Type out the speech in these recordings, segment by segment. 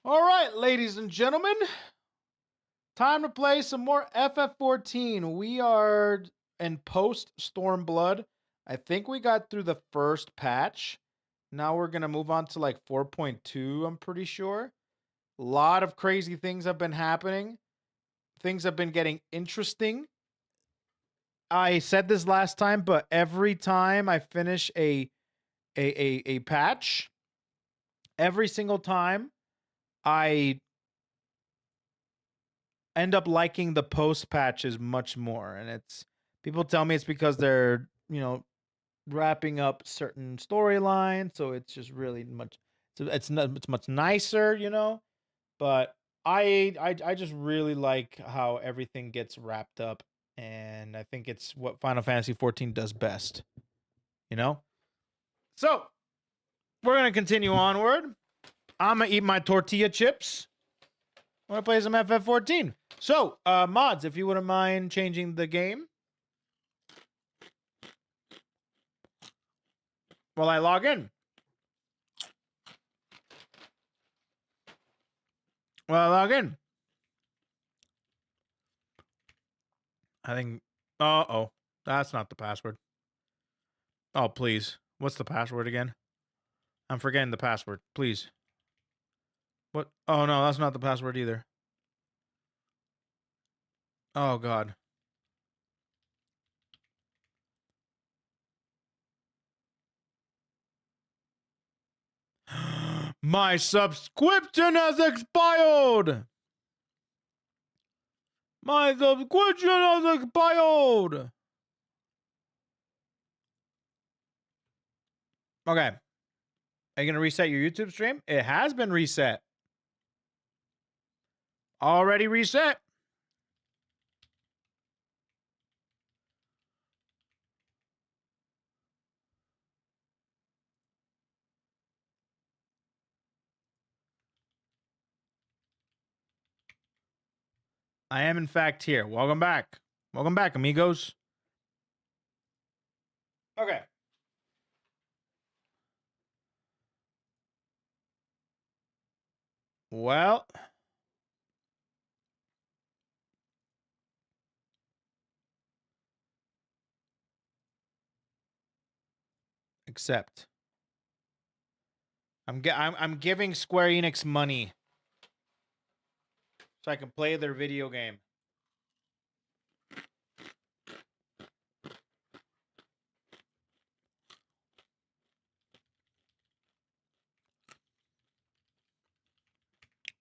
All right, ladies and gentlemen, time to play some more FF14. We are in post Stormblood. I think we got through the first patch. Now we're going to move on to like 4.2, I'm pretty sure. A lot of crazy things have been happening. Things have been getting interesting. I said this last time, but every time I finish a patch, every single time I end up liking the post patches much more. And it's people tell me it's because they're, wrapping up certain storylines, so it's just really much it's much nicer. But I just really like how everything gets wrapped up, and I think it's what Final Fantasy 14 does best. So we're gonna continue onward. I'm gonna eat my tortilla chips. I want to play some FF14. So, mods, if you wouldn't mind changing the game while I log in. I think. Oh, that's not the password. Oh, please. What's the password again? I'm forgetting the password. Please. What? Oh, no, that's not the password either. Oh, God. My subscription has expired! My subscription has expired! Okay. Are you going to reset your YouTube stream? It has been reset. Already reset. I am, in fact, here. Welcome back. Welcome back, amigos. Okay. Well. Accept. I'm giving Square Enix money so I can play their video game.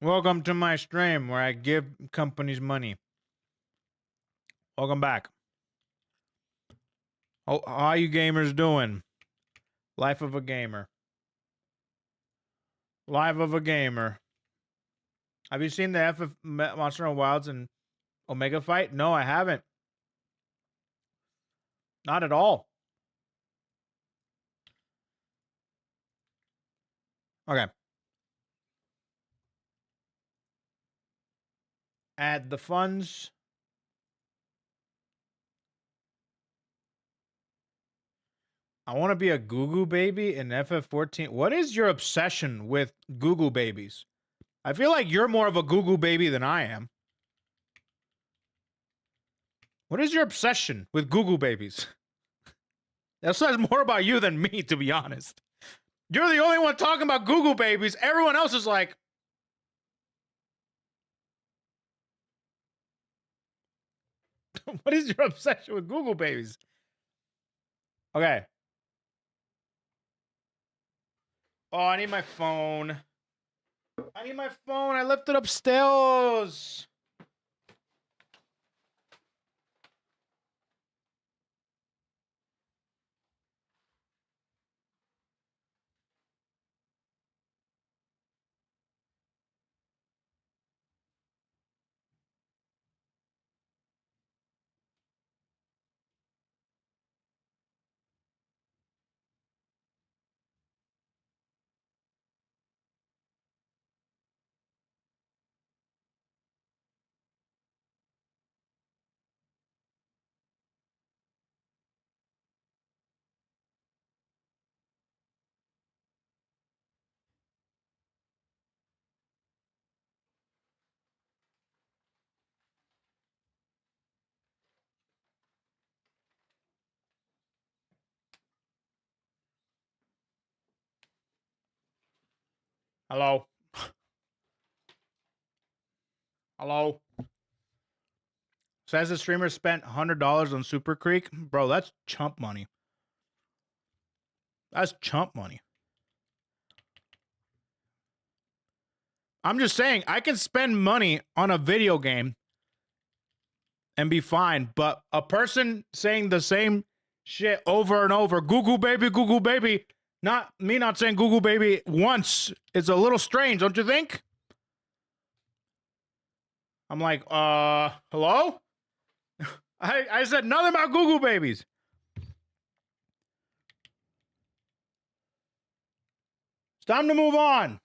Welcome to my stream where I give companies money. Welcome back. Oh, how you gamers doing? Life of a gamer. Life of a gamer. Have you seen the FF Monster Hunter Wilds and Omega fight? No, I haven't. Not at all. Okay. Add the funds. I want to be a Goo Goo baby in FF14. What is your obsession with Goo Goo babies? I feel like you're more of a Goo Goo baby than I am. What is your obsession with Goo Goo babies? That says more about you than me, to be honest. You're the only one talking about Goo Goo babies. Everyone else is like... What is your obsession with Goo Goo babies? Okay. Oh, I need my phone. I need my phone. I left it upstairs. Hello? Hello? Says the streamer spent $100 on Super Creek. Bro, that's chump money. That's chump money. I'm just saying, I can spend money on a video game and be fine, but a person saying the same shit over and over, Google baby, not saying Google baby once, is a little strange, don't you think? I'm like, hello? I said nothing about Google babies. It's time to move on.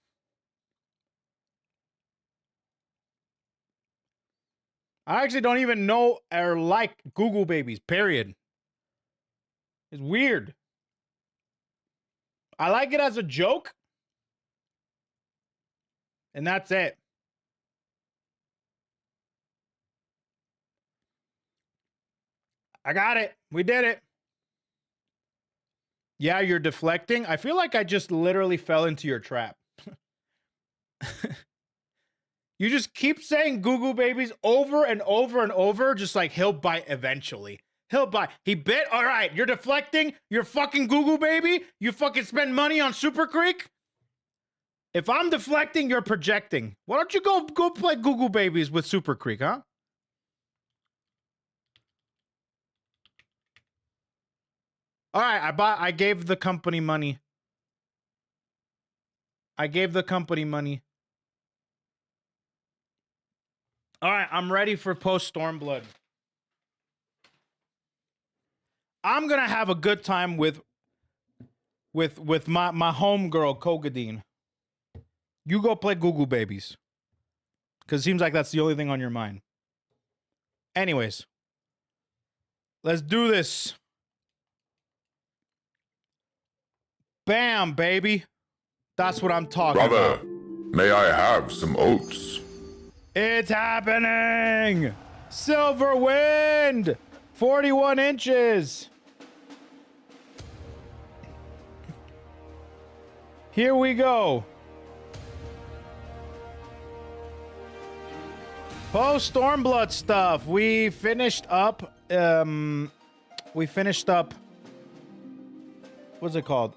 I actually don't even know or like Google babies, period. It's weird. I like it as a joke. And that's it. I got it. We did it. Yeah, you're deflecting. I feel like I just literally fell into your trap. You just keep saying Google babies over and over and over, just like he'll bite eventually. He'll bite. He bit? All right, you're deflecting. You're fucking Google baby. You fucking spend money on Super Creek. If I'm deflecting, you're projecting. Why don't you go play Google babies with Super Creek, huh? All right, I gave the company money. I gave the company money. All right, I'm ready for post Stormblood. I'm gonna have a good time with my homegirl Kogadine. You go play Google babies, because it seems like that's the only thing on your mind. Anyways, let's do this. Bam, baby. That's what I'm talking about. Brother, may I have some oats? It's happening! Silver Wind! 41 inches! Here we go. Post Stormblood stuff. We finished up, what's it called?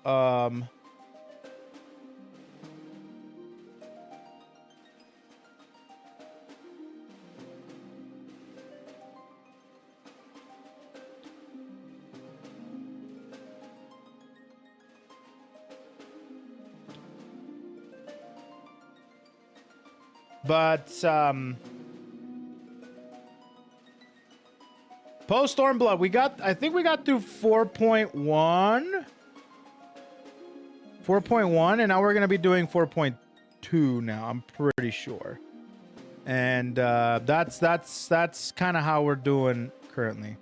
Post Stormblood, I think we got through 4.1. 4.1, and now we're gonna be doing 4.2 now, I'm pretty sure. And that's kind of how we're doing currently.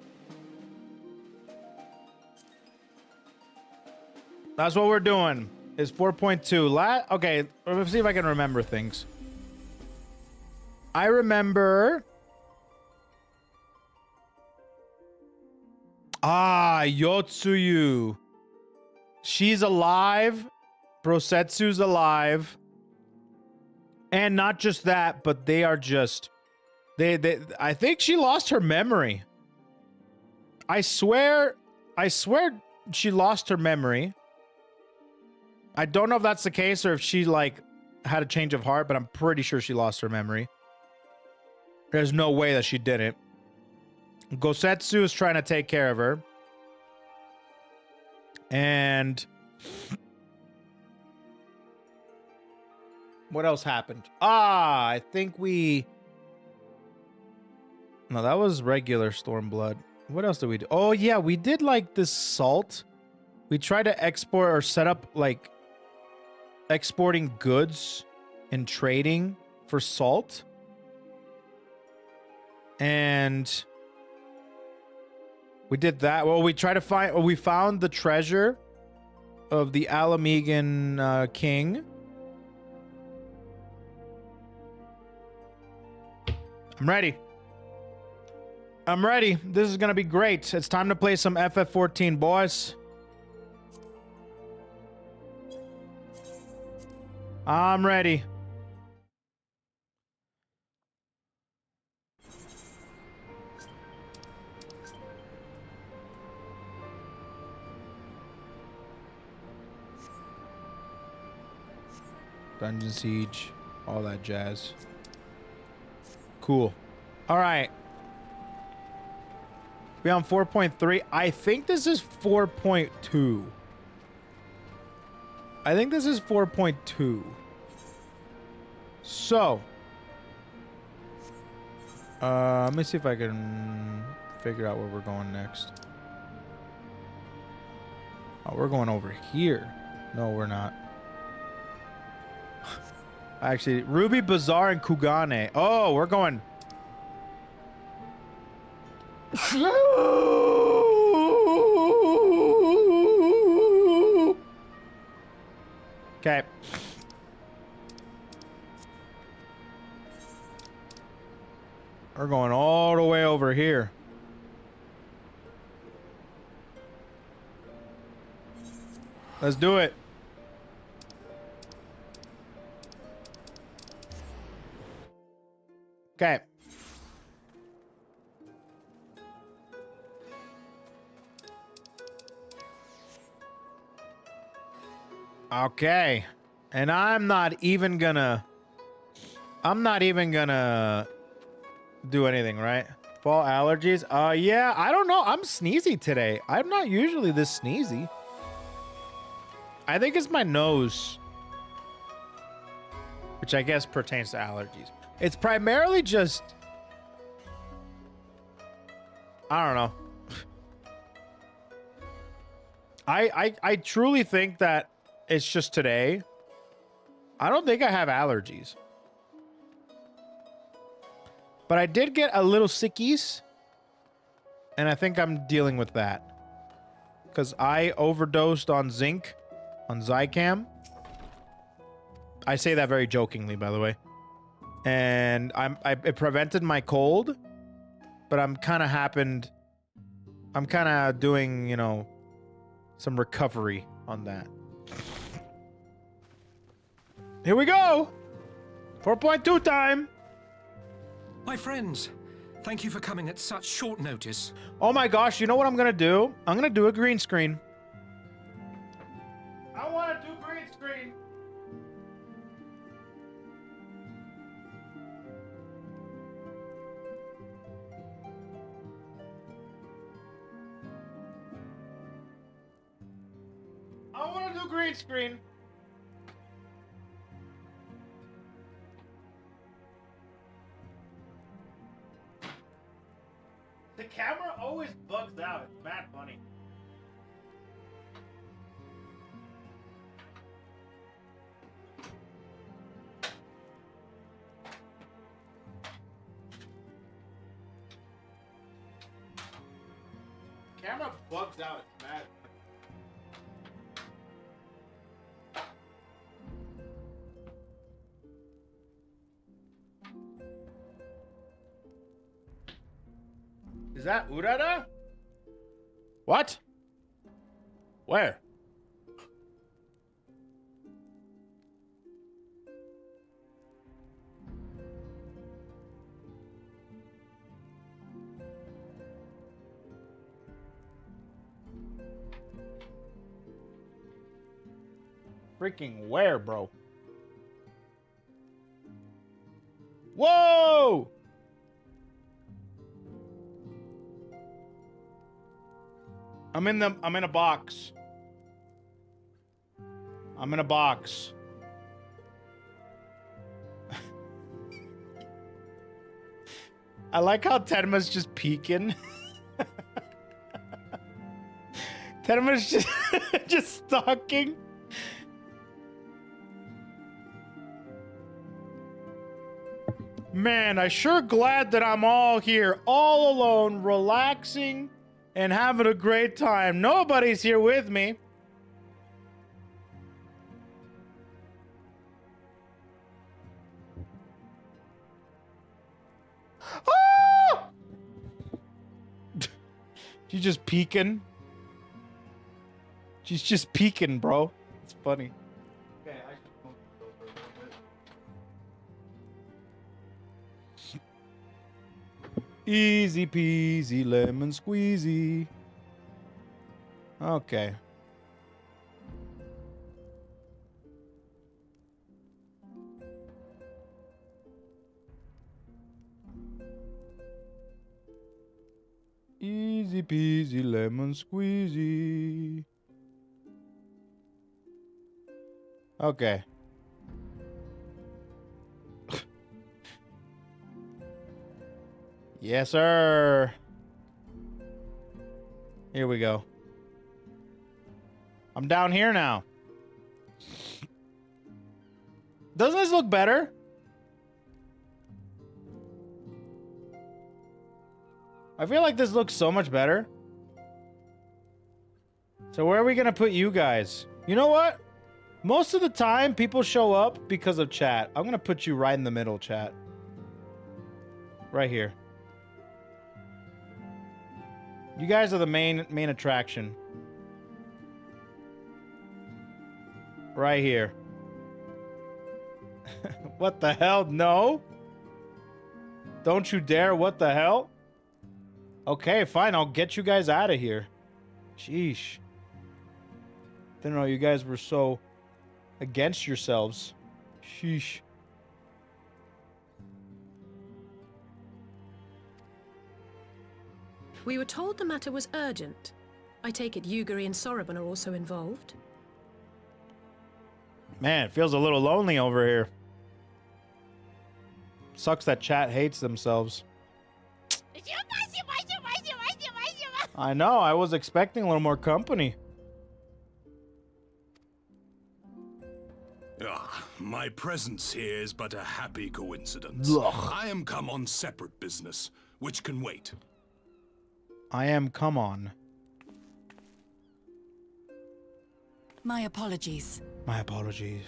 That's what we're doing, is 4.2. Okay, let's see if I can remember things. I remember... Yotsuyu. She's alive. Brosetsu's alive. And not just that, but they are just... I think she lost her memory. I swear she lost her memory. I don't know if that's the case or if she, like, had a change of heart, but I'm pretty sure she lost her memory. There's no way that she didn't. Gosetsu is trying to take care of her. And... what else happened? I think we... No, that was regular Stormblood. What else did we do? Oh, yeah, we did, like, this salt. We tried to export or set up, like, exporting goods and trading for salt. And... we did that. Well, we tried to find... we found the treasure of the Alamegan king. I'm ready. I'm ready. This is gonna be great. It's time to play some FF14, boys. I'm ready. Dungeon Siege, all that jazz. Cool. All right. We on 4.3. I think this is 4.2. I think this is 4.2. So, let me see if I can figure out where we're going next. Oh, we're going over here. No, we're not. Actually, Ruby Bazaar and Kugane. Oh, we're going. Okay. We're going all the way over here. Let's do it. Okay. Okay. And I'm not even gonna do anything, right? Fall allergies? Yeah, I don't know. I'm sneezy today. I'm not usually this sneezy. I think it's my nose, which I guess pertains to allergies. It's primarily just, I don't know. I truly think that it's just today. I don't think I have allergies. But I did get a little sickies, and I think I'm dealing with that. Because I overdosed on zinc, on Zicam. I say that very jokingly, by the way. And it prevented my cold, but I'm kind of doing, you know, some recovery on that. Here we go! 4.2 time! My friends, thank you for coming at such short notice. Oh my gosh, you know what I'm gonna do? I'm gonna do a green screen. I wanna do green screen. I wanna do green screen. The camera always bugs out. It's mad funny. Camera bugs out. It's mad. Is that Urara? What? Where? Freaking where, bro? Whoa! I'm in a box. I'm in a box. I like how Tenma's just peeking. Tenma's just just stalking. Man, I sure glad that I'm all here, all alone, relaxing and having a great time. Nobody's here with me. Ah! She's just peeking. She's just peeking, bro. It's funny. Okay, I should go over. Easy peasy lemon squeezy. Okay. Easy peasy lemon squeezy. Okay. Yes, sir. Here we go. I'm down here now. Doesn't this look better? I feel like this looks so much better. So where are we gonna put you guys? You know what? Most of the time, people show up because of chat. I'm gonna put you right in the middle, chat. Right here. You guys are the main attraction. Right here. What the hell? No? Don't you dare. What the hell? Okay, fine. I'll get you guys out of here. Sheesh. Didn't know you guys were so against yourselves. Sheesh. We were told the matter was urgent. I take it Yuguri and Soroban are also involved. Man, it feels a little lonely over here. Sucks that chat hates themselves. I know, I was expecting a little more company. My presence here is but a happy coincidence. Ugh. I am come on separate business, which can wait. I am come on. My apologies. My apologies.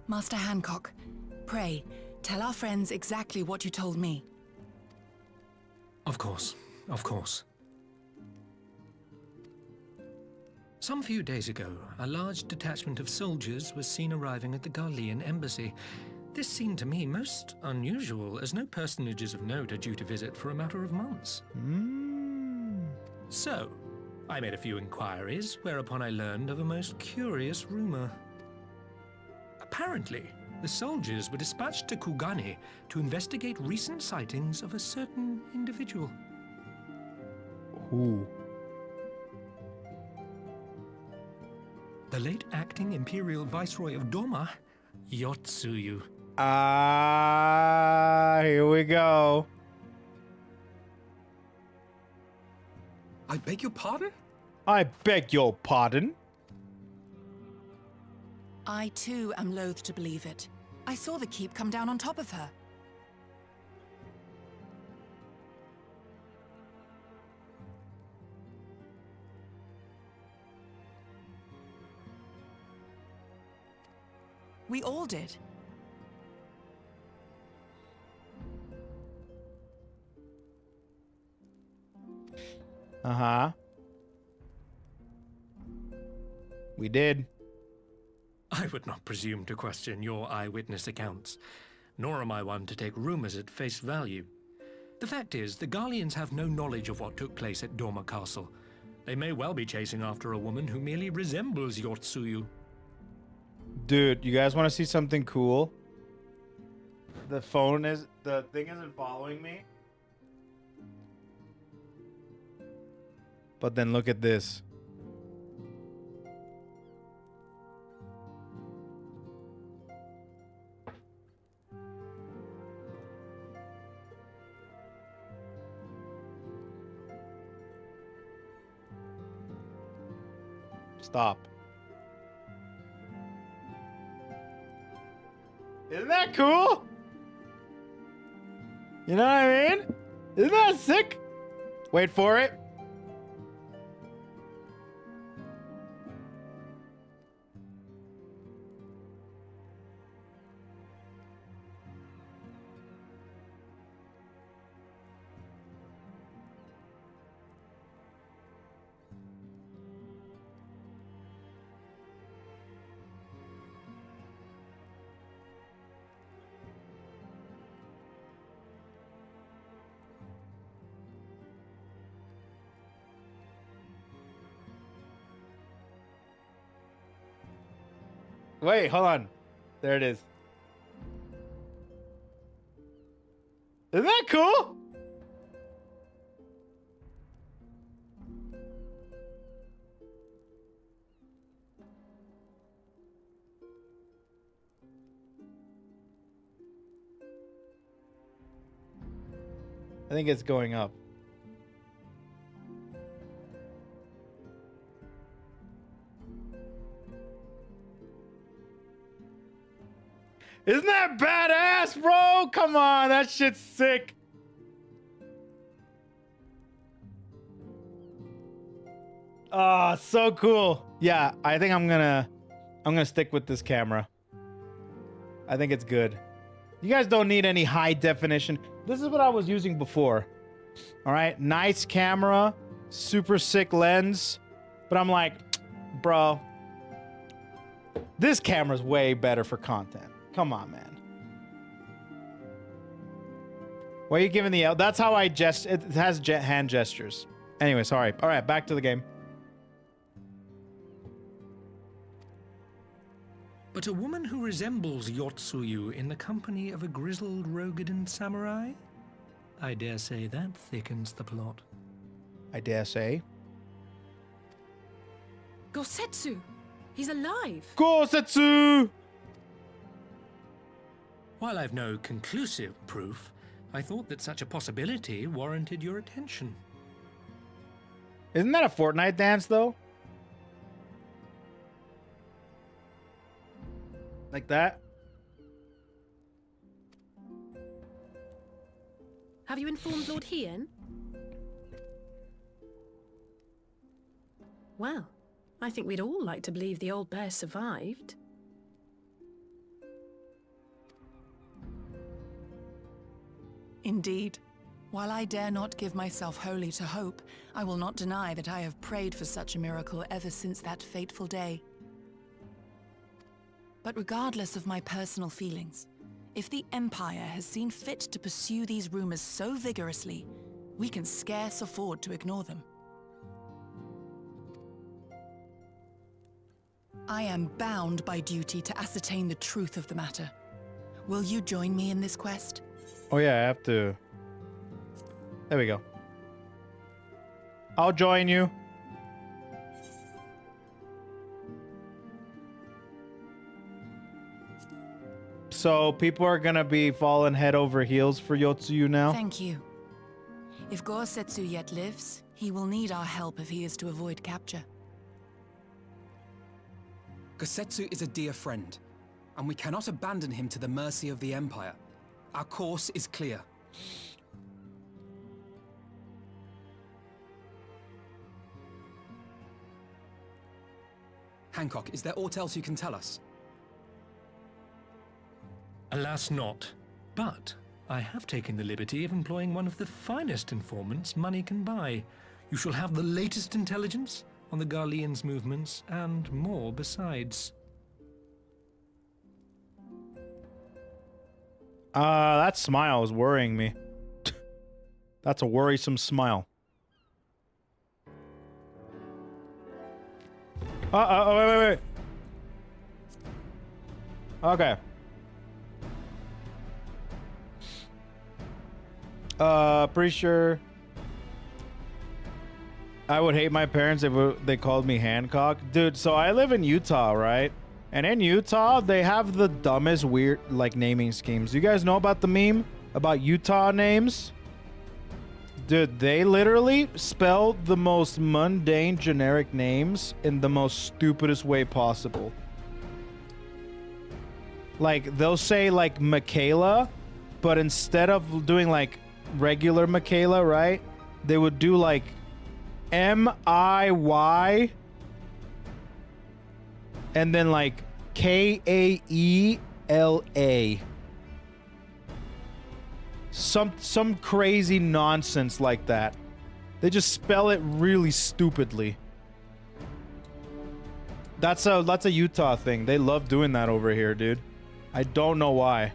Master Hancock, pray, tell our friends exactly what you told me. Of course, of course. Some few days ago, a large detachment of soldiers was seen arriving at the Garlean embassy. This seemed to me most unusual, as no personages of note are due to visit for a matter of months. So, I made a few inquiries, whereupon I learned of a most curious rumor. Apparently, the soldiers were dispatched to Kugane to investigate recent sightings of a certain individual. Who? The late acting Imperial Viceroy of Doma, Yotsuyu. Here we go. I beg your pardon? I beg your pardon. I too am loath to believe it. I saw the keep come down on top of her. We all did. Uh-huh. We did. I would not presume to question your eyewitness accounts, nor am I one to take rumors at face value. The fact is, the Garleans have no knowledge of what took place at Doma Castle. They may well be chasing after a woman who merely resembles Yotsuyu. Dude, you guys want to see something cool? The thing isn't following me. But then look at this. Stop. Isn't that cool? You know what I mean? Isn't that sick? Wait for it. Wait, hold on. There it is. Isn't that cool? I think it's going up. Isn't that badass, bro? Come on, that shit's sick. Oh, so cool. Yeah, I think I'm gonna stick with this camera. I think it's good. You guys don't need any high definition. This is what I was using before. All right, nice camera, super sick lens. But I'm like, bro, this camera's way better for content. Come on, man. Why are you giving the L? That's how I gest. It has hand gestures. Anyway, sorry. All right, back to the game. But a woman who resembles Yotsuyu in the company of a grizzled Rogadan samurai? I dare say that thickens the plot. I dare say. Gosetsu! He's alive! Gosetsu! While I've no conclusive proof, I thought that such a possibility warranted your attention. Isn't that a Fortnite dance, though? Like that? Have you informed Lord Hien? Well, I think we'd all like to believe the old bear survived. Indeed. While I dare not give myself wholly to hope, I will not deny that I have prayed for such a miracle ever since that fateful day. But regardless of my personal feelings, if the Empire has seen fit to pursue these rumors so vigorously, we can scarce afford to ignore them. I am bound by duty to ascertain the truth of the matter. Will you join me in this quest? Oh yeah, I have to. There we go. I'll join you. So people are gonna be falling head over heels for Yotsuyu now? Thank you. If Gosetsu yet lives, he will need our help if he is to avoid capture. Gosetsu is a dear friend, and we cannot abandon him to the mercy of the Empire. Our course is clear. Hancock, is there aught else you can tell us? Alas not. But I have taken the liberty of employing one of the finest informants money can buy. You shall have the latest intelligence on the Garlean's movements, and more besides. That smile is worrying me. That's a worrisome smile. Wait. Okay. Pretty sure I would hate my parents if they called me Hancock. Dude, so I live in Utah, right? And in Utah, they have the dumbest weird, like, naming schemes. You guys know about the meme about Utah names? Dude, they literally spell the most mundane generic names in the most stupidest way possible. Like, they'll say, like, Michaela, but instead of doing, like, regular Michaela, right? They would do, like, M-I-Y and then, like, K-A-E-L-A. Some crazy nonsense like that. They just spell it really stupidly. That's a Utah thing. They love doing that over here, dude. I don't know why.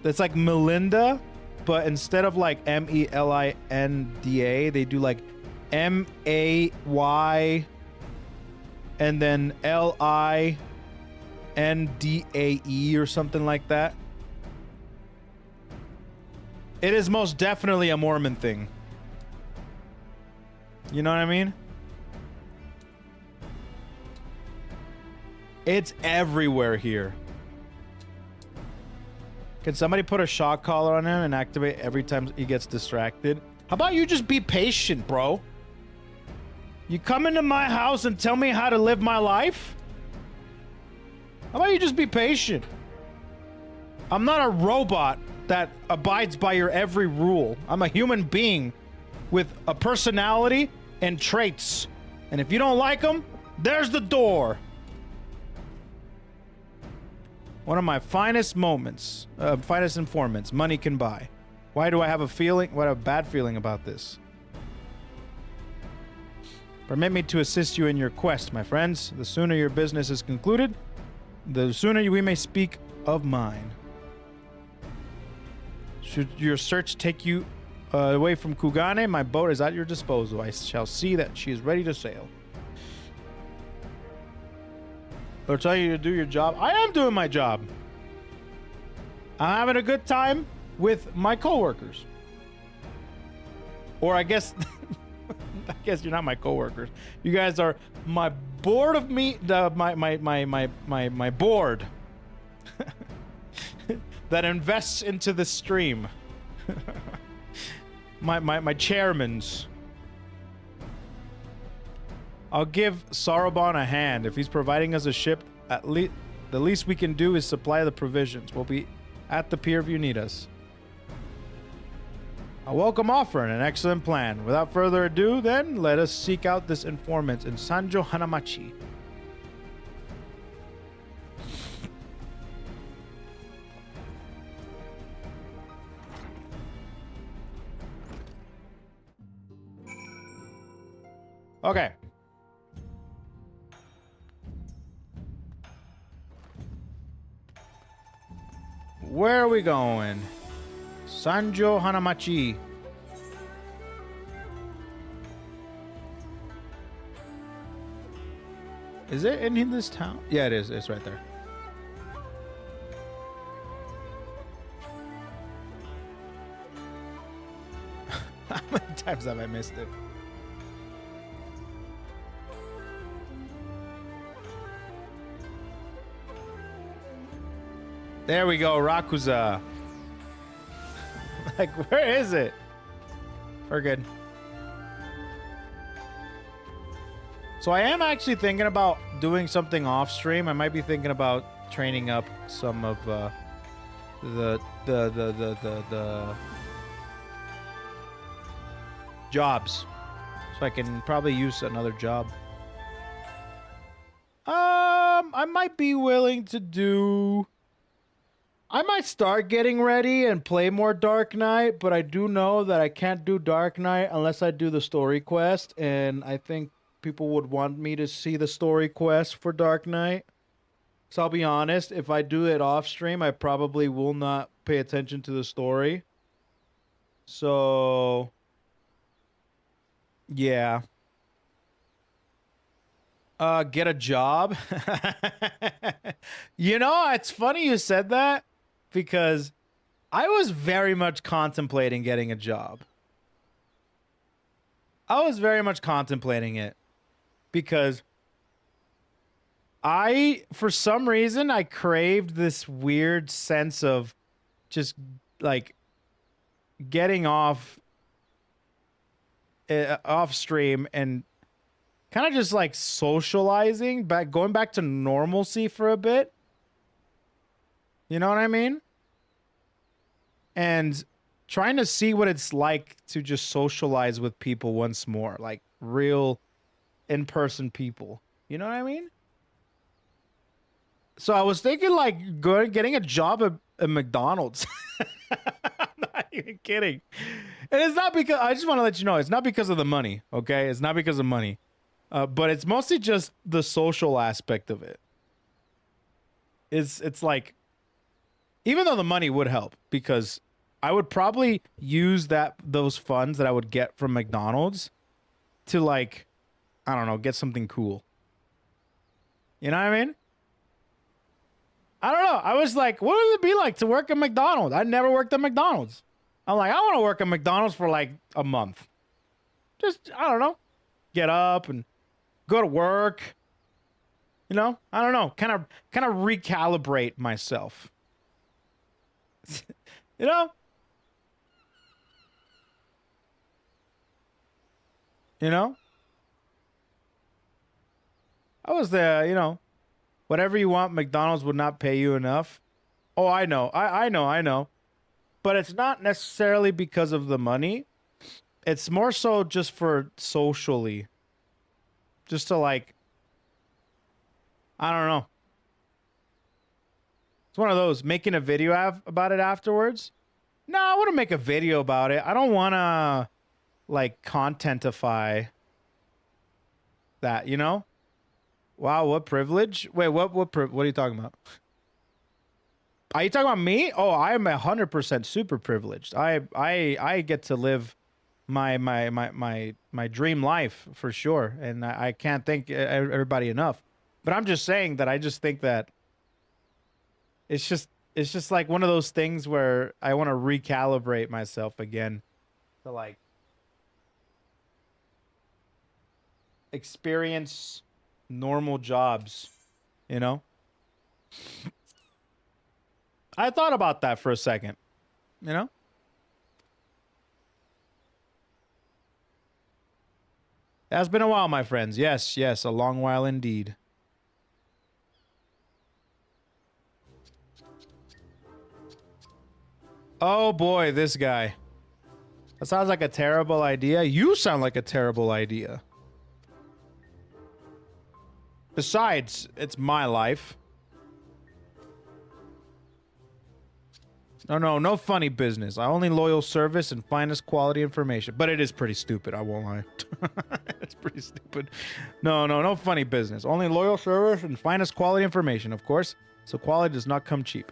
It's like Melinda, but instead of like M-E-L-I-N-D-A, they do like M-A-Y and then LINDAE or something like that. It is most definitely a Mormon thing. You know what I mean? It's everywhere here. Can somebody put a shock collar on him and activate every time he gets distracted? How about you just be patient, bro? You come into my house and tell me how to live my life? How about you just be patient? I'm not a robot that abides by your every rule. I'm a human being with a personality and traits. And if you don't like them, there's the door. One of my finest moments, finest informants, money can buy. Why do I have a feeling, what a bad feeling about this? Permit me to assist you in your quest, my friends. The sooner your business is concluded, the sooner we may speak of mine. Should your search take you away from Kugane, my boat is at your disposal. I shall see that she is ready to sail. They'll tell you to do your job. I am doing my job. I'm having a good time with my coworkers. Or I guess, I guess you're not my coworkers. You guys are my board of my board that invests into the stream. my chairmans. I'll give Sarabon a hand. If he's providing us a ship, at least the least we can do is supply the provisions. We'll be at the pier if you need us. A welcome offer and an excellent plan. Without further ado, then, let us seek out this informant in Sanjo Hanamachi. Okay. Where are we going? Sanjo Hanamachi. Is it in this town? Yeah, it is. It's right there. How many times have I missed it? There we go, Rakuza. Like, where is it? We're good. So I am actually thinking about doing something off stream. I might be thinking about training up some of the jobs, so I can probably use another job. I might be willing to do. I might start getting ready and play more Dark Knight, but I do know that I can't do Dark Knight unless I do the story quest, and I think people would want me to see the story quest for Dark Knight. So I'll be honest, if I do it off stream, I probably will not pay attention to the story. So, yeah. Get a job? You know, it's funny you said that, because I was very much contemplating getting a job. I was very much contemplating it because for some reason, I craved this weird sense of just like getting off stream and kind of just like socializing, going back to normalcy for a bit. You know what I mean? And trying to see what it's like to just socialize with people once more, like real in-person people. You know what I mean? So I was thinking like getting a job at McDonald's. I'm not even kidding. And it's not because, I just want to let you know, it's not because of the money, okay? It's not because of money. But it's mostly just the social aspect of it. It's like, even though the money would help, because I would probably use those funds that I would get from McDonald's to, like, I don't know, get something cool. You know what I mean? I don't know. I was like, what would it be like to work at McDonald's? I never worked at McDonald's. I'm like, I want to work at McDonald's for like a month. Just, I don't know. Get up and go to work. You know? I don't know. Kind of recalibrate myself. You know? You know? I was there, you know. Whatever you want, McDonald's would not pay you enough. Oh, I know. I know. But it's not necessarily because of the money. It's more so just for socially. Just to like, I don't know. It's one of those, making a video about it afterwards. No, I wouldn't make a video about it. I don't want to like contentify that, you know? Wow, what privilege? Wait, what are you talking about? Are you talking about me? Oh, I am 100% super privileged. I get to live my dream life for sure, and I can't thank everybody enough. But I'm just saying that I just think that it's just like one of those things where I want to recalibrate myself again to like experience normal jobs, you know? I thought about that for a second, you know? It has been a while, my friends. Yes, a long while indeed. Oh boy, this guy. That sounds like a terrible idea. You sound like a terrible idea. Besides, it's my life. No funny business. I only loyal service and finest quality information. But it is pretty stupid, I won't lie. It's pretty stupid. No funny business. Only loyal service and finest quality information, of course. So quality does not come cheap.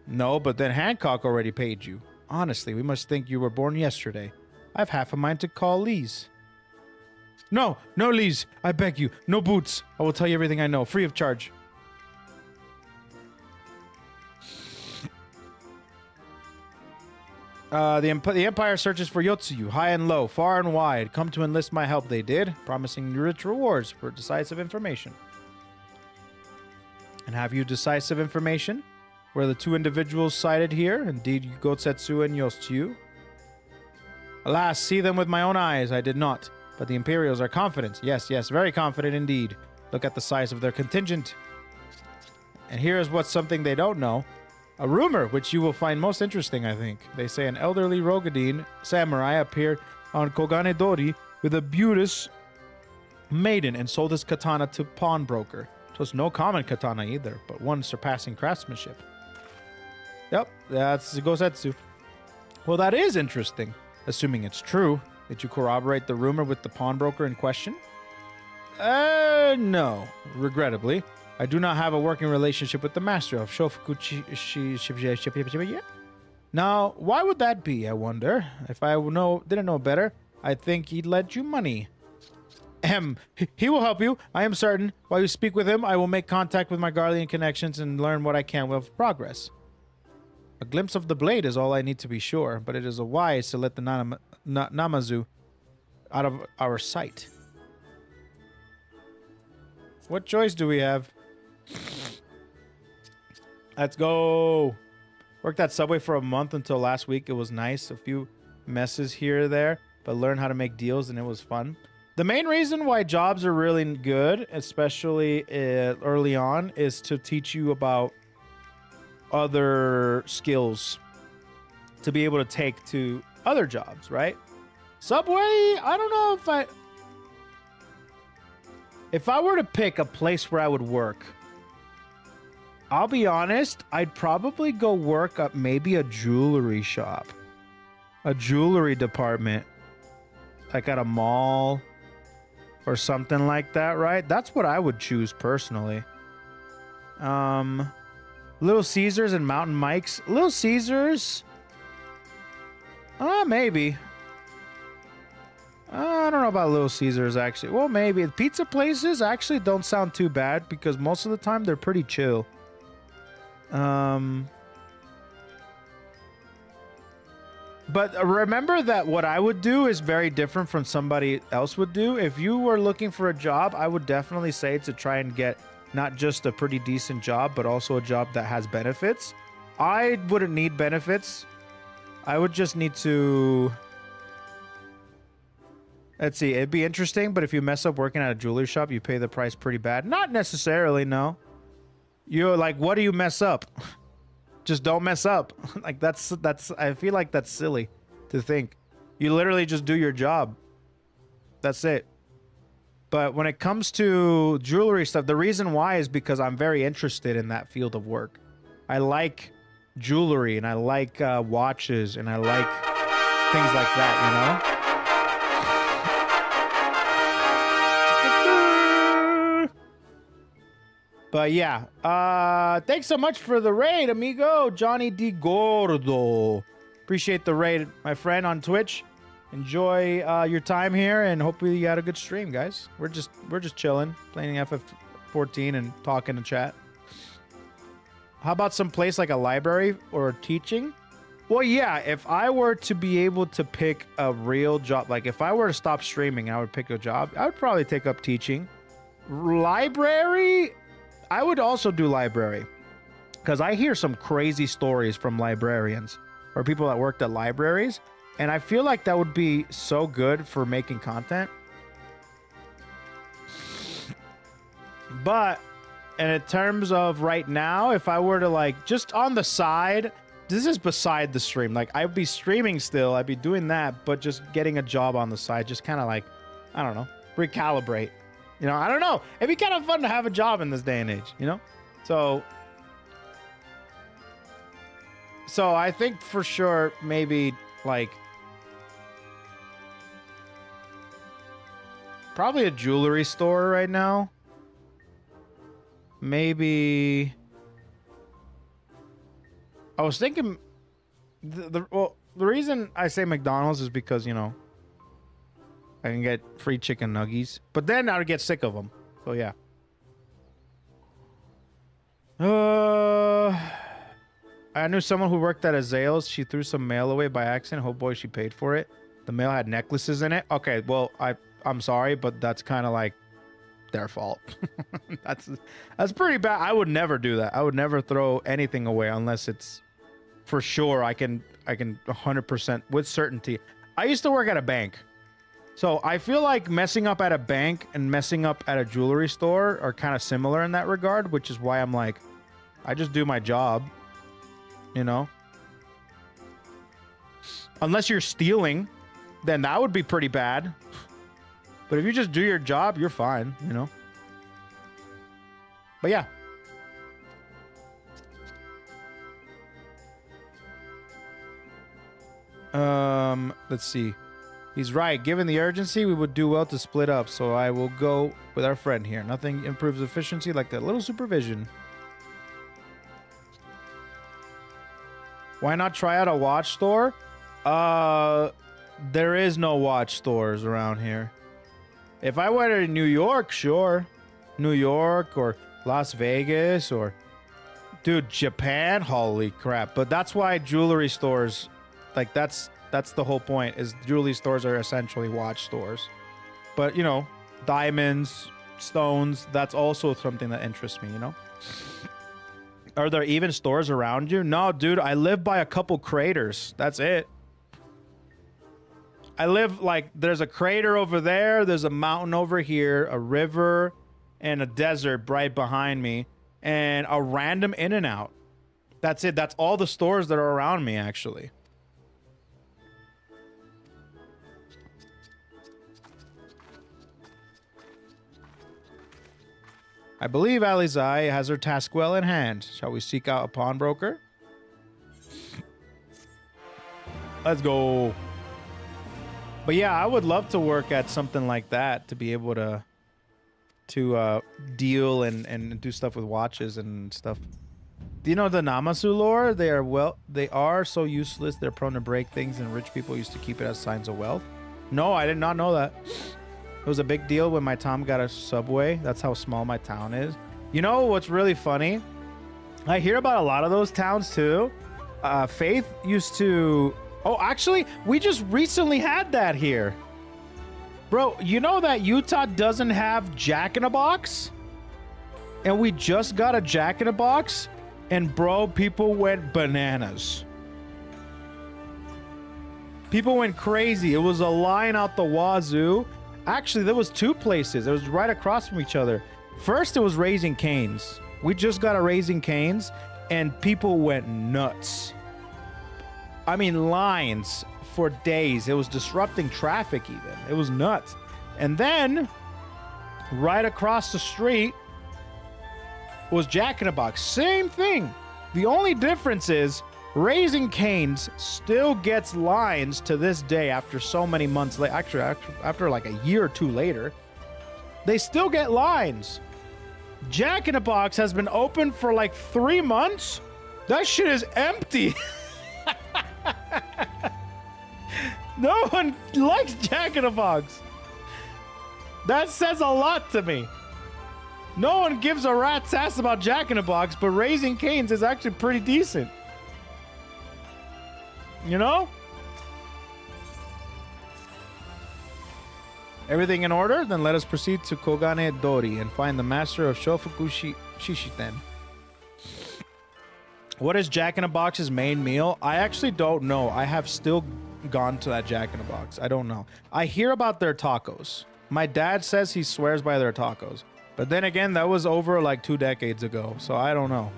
No, but then Hancock already paid you. Honestly, we must think you were born yesterday. I have half a mind to call Lee's. No, Lee's. I beg you. No boots. I will tell you everything I know, free of charge. The Empire searches for Yotsuyu, high and low, far and wide. Come to enlist my help, they did, promising rich rewards for decisive information. And have you decisive information? Were the two individuals cited here indeed Brosetsu and Yotsuyu? Alas, see them with my own eyes, I did not. But the Imperials are confident. Yes, very confident indeed. Look at the size of their contingent. And here is what's something they don't know. A rumor, which you will find most interesting, I think. They say an elderly Rogadine samurai appeared on Koganedori with a beauteous maiden and sold his katana to pawnbroker. It was no common katana either, but one surpassing craftsmanship. Yep, that's Brosetsu. Well, that is interesting, assuming it's true. Did you corroborate the rumor with the pawnbroker in question? No, regrettably. I do not have a working relationship with the master of Shofuku. Now, why would that be, I wonder? If I didn't know better, I think he'd lend you money. He will help you, I am certain. While you speak with him, I will make contact with my Garlean connections and learn what I can with progress. A glimpse of the blade is all I need to be sure, but it is wise to let the Namazu out of our sight. What choice do we have? Let's go. Worked at Subway for a month until last week. It was nice. A few messes here or there, but learned how to make deals and it was fun. The main reason why jobs are really good, especially early on, is to teach you about other skills to be able to take to other jobs, right? Subway, I don't know if I were to pick a place where I would work, I'll be honest, I'd probably go work at maybe a jewelry shop, a jewelry department, like at a mall or something like that, right? That's what I would choose personally. Little Caesars and Mountain Mike's. Little Caesars, maybe. I don't know about Little Caesars, actually. Well, maybe. Pizza places actually don't sound too bad because most of the time they're pretty chill. But remember that what I would do is very different from somebody else would do. If you were looking for a job, I would definitely say to try and get not just a pretty decent job, but also a job that has benefits. I wouldn't need benefits. I would just need to... Let's see, it'd be interesting, but if you mess up working at a jewelry shop, you pay the price pretty bad. Not necessarily, no. You're like, what do you mess up? Just don't mess up. Like that's I feel like that's silly to think. You literally just do your job. That's it. But when it comes to jewelry stuff, the reason why is because I'm very interested in that field of work. I like jewelry and I like watches and I like things like that, you know? But yeah, thanks so much for the raid, amigo. Johnny D. Gordo. Appreciate the raid, my friend, on Twitch. Enjoy your time here, and hopefully you had a good stream, guys. We're just chilling, playing FF14 and talking to chat. How about some place like a library or teaching? Well, yeah, if I were to be able to pick a real job, like if I were to stop streaming, I would pick a job. I would probably take up teaching. Library... I would also do library because I hear some crazy stories from librarians or people that worked at libraries, and I feel like that would be so good for making content. But in terms of right now, if I were to like just on the side, this is beside the stream. Like I'd be streaming still, I'd be doing that, but just getting a job on the side, just kind of like, I don't know, recalibrate. You know, I don't know. It'd be kind of fun to have a job in this day and age, you know? So I think for sure, maybe like probably a jewelry store right now. Maybe I was thinking the reason I say McDonald's is because, you know, I can get free chicken nuggies, but then I would get sick of them. So yeah. I knew someone who worked at a Zales. She threw some mail away by accident. Oh boy, she paid for it. The mail had necklaces in it. Okay, well, I'm sorry, but that's kind of like their fault. That's pretty bad. I would never do that. I would never throw anything away unless it's for sure. I can 100% with certainty. I used to work at a bank. So I feel like messing up at a bank and messing up at a jewelry store are kind of similar in that regard, which is why I'm like, I just do my job, you know? Unless you're stealing, then that would be pretty bad. But if you just do your job, you're fine, you know? But yeah. Let's see. He's right. Given the urgency, we would do well to split up, so I will go with our friend here. Nothing improves efficiency like that little supervision. Why not try out a watch store? There is no watch stores around here. If I went to New York, sure. New York or Las Vegas or... Dude, Japan? Holy crap. But that's why jewelry stores... Like, that's the whole point, is jewelry stores are essentially watch stores. But, you know, diamonds, stones, that's also something that interests me, you know? Are there even stores around you? No, dude, I live by a couple craters. That's it. I live, like, there's a crater over there, there's a mountain over here, a river, and a desert right behind me, and a random In-N-Out. That's it. That's all the stores that are around me, actually. I believe Alizai has her task well in hand. Shall we seek out a pawnbroker? Let's go. But yeah, I would love to work at something like that, to be able to deal and do stuff with watches and stuff. Do you know the Namasu lore? They are so useless. They're prone to break things, and rich people used to keep it as signs of wealth. No, I did not know that. It was a big deal when my Tom got a Subway. That's how small my town is. You know what's really funny? I hear about a lot of those towns too. Faith used to... Oh, actually, we just recently had that here. Bro, you know that Utah doesn't have Jack-in-a-Box? And we just got a Jack-in-a-Box? And bro, people went bananas. People went crazy. It was a line out the wazoo. Actually, there was two places. It was right across from each other. First, it was Raising Cane's. We just got a Raising Cane's, and people went nuts. I mean, lines for days. It was disrupting traffic even. It was nuts. And then, right across the street was Jack-in-a-Box. Same thing. The only difference is Raising Cane's still gets lines to this day after so many months later. Actually, after like a year or two later, they still get lines. Jack-in-a-Box has been open for like 3 months. That shit is empty. No one likes Jack-in-a-Box. That says a lot to me. No one gives a rat's ass about Jack-in-a-Box, but Raising Cane's is actually pretty decent. You know? Everything in order? Then let us proceed to Kogane Dori and find the master of Shofuku Shishiten. What is Jack-in-a-Box's main meal? I actually don't know. I have still gone to that Jack-in-a-Box. I don't know. I hear about their tacos. My dad says he swears by their tacos. But then again, that was over like 2 decades ago, so I don't know.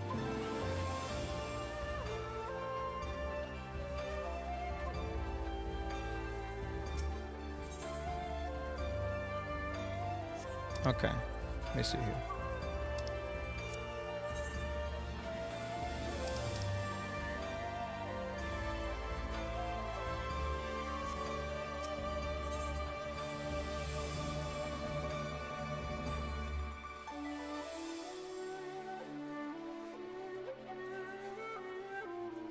Okay, let me see here.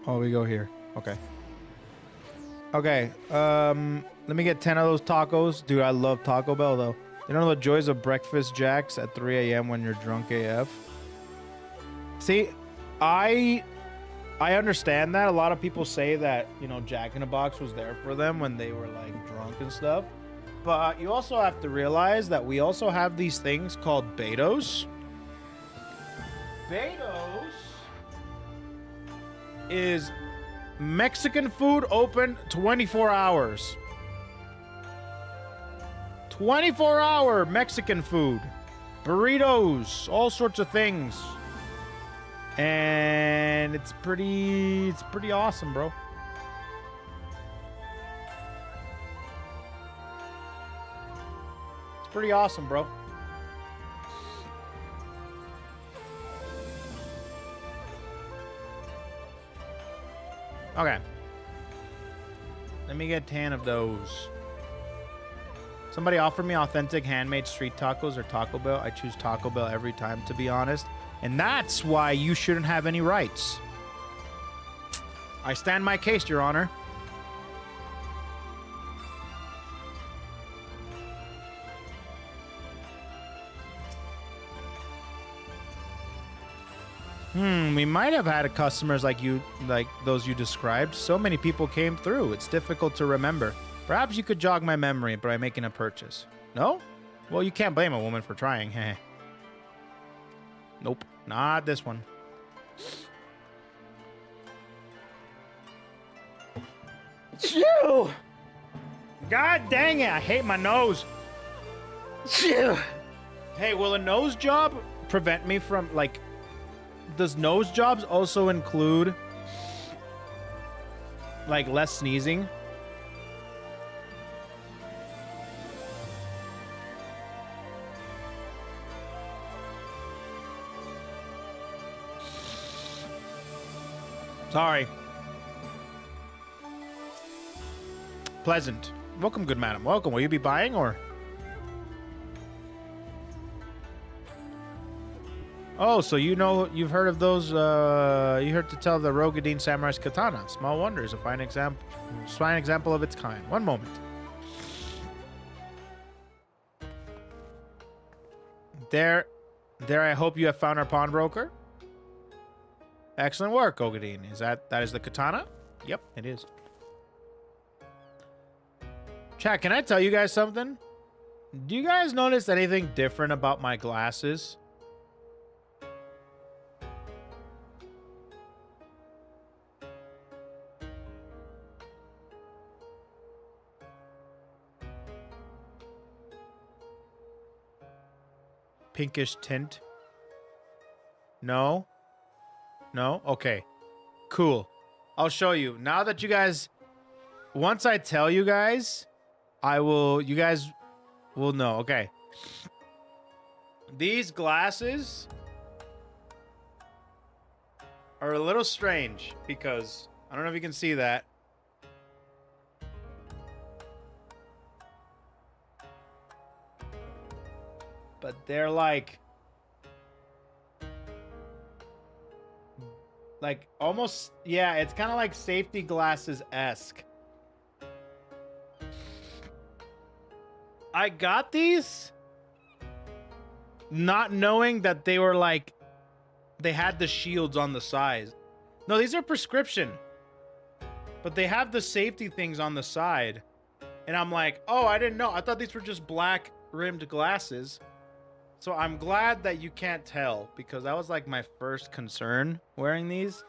Oh, we go here. Okay. Okay, let me get 10 of those tacos. Dude, I love Taco Bell, though. You know the joys of breakfast jacks at 3 a.m. when you're drunk AF? See, I understand that. A lot of people say that, you know, Jack-in-a-Box was there for them when they were, like, drunk and stuff. But you also have to realize that we also have these things called Betos. Betos is Mexican food open 24 hours. 24-hour Mexican food. Burritos, all sorts of things. And it's pretty awesome, bro. It's pretty awesome, bro. Okay. Let me get 10 of those. Somebody offered me authentic handmade street tacos or Taco Bell. I choose Taco Bell every time, to be honest. And that's why you shouldn't have any rights. I stand my case, Your Honor. We might have had customers like you, like those you described. So many people came through. It's difficult to remember. Perhaps you could jog my memory by making a purchase. No? Well, you can't blame a woman for trying. Heh. Nope. Not this one. Chew! God dang it. I hate my nose. Chew! Hey, will a nose job prevent me from, like... Does nose jobs also include, like, less sneezing? Sorry. Pleasant. Welcome, good madam. Welcome. Will you be buying or? Oh, so you know, you've heard of those, you heard to tell the Rogadine Samurai's katana. Small wonder is a fine example of its kind. One moment. There, I hope you have found our pawnbroker. Excellent work, Ogadine. That is the katana? Yep, it is. Chat, can I tell you guys something? Do you guys notice anything different about my glasses? Pinkish tint? No? No? Okay. Cool. I'll show you. Now that you guys... Once I tell you guys, you guys will know. Okay. These glasses are a little strange because... I don't know if you can see that. But they're like almost, yeah, it's kind of like safety glasses-esque. I got these not knowing that they were like, they had the shields on the side. No, these are prescription, but they have the safety things on the side. And I'm like, oh, I didn't know. I thought these were just black rimmed glasses. So I'm glad that you can't tell, because that was like my first concern wearing these.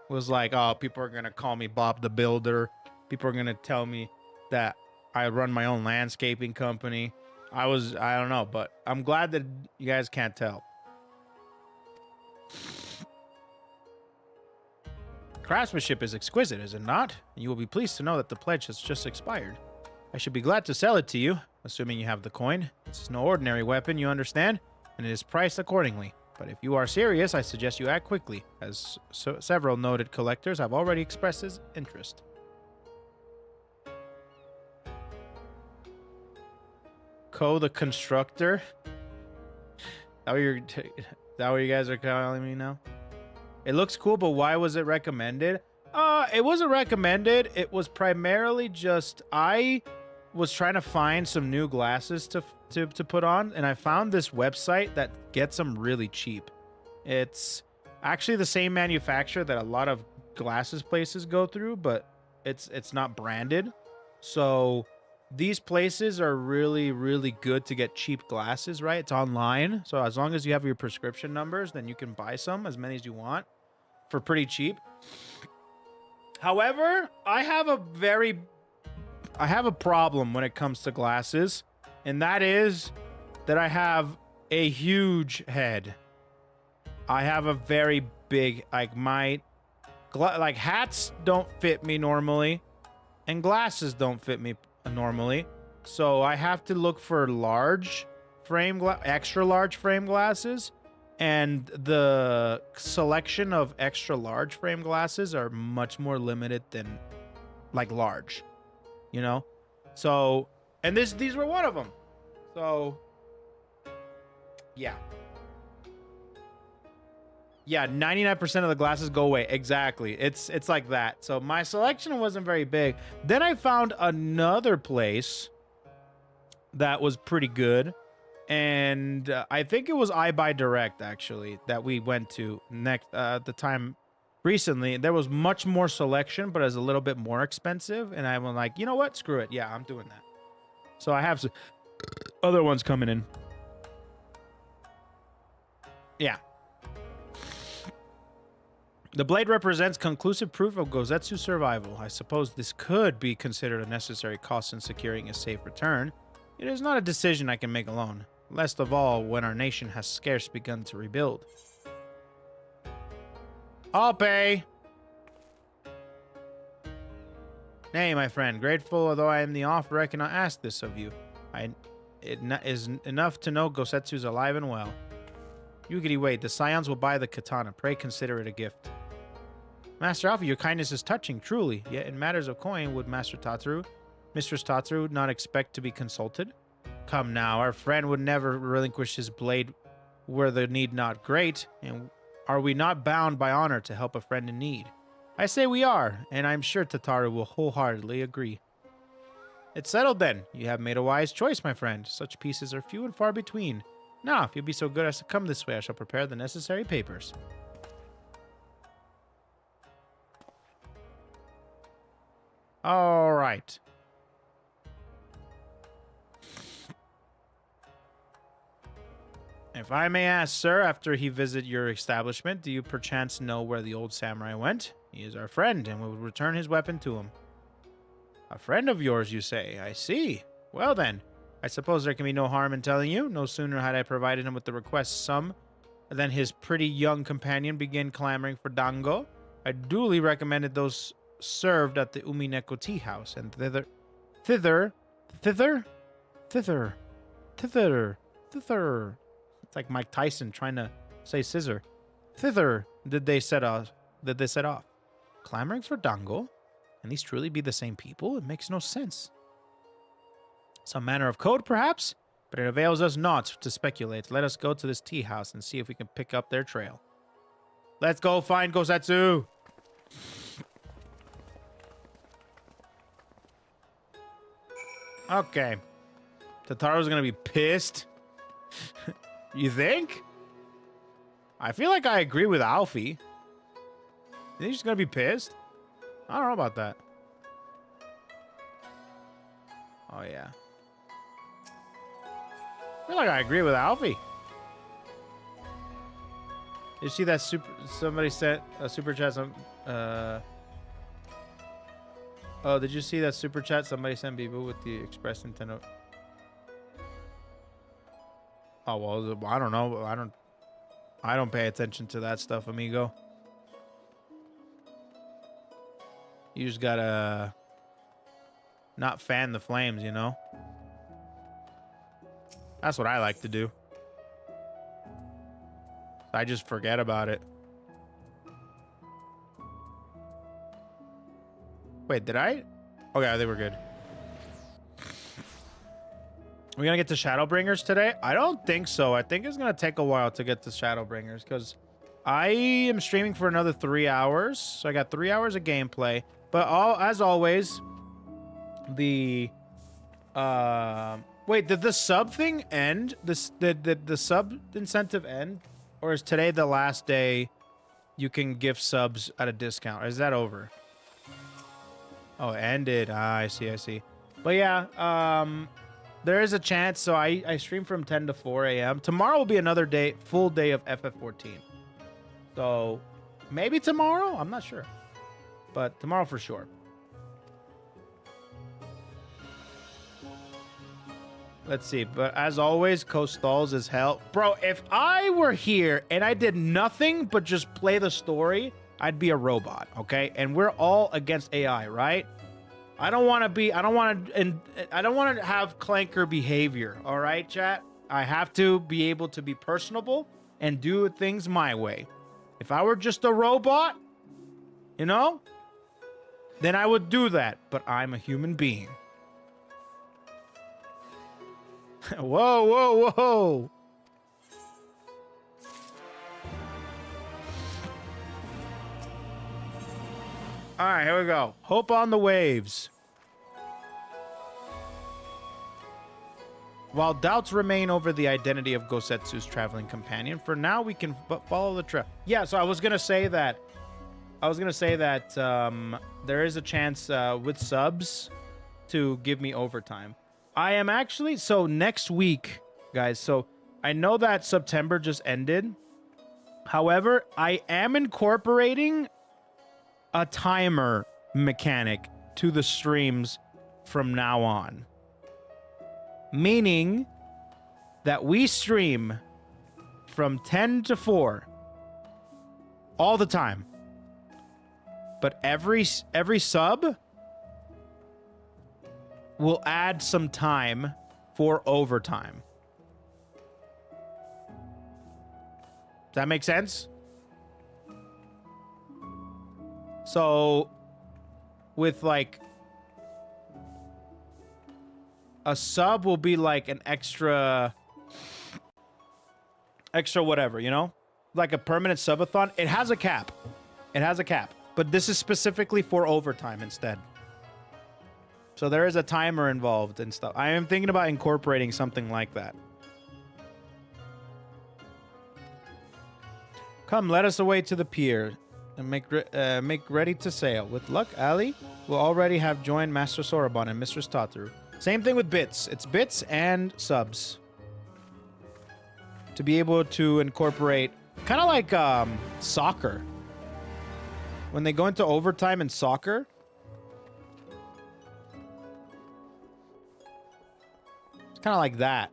Was like, oh, people are going to call me Bob the Builder. People are going to tell me that I run my own landscaping company. I don't know, but I'm glad that you guys can't tell. Craftsmanship is exquisite, is it not? You will be pleased to know that the pledge has just expired. I should be glad to sell it to you, assuming you have the coin. This is no ordinary weapon, you understand, and it is priced accordingly. But if you are serious, I suggest you act quickly, as several noted collectors have already expressed his interest. The constructor? Is that what you guys are calling me now? It looks cool, but why was it recommended? It wasn't recommended. It was primarily just I was trying to find some new glasses to put on, and I found this website that gets them really cheap. It's actually the same manufacturer that a lot of glasses places go through, but it's not branded. So these places are really, really good to get cheap glasses, right? It's online. So as long as you have your prescription numbers, then you can buy some, as many as you want, for pretty cheap. However, I have a problem when it comes to glasses, and that is that I have a huge head. I have a very big, like hats don't fit me normally, and glasses don't fit me normally. So I have to look for extra large frame glasses, and the selection of extra large frame glasses are much more limited than like large, you know? So, and these were one of them. So, yeah. Yeah, 99% of the glasses go away. Exactly. It's like that. So my selection wasn't very big. Then I found another place that was pretty good. And I think it was iBuy Direct, actually, that we went to the time recently. There was much more selection, but it was a little bit more expensive. And I was like, you know what? Screw it. Yeah, I'm doing that. So I have some other ones coming in. Yeah. The blade represents conclusive proof of Gosetsu's survival. I suppose this could be considered a necessary cost in securing a safe return. It is not a decision I can make alone, least of all when our nation has scarce begun to rebuild. I'll pay. Nay, my friend, grateful although I am the offer, I cannot ask this of you. It is enough to know Gosetsu's alive and well. Yugiri, wait, the scions will buy the katana. Pray consider it a gift. Master Alpha, your kindness is touching, truly. Yet in matters of coin, would Mistress Tataru not expect to be consulted? Come now, our friend would never relinquish his blade were the need not great, and are we not bound by honor to help a friend in need? I say we are, and I'm sure Tataru will wholeheartedly agree. It's settled then. You have made a wise choice, my friend. Such pieces are few and far between. Now, if you'll be so good as to come this way, I shall prepare the necessary papers. All right. If I may ask, sir, after he visit your establishment, do you perchance know where the old samurai went? He is our friend, and we will return his weapon to him. A friend of yours, you say? I see. Well then, I suppose there can be no harm in telling you. No sooner had I provided him with the request sum than his pretty young companion began clamoring for dango. I duly recommended those served at the Umineko tea house, and thither. It's like Mike Tyson trying to say scissor. Thither did they set off. Clamoring for dango? Can these truly be the same people? It makes no sense. Some manner of code, perhaps? But it avails us not to speculate. Let us go to this tea house and see if we can pick up their trail. Let's go find Brosetsu! Okay. Tataru's gonna be pissed. You think? I feel like I agree with Alfie. You think she's gonna be pissed? I don't know about that. Oh, yeah. I feel like I agree with Alfie. You see that somebody sent a super chat? Oh, did you see that super chat somebody sent Bibu with the Express Nintendo? Oh, well, I don't know. I don't pay attention to that stuff, amigo. You just gotta not fan the flames, you know? That's what I like to do. I just forget about it. Wait, did I? Okay, I think we're good. We're gonna get to Shadowbringers today? I don't think so. I think it's gonna take a while to get to Shadowbringers because I am streaming for another 3 hours. So I got 3 hours of gameplay. But as always, the wait, did the sub thing end? Did the sub incentive end? Or is today the last day you can gift subs at a discount? Or is that over? Oh, it ended. Ah, I see. But yeah, there is a chance. So I stream from 10 to 4 a.m. Tomorrow will be another day, full day of FF14. So maybe tomorrow? I'm not sure. But tomorrow for sure. Let's see. But as always, Coastal's is hell. Bro, if I were here and I did nothing but just play the story, I'd be a robot, okay? And we're all against AI, right? I don't want to have clanker behavior, all right, chat? I have to be able to be personable and do things my way. If I were just a robot, you know, then I would do that, but I'm a human being. Whoa. All right, here we go. Hope on the waves. While doubts remain over the identity of Brosetsu's traveling companion, for now we can follow the trail. Yeah, so I was gonna say that there is a chance with subs to give me overtime. I am actually, so next week, guys, so I know that September just ended. However, I am incorporating a timer mechanic to the streams from now on. Meaning that we stream from 10 to 4 all the time. But every sub will add some time for overtime. Does that make sense? So with like a sub will be like an extra whatever, you know? Like a permanent subathon. It has a cap. But this is specifically for overtime instead. So there is a timer involved and stuff. I am thinking about incorporating something like that. Come, let us away to the pier and make ready to sail. With luck, Ali will already have joined Master Soroban and Mistress Tataru. Same thing with bits. It's bits and subs. To be able to incorporate, kind of like soccer. When they go into overtime in soccer, it's kind of like that.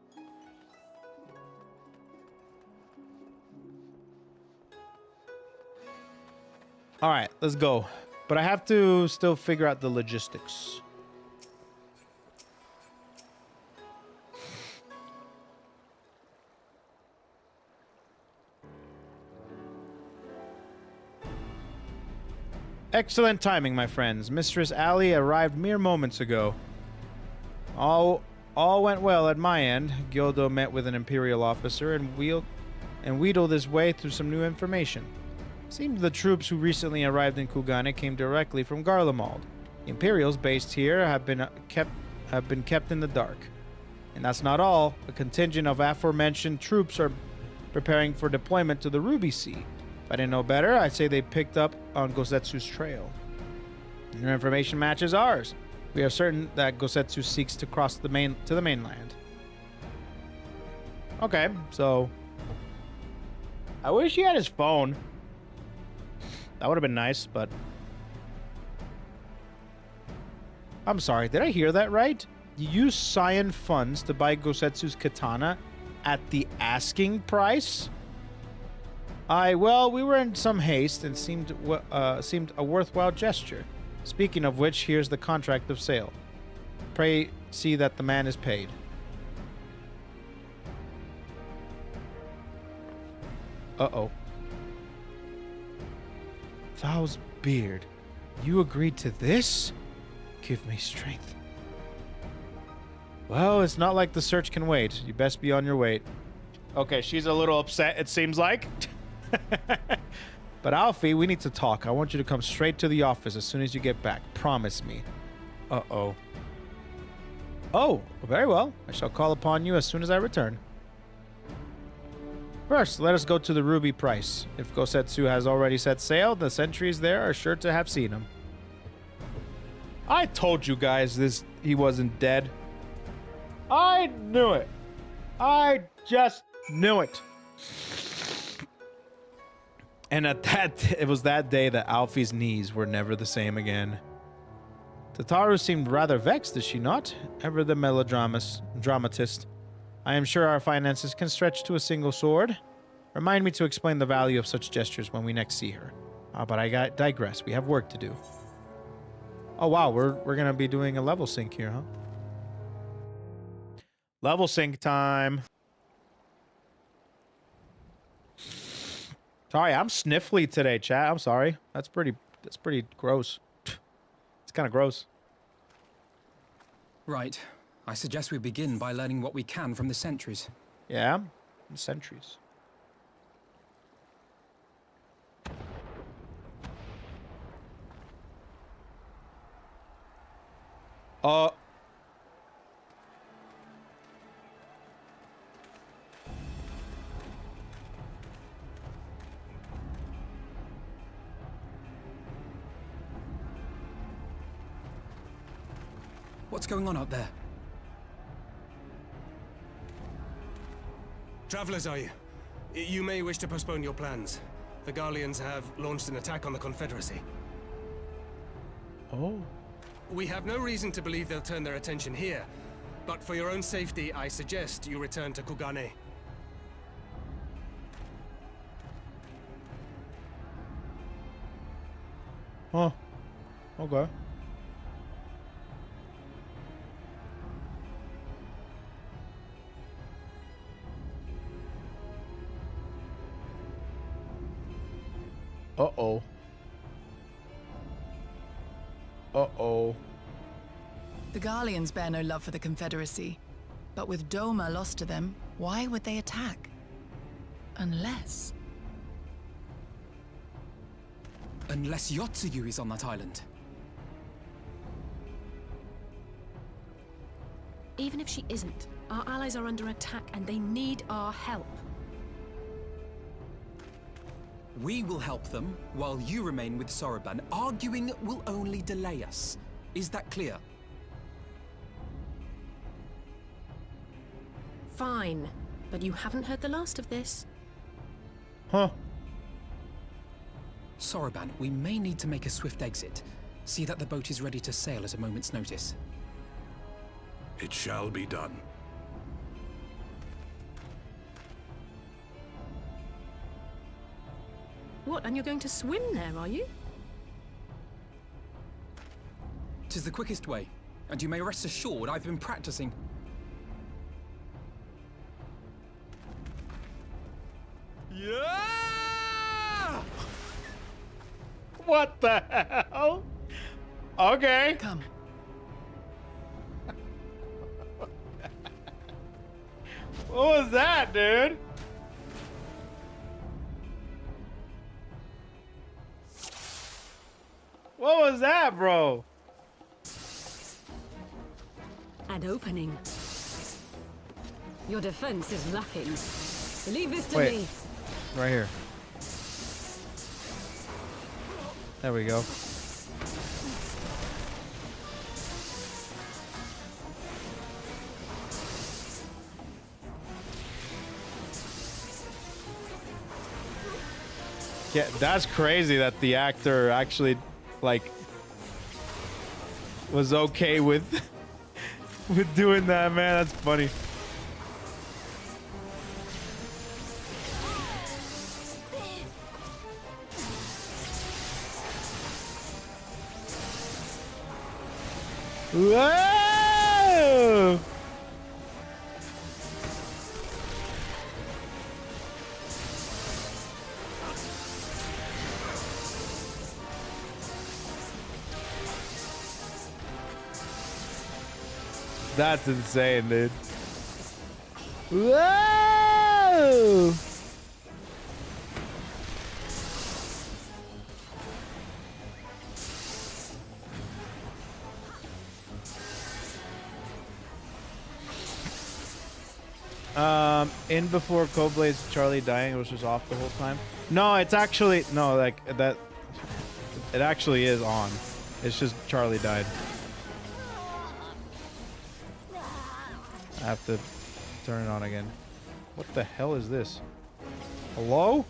All right, let's go. But I have to still figure out the logistics. Excellent timing, my friends. Mistress Ali arrived mere moments ago. All went well at my end. Gildo met with an Imperial officer and wheedled his way through some new information. Seems the troops who recently arrived in Kugane came directly from Garlemald. The Imperials based here have been kept in the dark. And that's not all. A contingent of aforementioned troops are preparing for deployment to the Ruby Sea. If I didn't know better, I'd say they picked up on Gosetsu's trail. And their information matches ours. We are certain that Gosetsu seeks to cross to the mainland. Okay, so I wish he had his phone. That would have been nice, but I'm sorry, did I hear that right? You use Scion funds to buy Gosetsu's katana at the asking price? Well, we were in some haste and seemed a worthwhile gesture. Speaking of which, here's the contract of sale. Pray see that the man is paid. Uh-oh. Thou's beard. You agreed to this? Give me strength. Well, it's not like the search can wait. You best be on your way. Okay, she's a little upset, it seems like. But Alfie, we need to talk. I want you to come straight to the office as soon as you get back. Promise me. Uh-oh. Oh, very well. I shall call upon you as soon as I return. First, let us go to the Ruby Price. If Gosetsu has already set sail, the sentries there are sure to have seen him. I told you guys he wasn't dead. I knew it. I just knew it. And it was that day that Alfie's knees were never the same again. Tataru seemed rather vexed, is she not? Ever the dramatist. I am sure our finances can stretch to a single sword. Remind me to explain the value of such gestures when we next see her. But I digress. We have work to do. Oh wow, we're gonna be doing a level sync here, huh? Level sync time. Sorry, I'm sniffly today, chat. I'm sorry. That's pretty gross. It's kind of gross. Right. I suggest we begin by learning what we can from the sentries. Yeah, the sentries. What's going on up there? Travelers, are you? You may wish to postpone your plans. The Garleans have launched an attack on the Confederacy. Oh. We have no reason to believe they'll turn their attention here, but for your own safety, I suggest you return to Kugane. Huh. Okay. Uh-oh. Uh-oh. The Garleans bear no love for the Confederacy. But with Doma lost to them, why would they attack? Unless Yotsuyu is on that island. Even if she isn't, our allies are under attack and they need our help. We will help them while you remain with Soroban. Arguing will only delay us. Is that clear? Fine, but you haven't heard the last of this. Huh. Soroban, we may need to make a swift exit. See that the boat is ready to sail at a moment's notice. It shall be done. What, and you're going to swim there, are you? 'Tis the quickest way, and you may rest assured I've been practicing. Yeah! What the hell? Okay. Come. What was that, dude? What was that, bro? An opening. Your defense is lacking. Leave this to Wait. me. Right here. There we go. Yeah, that's crazy that the actor actually, like, was okay with with doing that, man. That's funny. Whoa! That's insane, dude. Whoa! In before Coeblade's Charlie dying, it was just off the whole time. No, it's actually no, like that. It actually is on. It's just Charlie died. I have to turn it on again. What the hell is this? Hello?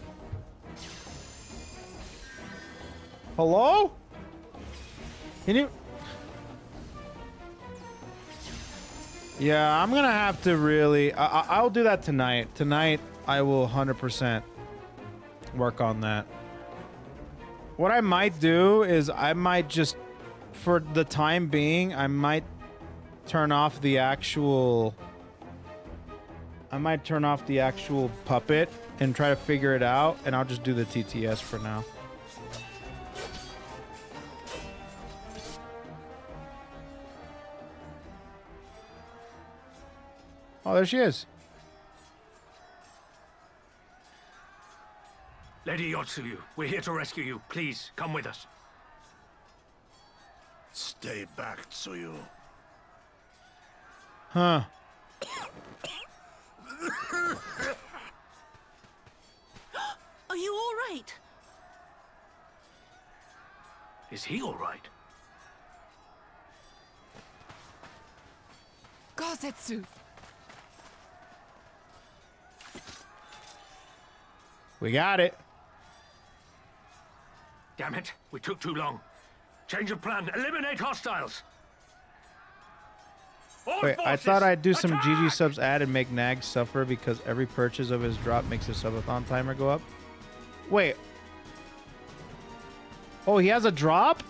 Hello? Can you? Yeah, I'm gonna have to really. I'll do that tonight. Tonight, I will 100% work on that. What I might do is I might just, for the time being, I might turn off the actual. I might turn off the actual puppet and try to figure it out, and I'll just do the TTS for now. Oh, there she is. Lady Yotsuyu, we're here to rescue you. Please, come with us. Stay back, Tsuyu. Huh. Are you all right? Is he all right? Brosetsu. We got it. Damn it, we took too long. Change of plan. Eliminate hostiles. All Wait, I forces, thought I'd do some attack! Gamersupps ad and make Nag suffer because every purchase of his drop makes his subathon timer go up. Wait. Oh, he has a drop?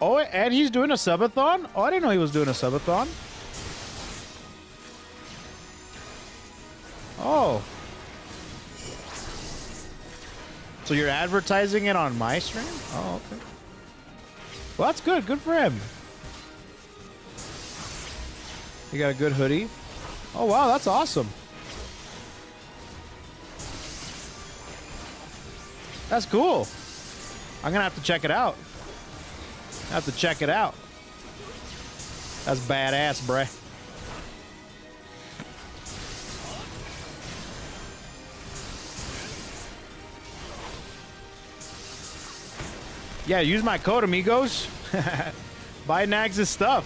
Oh, and he's doing a subathon? Oh, I didn't know he was doing a subathon. Oh. So you're advertising it on my stream? Oh, okay. Well, that's good. Good for him. You got a good hoodie? Oh, wow, that's awesome. That's cool. I'm gonna have to check it out. I have to check it out. That's badass, bruh. Yeah, use my code, amigos. Buy Nags' stuff.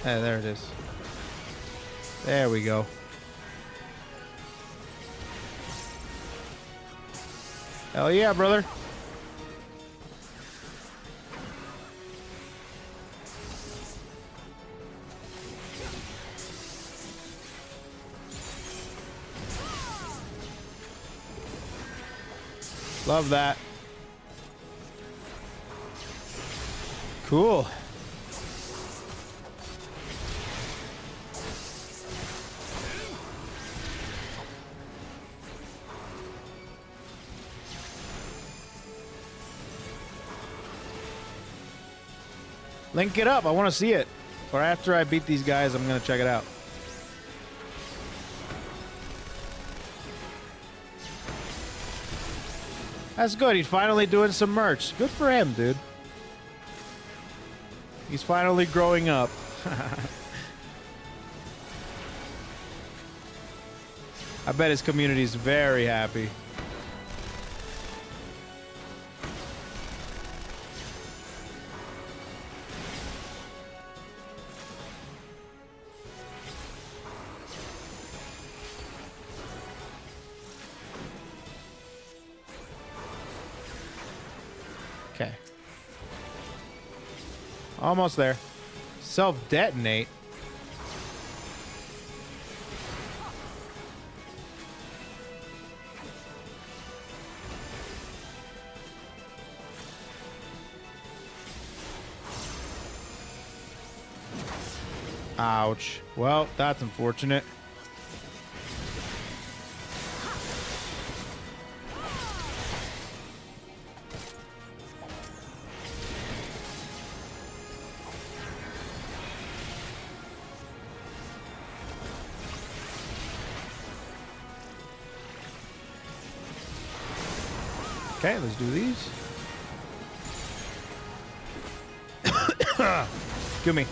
Hey, there it is. There we go. Hell yeah, brother. Love that. Cool. Link it up. I want to see it. Or after I beat these guys, I'm going to check it out. That's good. He's finally doing some merch. Good for him, dude. He's finally growing up. I bet his community's very happy. Okay. Almost there. Self-detonate. Ouch. Well, that's unfortunate. Okay, let's do these. Give me.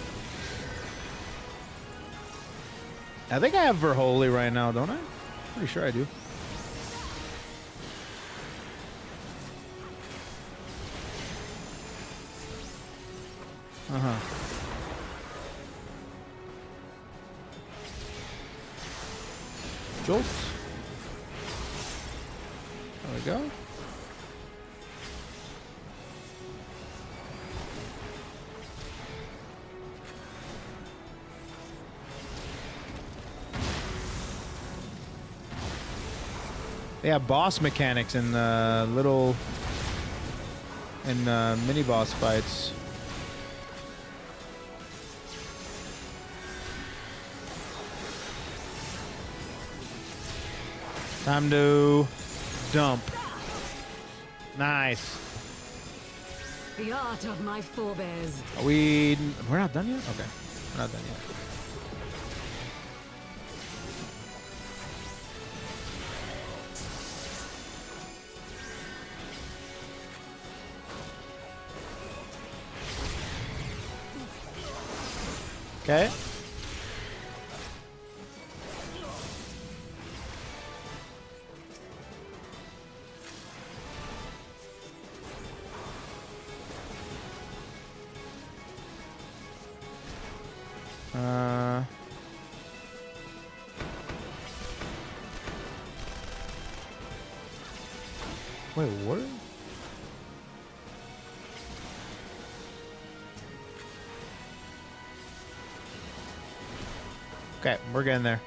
I think I have Verholy right now, don't I? Pretty sure I do. Uh-huh. Jolt. There we go. They have boss mechanics in little mini boss fights. Time to dump. Nice. The art of my forebears. Are we're not done yet? Okay. We're not done yet. Okay. Wait, what? Okay, we're getting there.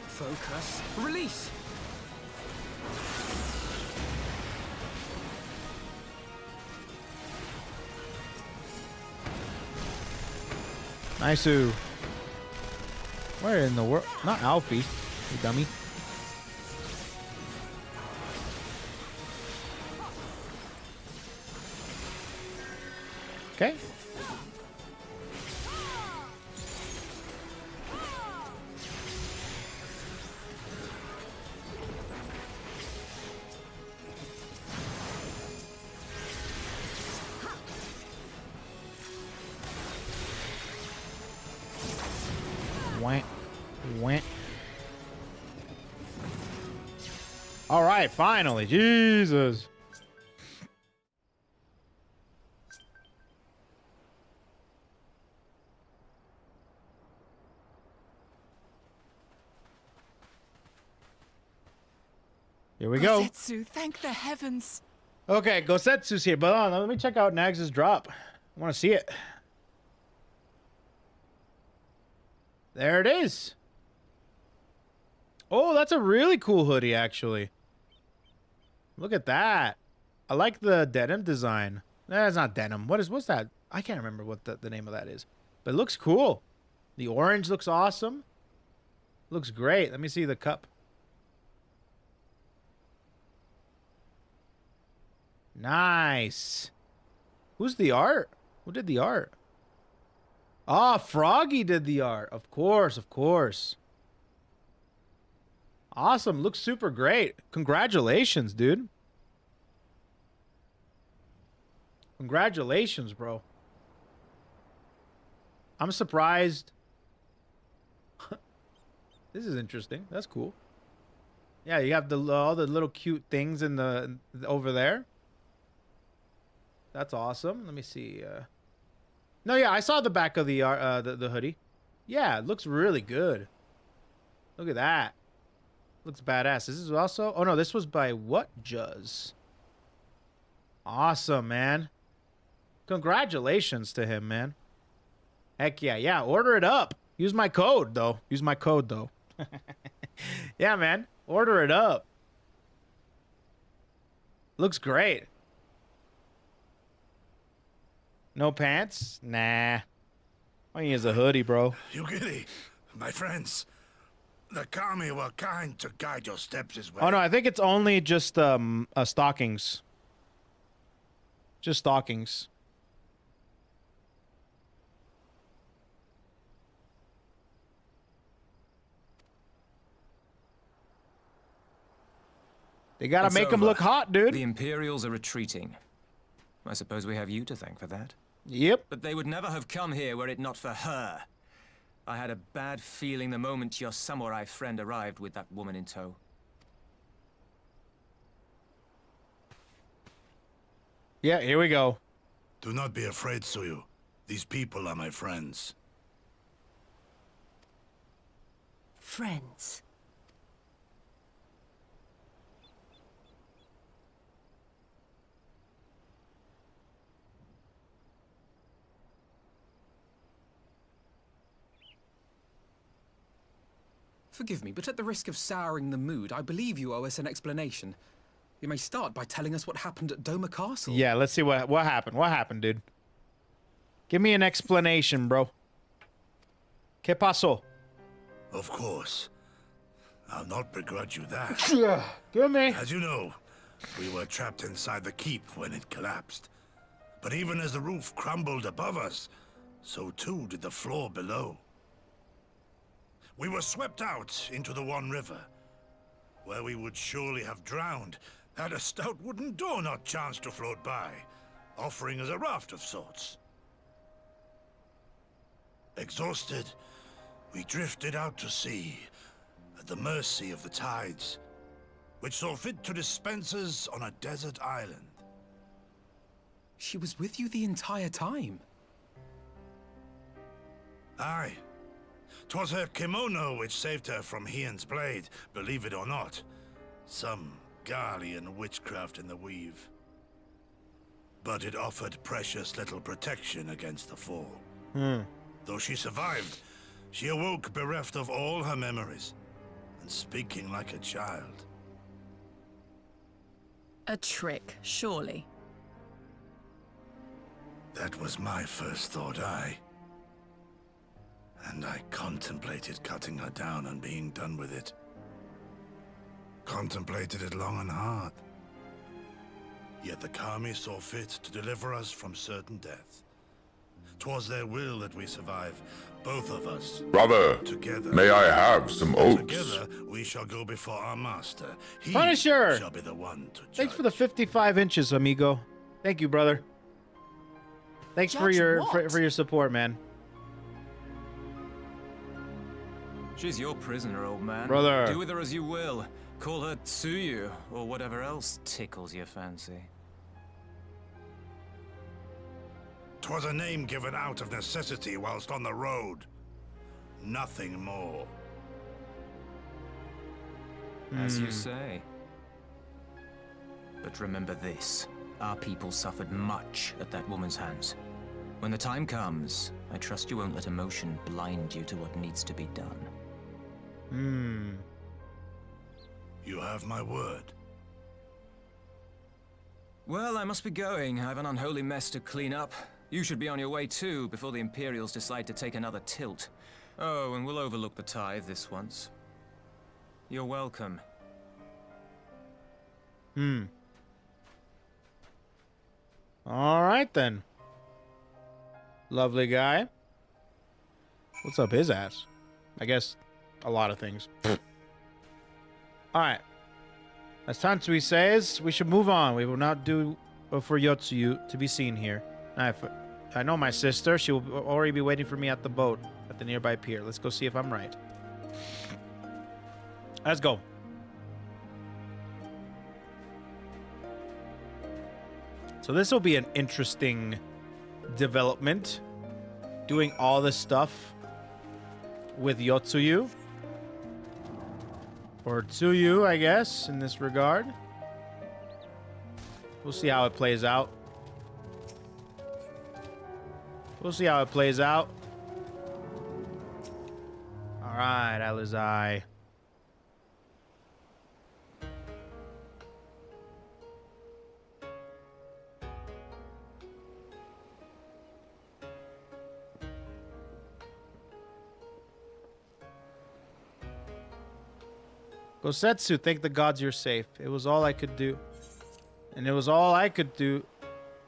Focus. Release. Nice-oo. Where in the world? Not Alfie, you dummy. Okay. Went. Went. All right, finally. Jesus. Here we go. Brosetsu, thank the heavens. Okay, Gosetsu's here, but let me check out Nags' drop. I want to see it. There it is. Oh, that's a really cool hoodie, actually. Look at that. I like the denim design. It's not denim. What's that? I can't remember what the name of that is. But it looks cool. The orange looks awesome. Looks great. Let me see the cup. Nice. Who's the art? Who did the art? Ah, Froggy did the art. Of course, of course. Awesome. Looks super great. Congratulations, dude. Congratulations, bro. I'm surprised. This is interesting. That's cool. Yeah, you have all the little cute things in the over there. That's awesome. Let me see. No, yeah, I saw the back of the hoodie. Yeah, it looks really good. Look at that. Looks badass. This is also... Oh, no, this was by what Juz? Awesome, man. Congratulations to him, man. Heck yeah. Yeah, order it up. Use my code, though. Use my code, though. Yeah, man. Order it up. Looks great. No pants? Nah. I use a hoodie, bro. Yugiri, my friends, the kami were kind to guide your steps this way. Oh, no, I think it's only just stockings. Just stockings. They gotta It's make them over. look hot, dude. The Imperials are retreating. I suppose we have you to thank for that. Yep. But they would never have come here were it not for her. I had a bad feeling the moment your samurai friend arrived with that woman in tow. Yeah, here we go. Do not be afraid, Suyu. These people are my friends. Friends. Forgive me, but at the risk of souring the mood, I believe you owe us an explanation. You may start by telling us what happened at Doma Castle. Yeah, let's see what happened. What happened, dude? Give me an explanation, bro. ¿Qué pasó? Of course. I'll not begrudge you that. Yeah, give me. As you know, we were trapped inside the keep when it collapsed. But even as the roof crumbled above us, so too did the floor below. We were swept out into the One River, where we would surely have drowned had a stout wooden door not chanced to float by, offering us a raft of sorts. Exhausted, we drifted out to sea, at the mercy of the tides, which saw fit to dispense us on a desert island. She was with you the entire time. Aye. 'Twas her kimono which saved her from Hien's blade, believe it or not. Some Garlean witchcraft in the weave. But it offered precious little protection against the fall. Though she survived, she awoke bereft of all her memories, and speaking like a child. A trick, surely. That was my first thought, aye. And I contemplated cutting her down and being done with it. Contemplated it long and hard. Yet the Kami saw fit to deliver us from certain death. 'Twas their will that we survive, both of us. Brother, Together. may I have some oats? Together, we shall go before our master. He Punisher! shall be the one to judge. Thanks for the 55 inches, amigo. Thank you, brother. Thanks for Judge your what? for your support, man. She's your prisoner, old man. Brother. Do with her as you will. Call her Tsuyu, or whatever else tickles your fancy. 'Twas a name given out of necessity whilst on the road. Nothing more. As you say. But remember this. Our people suffered much at that woman's hands. When the time comes, I trust you won't let emotion blind you to what needs to be done. You have my word. Well, I must be going. I have an unholy mess to clean up. You should be on your way too, before the Imperials decide to take another tilt. Oh, and we'll overlook the tithe this once. You're welcome. All right, then. Lovely guy. What's up his ass? I guess a lot of things. All right. As Tansui says, we should move on. We will not do for Yotsuyu to be seen here. I know my sister. She will already be waiting for me at the boat at the nearby pier. Let's go see if I'm right. Let's go. So this will be an interesting development. Doing all this stuff with Yotsuyu. Or Tsuyu, I guess, in this regard. We'll see how it plays out. We'll see how it plays out. Alright, Alizai. Brosetsu, thank the gods you're safe. It was all I could do. And it was all I could do.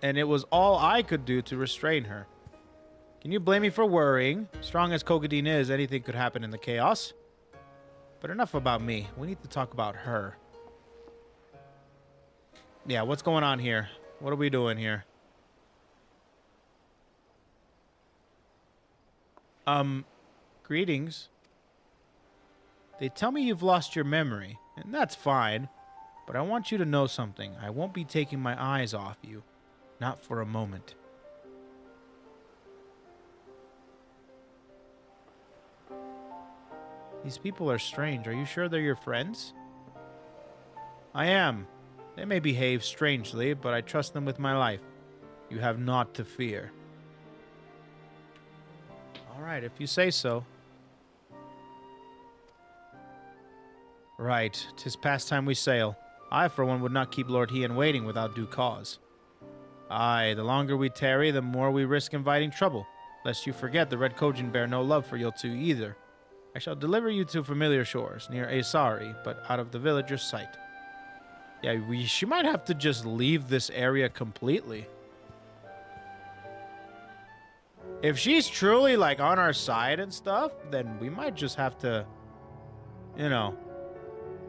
And it was all I could do to restrain her. Can you blame me for worrying? Strong as Kogadine is, anything could happen in the chaos. But enough about me. We need to talk about her. Yeah, what's going on here? What are we doing here? Greetings. They tell me you've lost your memory, and that's fine. But I want you to know something. I won't be taking my eyes off you. Not for a moment. These people are strange. Are you sure they're your friends? I am. They may behave strangely, but I trust them with my life. You have naught to fear. All right, if you say so. Right, 'tis past time we sail. I, for one, would not keep Lord Hien waiting without due cause. Aye, the longer we tarry, the more we risk inviting trouble. Lest you forget, the Red Kojin bear no love for Yotsu either. I shall deliver you to familiar shores, near Asari, but out of the villager's sight. Yeah, she might have to just leave this area completely. If she's truly, like, on our side and stuff, then we might just have to, you know,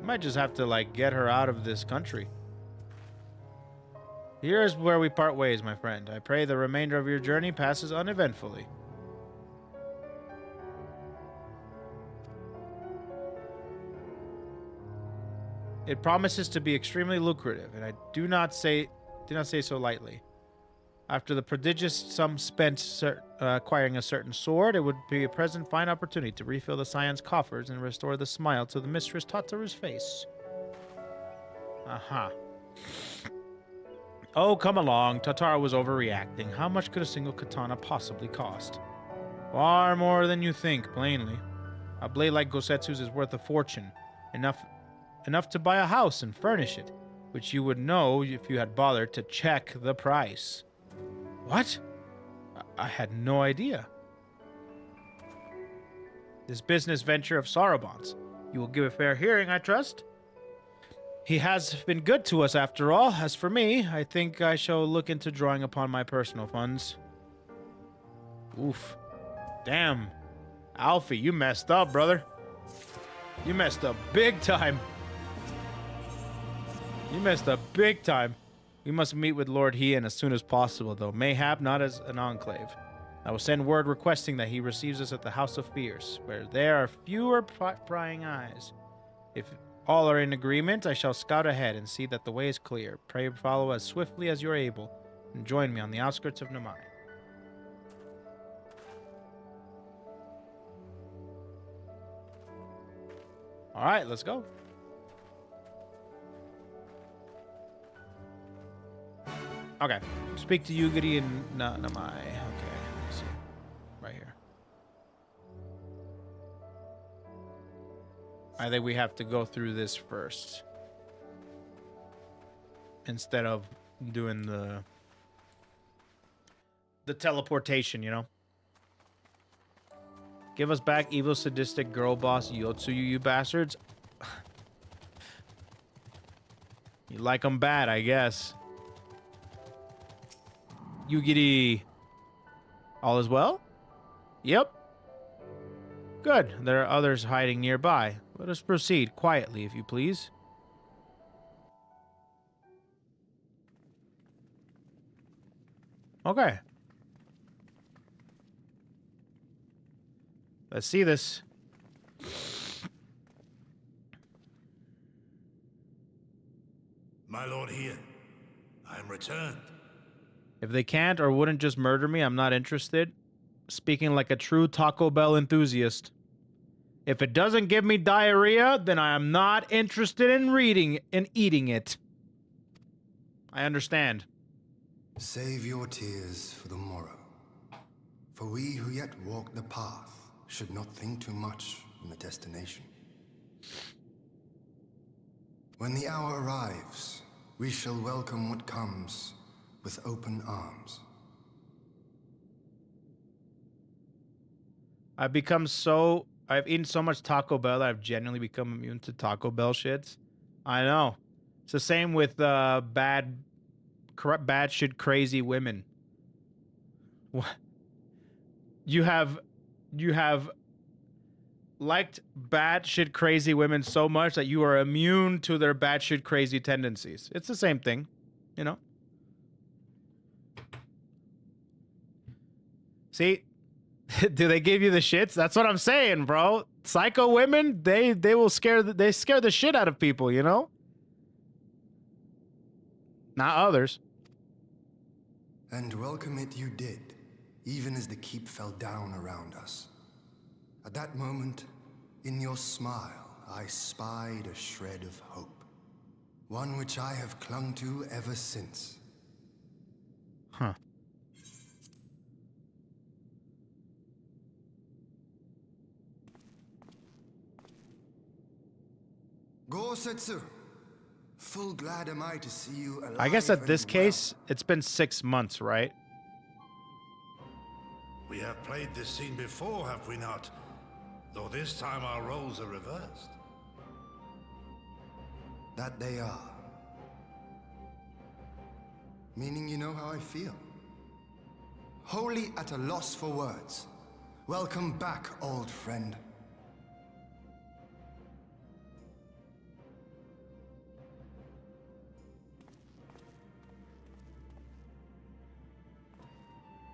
might just have to, like, get her out of this country. Here's where we part ways, my friend. I pray the remainder of your journey passes uneventfully. It promises to be extremely lucrative, and I do not say so lightly. After the prodigious sum spent acquiring a certain sword, it would be a present fine opportunity to refill the Scion's coffers and restore the smile to the mistress Tataru's face. Aha. Oh, come along. Tataru was overreacting. How much could a single katana possibly cost? Far more than you think, plainly. A blade like Gosetsu's is worth a fortune. Enough to buy a house and furnish it, which you would know if you had bothered to check the price. What? I had no idea. This business venture of Sarabon's. You will give a fair hearing, I trust? He has been good to us, after all. As for me, I think I shall look into drawing upon my personal funds. Oof. Damn. Alfie, you messed up, brother. You messed up big time. You messed up big time. We must meet with Lord Hien as soon as possible, though mayhap not as an enclave. I will send word requesting that he receives us at the House of Fears, where there are fewer prying eyes. If all are in agreement, I shall scout ahead and see that the way is clear. Pray follow as swiftly as you are able, and join me on the outskirts of Namai. All right, let's go. Okay. Speak to Yugiri and Namai. Okay, let's see. Right here. I think we have to go through this first. Instead of doing the teleportation, you know? Give us back evil sadistic girl boss Yotsuyu, you bastards. You like them bad, I guess. Yugiri. All is well? Yep. Good. There are others hiding nearby. Let us proceed quietly, if you please. Okay. Let's see this. My lord here, I am returned. If they can't or wouldn't just murder me, I'm not interested. Speaking like a true Taco Bell enthusiast. If it doesn't give me diarrhea, then I am not interested in reading and eating it. I understand. Save your tears for the morrow. For we who yet walk the path should not think too much on the destination. When the hour arrives, we shall welcome what comes with open arms. I've eaten so much Taco Bell that I've genuinely become immune to Taco Bell shits. I know. It's the same with bad shit crazy women. What? You have liked bad shit crazy women so much that you are immune to their bad shit crazy tendencies. It's the same thing, you know? See? Do they give you the shits? That's what I'm saying, bro. Psycho women, they will scare the shit out of people, you know? Not others. And welcome it you did, even as the keep fell down around us. At that moment, in your smile, I spied a shred of hope. One which I have clung to ever since. Huh. Brosetsu, full glad am I to see you alive. I guess at this and case, it's been 6 months, right? We have played this scene before, have we not? Though this time our roles are reversed. That they are. Meaning you know how I feel. Wholly at a loss for words. Welcome back, old friend.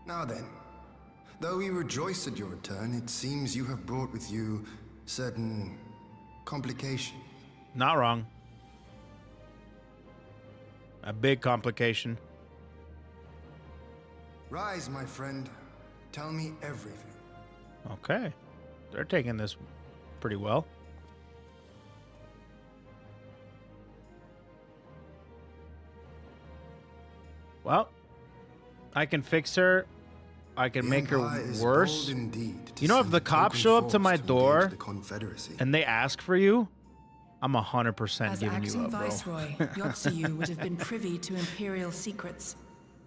Now then, though we rejoice at your return, it seems you have brought with you certain complications. Not wrong. A big complication. Rise, my friend. Tell me everything. Okay. They're taking this pretty well. Well, I can fix her. I can make her worse. You know, if the cops show up to my door and they ask for you, I'm 100% giving you up, bro. As acting Viceroy, Yotsuyu would have been privy to Imperial secrets.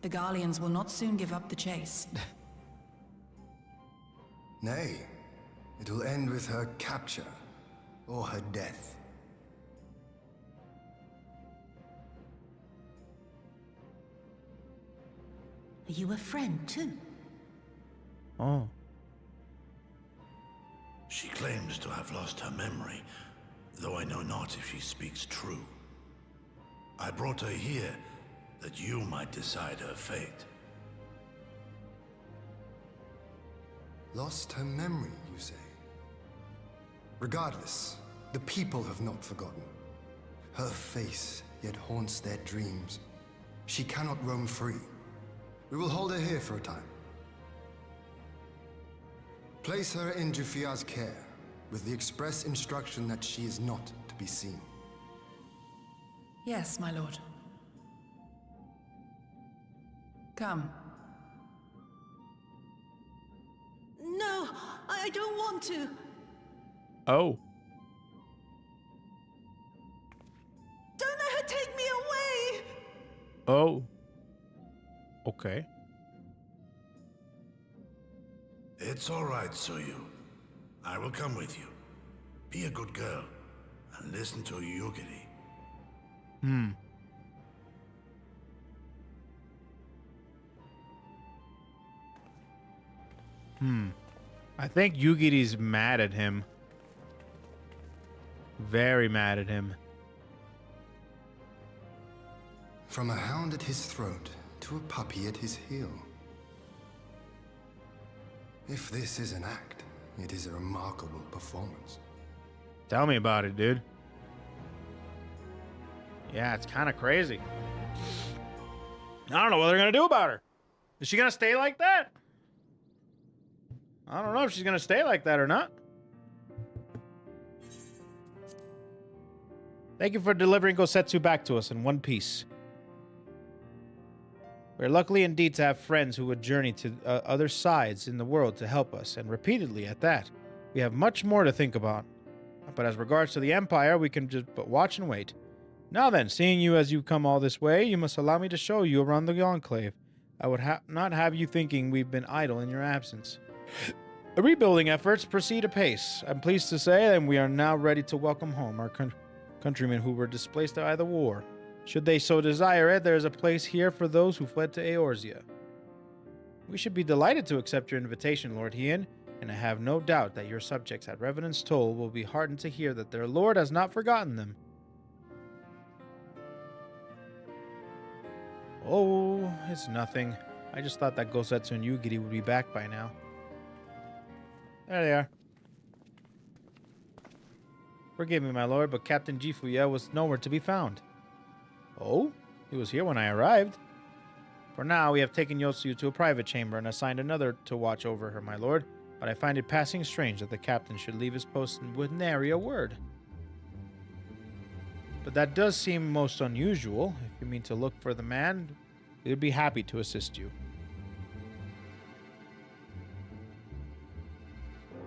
The Garleans will not soon give up the chase. Nay, it will end with her capture or her death. Are you a friend too? Oh. She claims to have lost her memory, though I know not if she speaks true. I brought her here that you might decide her fate. Lost her memory, you say? Regardless, the people have not forgotten. Her face yet haunts their dreams. She cannot roam free. We will hold her here for a time. Place her in Jufia's care, with the express instruction that she is not to be seen. Yes, my lord. Come. No, I don't want to. Oh. Don't let her take me away. Oh. Okay. It's all right, Soyu. I will come with you. Be a good girl and listen to Yugiri. I think Yugiri's mad at him. Very mad at him. From a hound at his throat to a puppy at his heel. If this is an act, it is a remarkable performance. Tell me about it, dude. Yeah, it's kind of crazy. I don't know what they're going to do about her. Is she going to stay like that? I don't know if she's going to stay like that or not. Thank you for delivering Gosetsu back to us in one piece. We're lucky indeed to have friends who would journey to other sides in the world to help us, and repeatedly at that. We have much more to think about. But as regards to the Empire, we can just but watch and wait. Now then, seeing you as you come all this way, you must allow me to show you around the enclave. I would not have you thinking we've been idle in your absence. The rebuilding efforts proceed apace. I'm pleased to say that we are now ready to welcome home our countrymen who were displaced by the war. Should they so desire it, there is a place here for those who fled to Eorzea. We should be delighted to accept your invitation, Lord Hien, and I have no doubt that your subjects at Revenant's Toll will be heartened to hear that their lord has not forgotten them. Oh, it's nothing. I just thought that Gosetsu and Yugiri would be back by now. There they are. Forgive me, my lord, but Captain Jifuya was nowhere to be found. Oh? He was here when I arrived. For now, we have taken Yotsuyu to a private chamber and assigned another to watch over her, my lord. But I find it passing strange that the captain should leave his post with nary a word. But that does seem most unusual. If you mean to look for the man, we would be happy to assist you.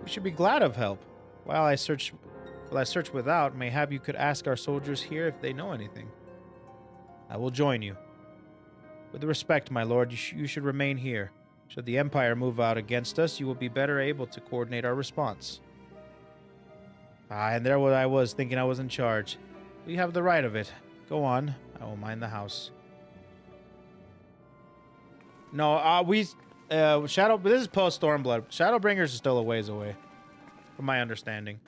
We should be glad of help. While I search without, mayhap you could ask our soldiers here if they know anything. I will join you. With respect, my lord, you should remain here. Should the Empire move out against us, you will be better able to coordinate our response. And there I was, thinking I was in charge. We have the right of it. Go on. I will mind the house. No, Shadow... This is post-Stormblood. Shadowbringers is still a ways away, from my understanding.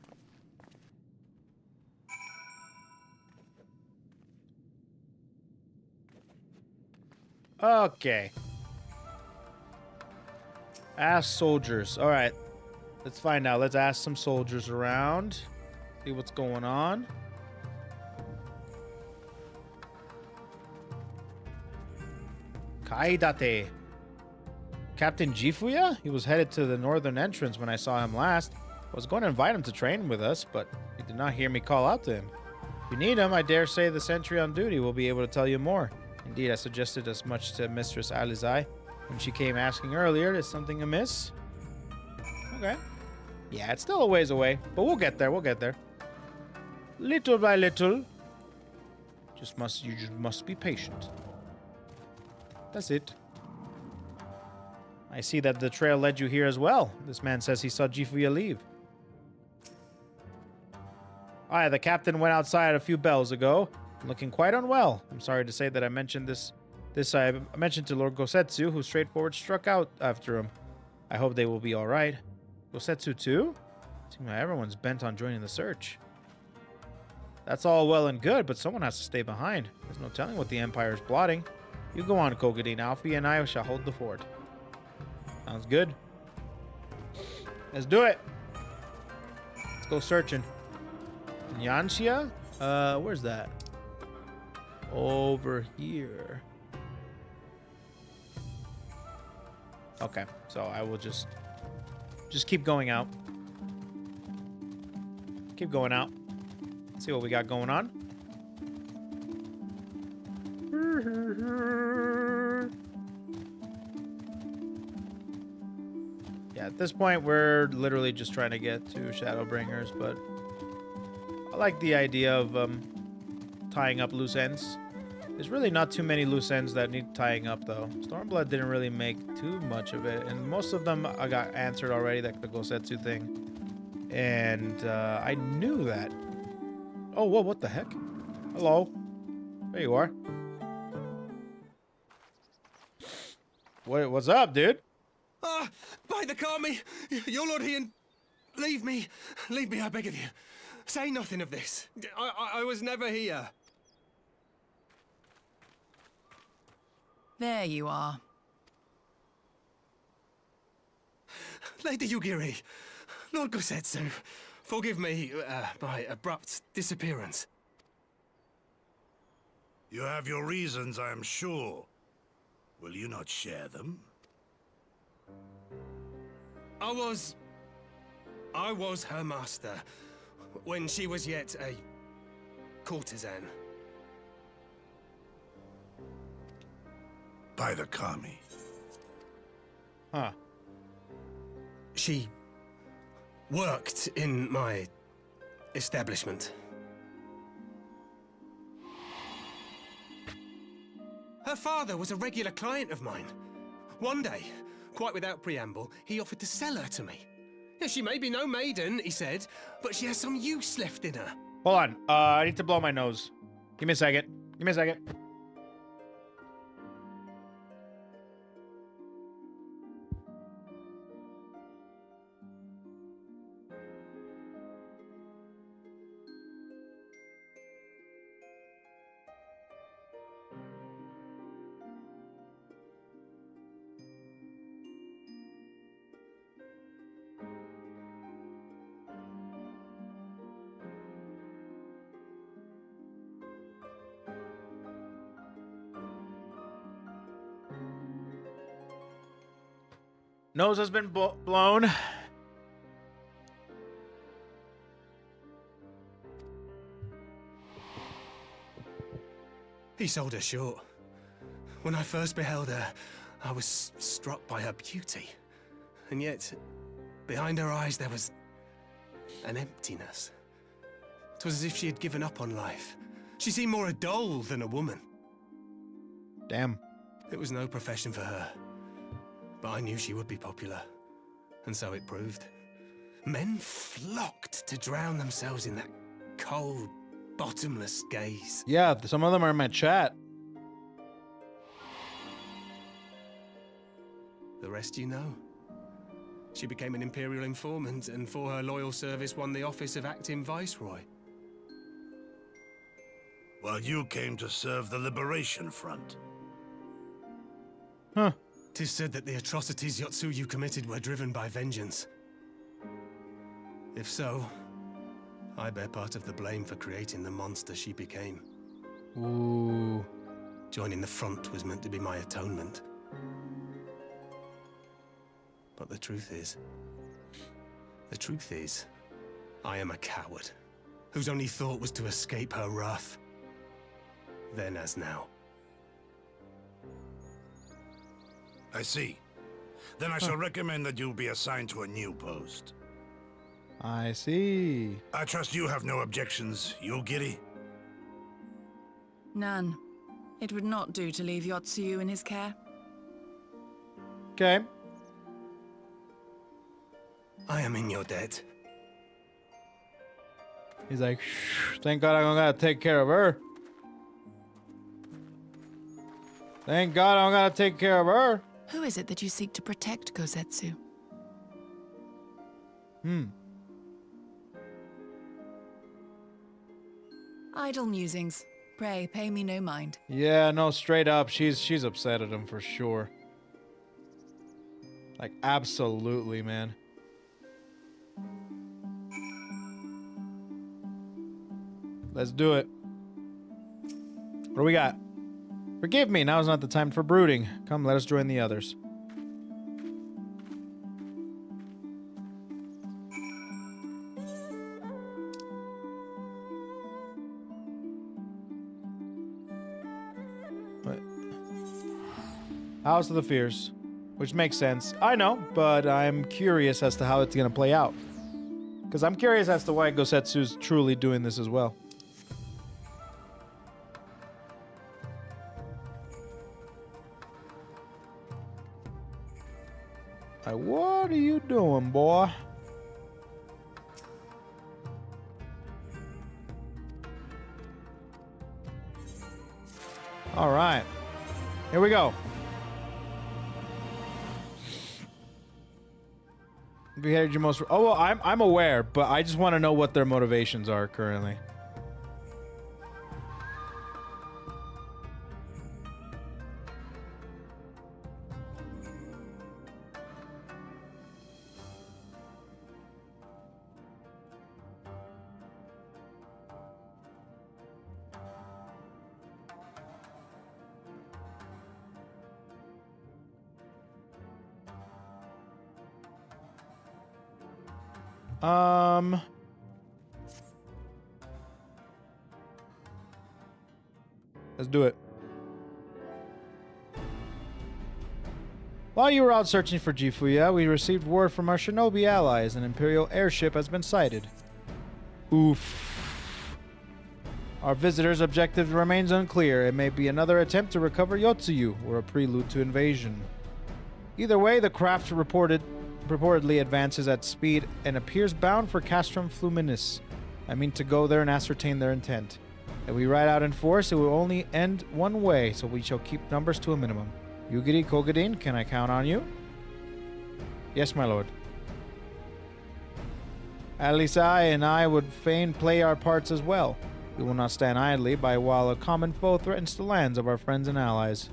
Okay. Ask soldiers. Alright. Let's find out. Let's ask some soldiers around. See what's going on. Kaidate. Captain Jifuya? He was headed to the northern entrance when I saw him last. I was going to invite him to train with us, but he did not hear me call out to him. If you need him, I dare say the sentry on duty will be able to tell you more. Indeed, I suggested as much to Mistress Alizai when she came asking earlier. Is something amiss? Okay. Yeah, it's still a ways away, but we'll get there. We'll get there. Little by little. You just must be patient. That's it. I see that the trail led you here as well. This man says he saw Jifuya leave. Aye, the captain went outside a few bells ago, looking quite unwell. I'm sorry to say that I mentioned this I mentioned to Lord Gosetsu, who straightforward struck out after him. I hope they will be all right. Gosetsu too? Seems like everyone's bent on joining the search. That's all well and good, but someone has to stay behind. There's no telling what the Empire is plotting. You go on, Kogadine. Alfie and I shall hold the fort. Sounds good. Let's do it. Let's go searching. Yanxia? Where's that? Over here. Okay, so I will just keep going out. Keep going out. See what we got going on. Yeah, at this point, we're literally just trying to get to Shadowbringers, but I like the idea of tying up loose ends. There's really not too many loose ends that need tying up, though. Stormblood didn't really make too much of it, and most of them I got answered already, like the Gosetsu thing. And I knew that. Oh, whoa, what the heck? Hello. There you are. What's up, dude? Ah, by the Kami, your Lord Hien, leave me, I beg of you. Say nothing of this. I was never here. There you are. Lady Yugiri, Lord Gosetsu, forgive me my abrupt disappearance. You have your reasons, I am sure. Will you not share them? I was her master when she was yet a courtesan. By the Kami. Huh. She worked in my establishment. Her father was a regular client of mine. One day, quite without preamble, he offered to sell her to me. Yeah, she may be no maiden, he said, but she has some use left in her. Hold on. I need to blow my nose. Give me a second. Give me a second. Nose has been blown. He sold her short. When I first beheld her, I was struck by her beauty. And yet, behind her eyes there was an emptiness. It was as if she had given up on life. She seemed more a doll than a woman. Damn. It was no profession for her. But I knew she would be popular. And so it proved. Men flocked to drown themselves in that cold, bottomless gaze. Yeah, some of them are in my chat. The rest you know. She became an Imperial informant, and for her loyal service won the office of Acting Viceroy. While you came to serve the Liberation Front. Huh. 'Tis said that the atrocities Yotsuyu committed were driven by vengeance. If so, I bear part of the blame for creating the monster she became. Ooh. Joining the front was meant to be my atonement. But the truth is, I am a coward, whose only thought was to escape her wrath. Then as now. I see. Then I shall recommend that you be assigned to a new post. I see. I trust you have no objections, Yugiri? None. It would not do to leave Yotsuyu in his care. Okay. I am in your debt. He's like, shh, thank God I don't gotta take care of her. Thank God I don't gotta take care of her. Who is it that you seek to protect, Gosetsu? Idle musings. Pray, pay me no mind. Yeah, no, straight up, she's upset at him for sure. Like, absolutely, man. Let's do it. What do we got? Forgive me, now is not the time for brooding. Come, let us join the others. What? House of the Fears. Which makes sense. I know, but I'm curious as to how it's going to play out. Because I'm curious as to why Gosetsu's truly doing this as well. What are you doing, boy? All right. Here we go. Beheaded your most... Oh, well, I'm aware, but I just want to know what their motivations are currently. Let's do it. While you were out searching for Jifuya, we received word from our shinobi allies. An Imperial airship has been sighted. Oof. Our visitor's objective remains unclear. It may be another attempt to recover Yotsuyu, or a prelude to invasion. Either way, the craft reportedly advances at speed and appears bound for Castrum Fluminis. I mean to go there and ascertain their intent. If we ride out in force, it will only end one way, so we shall keep numbers to a minimum. Yugiri Kogadin, can I count on you? Yes, my lord. At least I would fain play our parts as well. We will not stand idly by while a common foe threatens the lands of our friends and allies.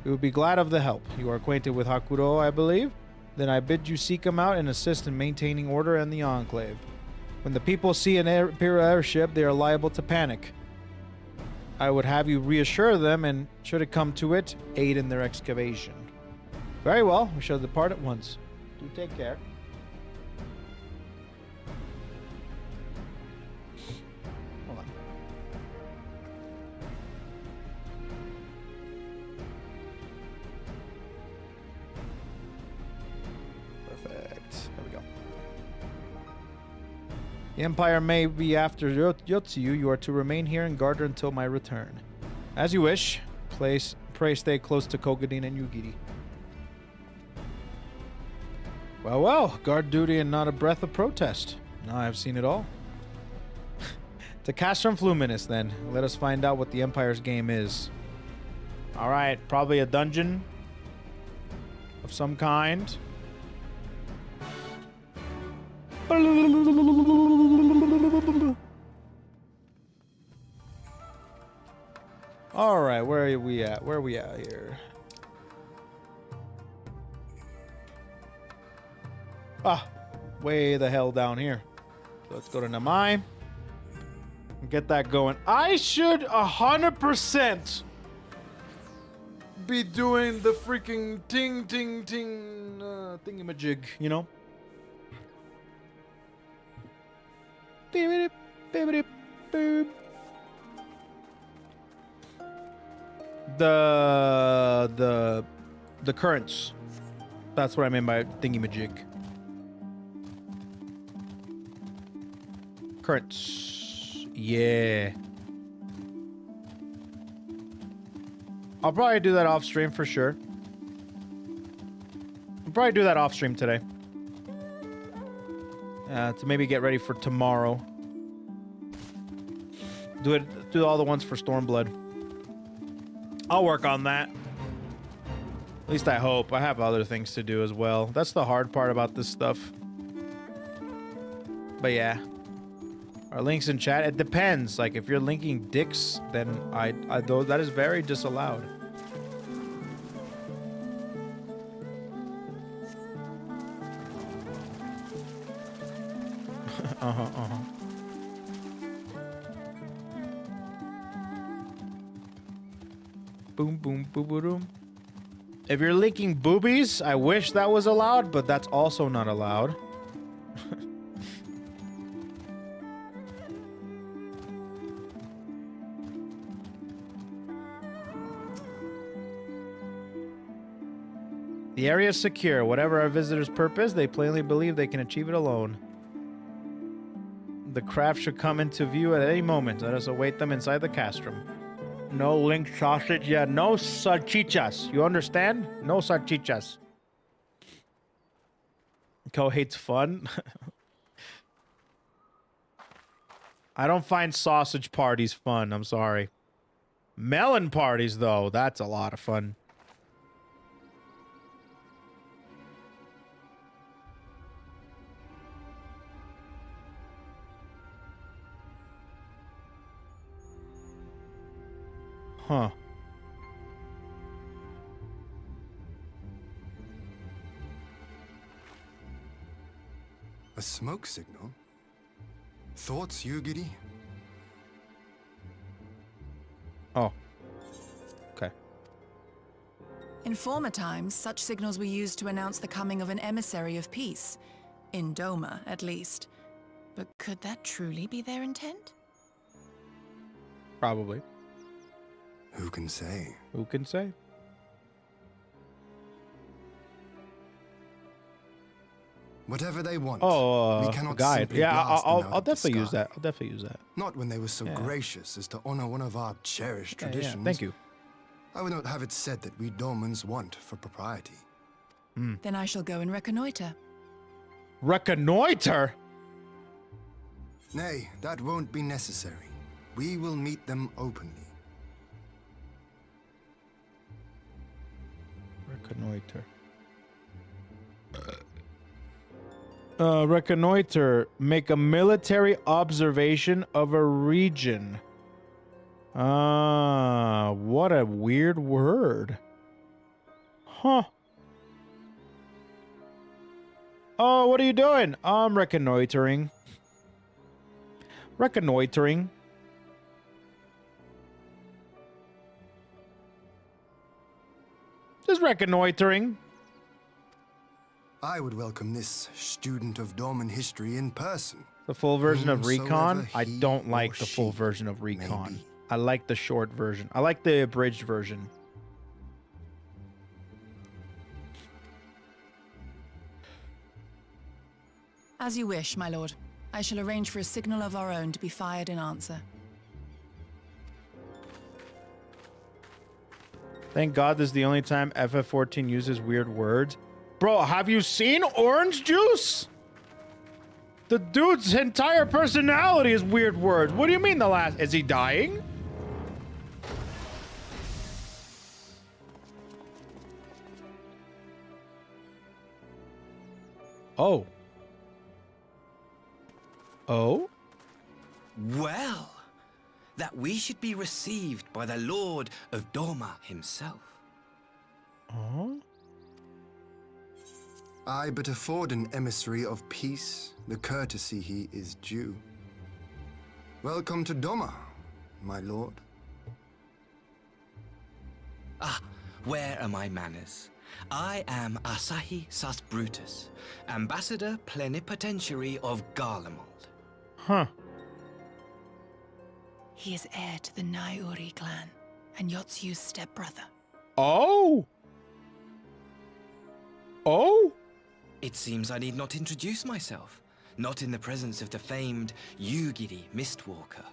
We would be glad of the help. You are acquainted with Hakuro, I believe? Then I bid you seek him out and assist in maintaining order in the enclave. When the people see an Imperial airship, they are liable to panic. I would have you reassure them, and should it come to it, aid in their excavation. Very well, we shall depart at once. Do take care. Hold on. Perfect. There we go. The Empire may be after Yotsuyu. You are to remain here and guard her until my return. As you wish. Pray stay close to Kogadin and Yugiri. Well, well. Guard duty and not a breath of protest. Now I have seen it all. To Castrum Fluminis, then. Let us find out what the Empire's game is. Alright, probably a dungeon of some kind. All right, where are we at? Where are we at here? Ah, way the hell down here. So let's go to Namai and get that going. I should 100% be doing the freaking ting thingamajig, you know? The currents. That's what I mean by thingy-majig. Currents. Yeah. I'll probably do that off stream for sure. I'll probably do that off stream today. To maybe get ready for tomorrow. Do all the ones for Stormblood. I'll work on that. At least I hope. I have other things to do as well. That's the hard part about this stuff. But yeah. Our links in chat, it depends. Like if you're linking dicks, then that is very disallowed. Boom, boom, boom, boom, boom. If you're leaking boobies, I wish that was allowed, but that's also not allowed. The area is secure. Whatever our visitors' purpose, they plainly believe they can achieve it alone. The craft should come into view at any moment. Let us await them inside the castrum. No link sausage. Yeah, no salchichas. You understand? No salchichas. Ko hates fun. I don't find sausage parties fun. I'm sorry. Melon parties, though, that's a lot of fun. Huh. A smoke signal? Thoughts, Yugiri? Oh. Okay. In former times, such signals were used to announce the coming of an emissary of peace. In Doma, at least. But could that truly be their intent? Probably. Who can say? Who can say? Whatever they want. Oh, we cannot guide. simply Yeah, blast them out I'll of the definitely use sky. that. I'll definitely use that. Not when they were so gracious as to honor one of our cherished Yeah, traditions. yeah. Thank you. I would not have it said that we Dormans want for propriety. Then I shall go and reconnoiter. Reconnoiter? Nay, that won't be necessary. We will meet them openly. Reconnoiter. Reconnoiter. Make a military observation of a region. Ah, what a weird word. Huh. Oh, what are you doing? I'm reconnoitering. Reconnoitering. Just reconnoitering. I would welcome this student of Dorman history in person. The full version of Recon? Whomsoever I he don't like or the full she version of may Recon. be. I like the short version. I like the abridged version. As you wish, my lord. I shall arrange for a signal of our own to be fired in answer. Thank God this is the only time FF14 uses weird words. Bro, have you seen Orange Juice? The dude's entire personality is weird words. What do you mean the last? Is he dying? Oh. Oh? Well, that we should be received by the Lord of Doma himself. Oh? I but afford an emissary of peace the courtesy he is due. Welcome to Doma, my lord. Ah, where are my manners? I am Asahi Sas Brutus, ambassador plenipotentiary of Garlemald. Huh. He is heir to the Naiuri clan, and Yotsu's stepbrother. Oh? Oh? It seems I need not introduce myself, not in the presence of the famed Yugiri Mistwalker.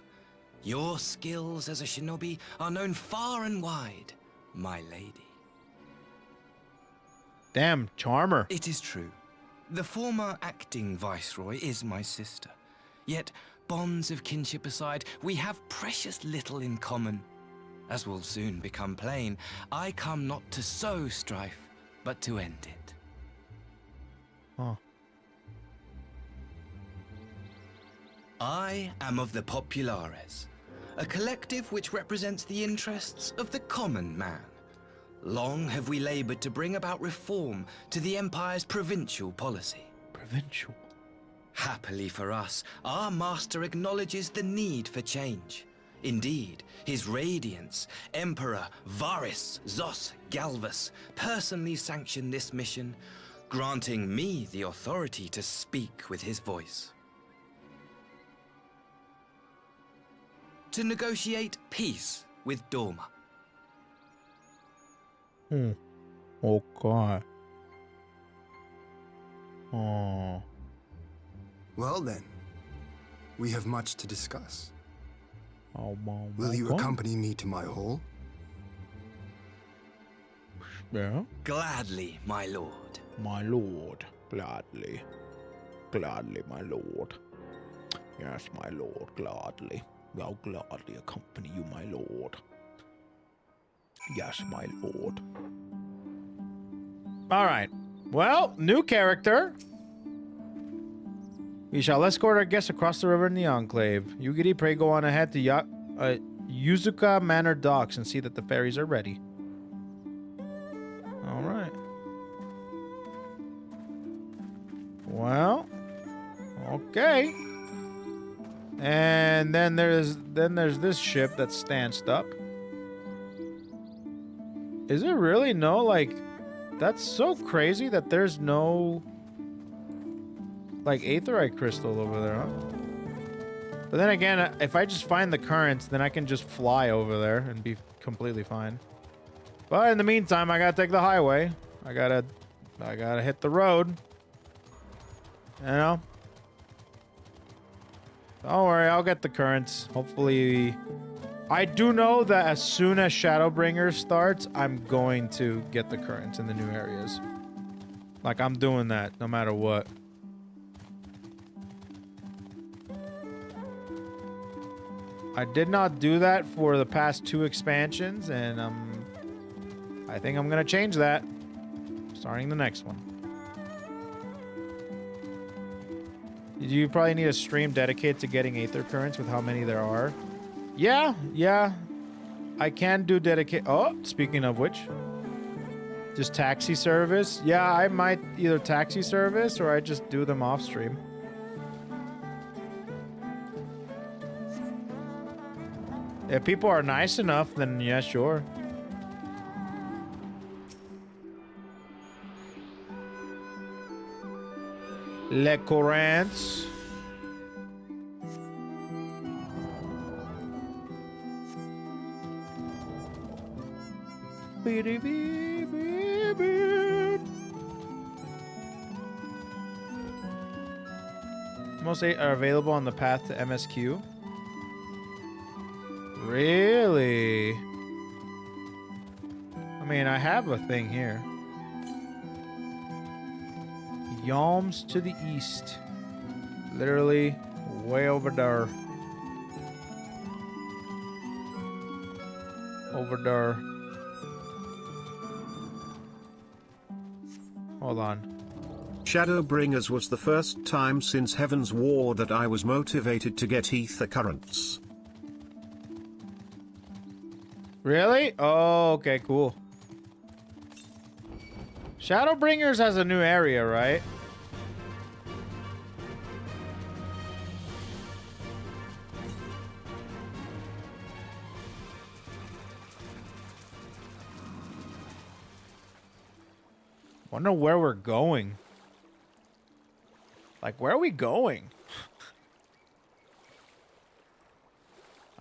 Your skills as a shinobi are known far and wide, my lady. Damn, charmer. It is true. The former acting viceroy is my sister. Yet, bonds of kinship aside, we have precious little in common. As will soon become plain, I come not to sow strife, but to end it. Huh. I am of the Populares, a collective which represents the interests of the common man. Long have we labored to bring about reform to the Empire's provincial policy. Provincial? Happily for us, our master acknowledges the need for change. Indeed, his radiance, Emperor Varys Zos Galvus, personally sanctioned this mission, granting me the authority to speak with his voice. To negotiate peace with Dorma. Okay. Oh. Well then, we have much to discuss. Oh, Will you accompany me to my hall? Yeah. Gladly, my lord. My lord. Gladly. Gladly, my lord. Yes, my lord. Gladly. I'll gladly accompany you, my lord. Yes, my lord. Alright. Well, new character. We shall escort our guests across the river in the enclave. Yugiri, pray go on ahead to Yuzuka Manor docks and see that the ferries are ready. Alright. Well. Okay. And then there's this ship that's stanced up. Is it really no, like... That's so crazy that there's no... like aetheryte crystal over there, huh? But then again, if I just find the currents, then I can just fly over there and be completely fine. But in the meantime, I gotta take the highway. I gotta hit the road. You know? Don't worry, I'll get the currents. Hopefully... I do know that as soon as Shadowbringer starts, I'm going to get the currents in the new areas. Like, I'm doing that no matter what. I did not do that for the past 2 expansions, and I think I'm gonna change that starting the next one. You probably need a stream dedicated to getting Aether Currents with how many there are. Yeah. I can do dedicate. Oh, speaking of which, just taxi service. Yeah, I might either taxi service or I just do them off stream. If people are nice enough, then yeah, sure. Le Courants. Most 8 are available on the path to MSQ. Really? I mean, I have a thing here. Yalms to the east. Literally way over there. Over there. Hold on. Shadowbringers was the first time since Heaven's War that I was motivated to get Aether Currents. Really? Oh, okay, cool. Shadowbringers has a new area, right? Wonder where we're going. Like, where are we going?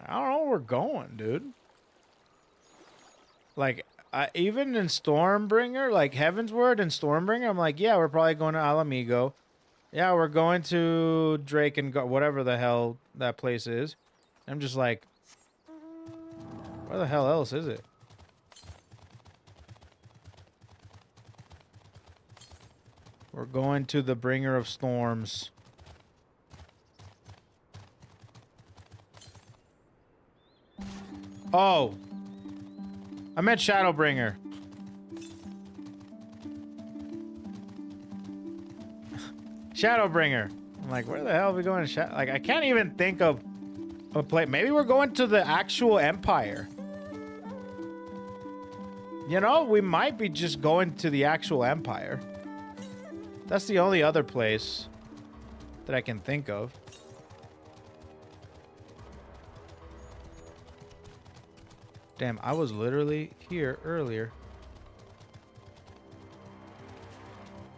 I don't know where we're going, dude. Like, even in Stormbringer, like Heavensward and Stormbringer, I'm like, yeah, we're probably going to Alamigo. Yeah, we're going to Drake and whatever the hell that place is. I'm just like, where the hell else is it? We're going to the Bringer of Storms. Oh. I meant Shadowbringer. Shadowbringer. I'm like, where the hell are we going to Like, I can't even think of a place. Maybe we're going to the actual Empire. You know, we might be just going to the actual Empire. That's the only other place that I can think of. Damn, I was literally here earlier.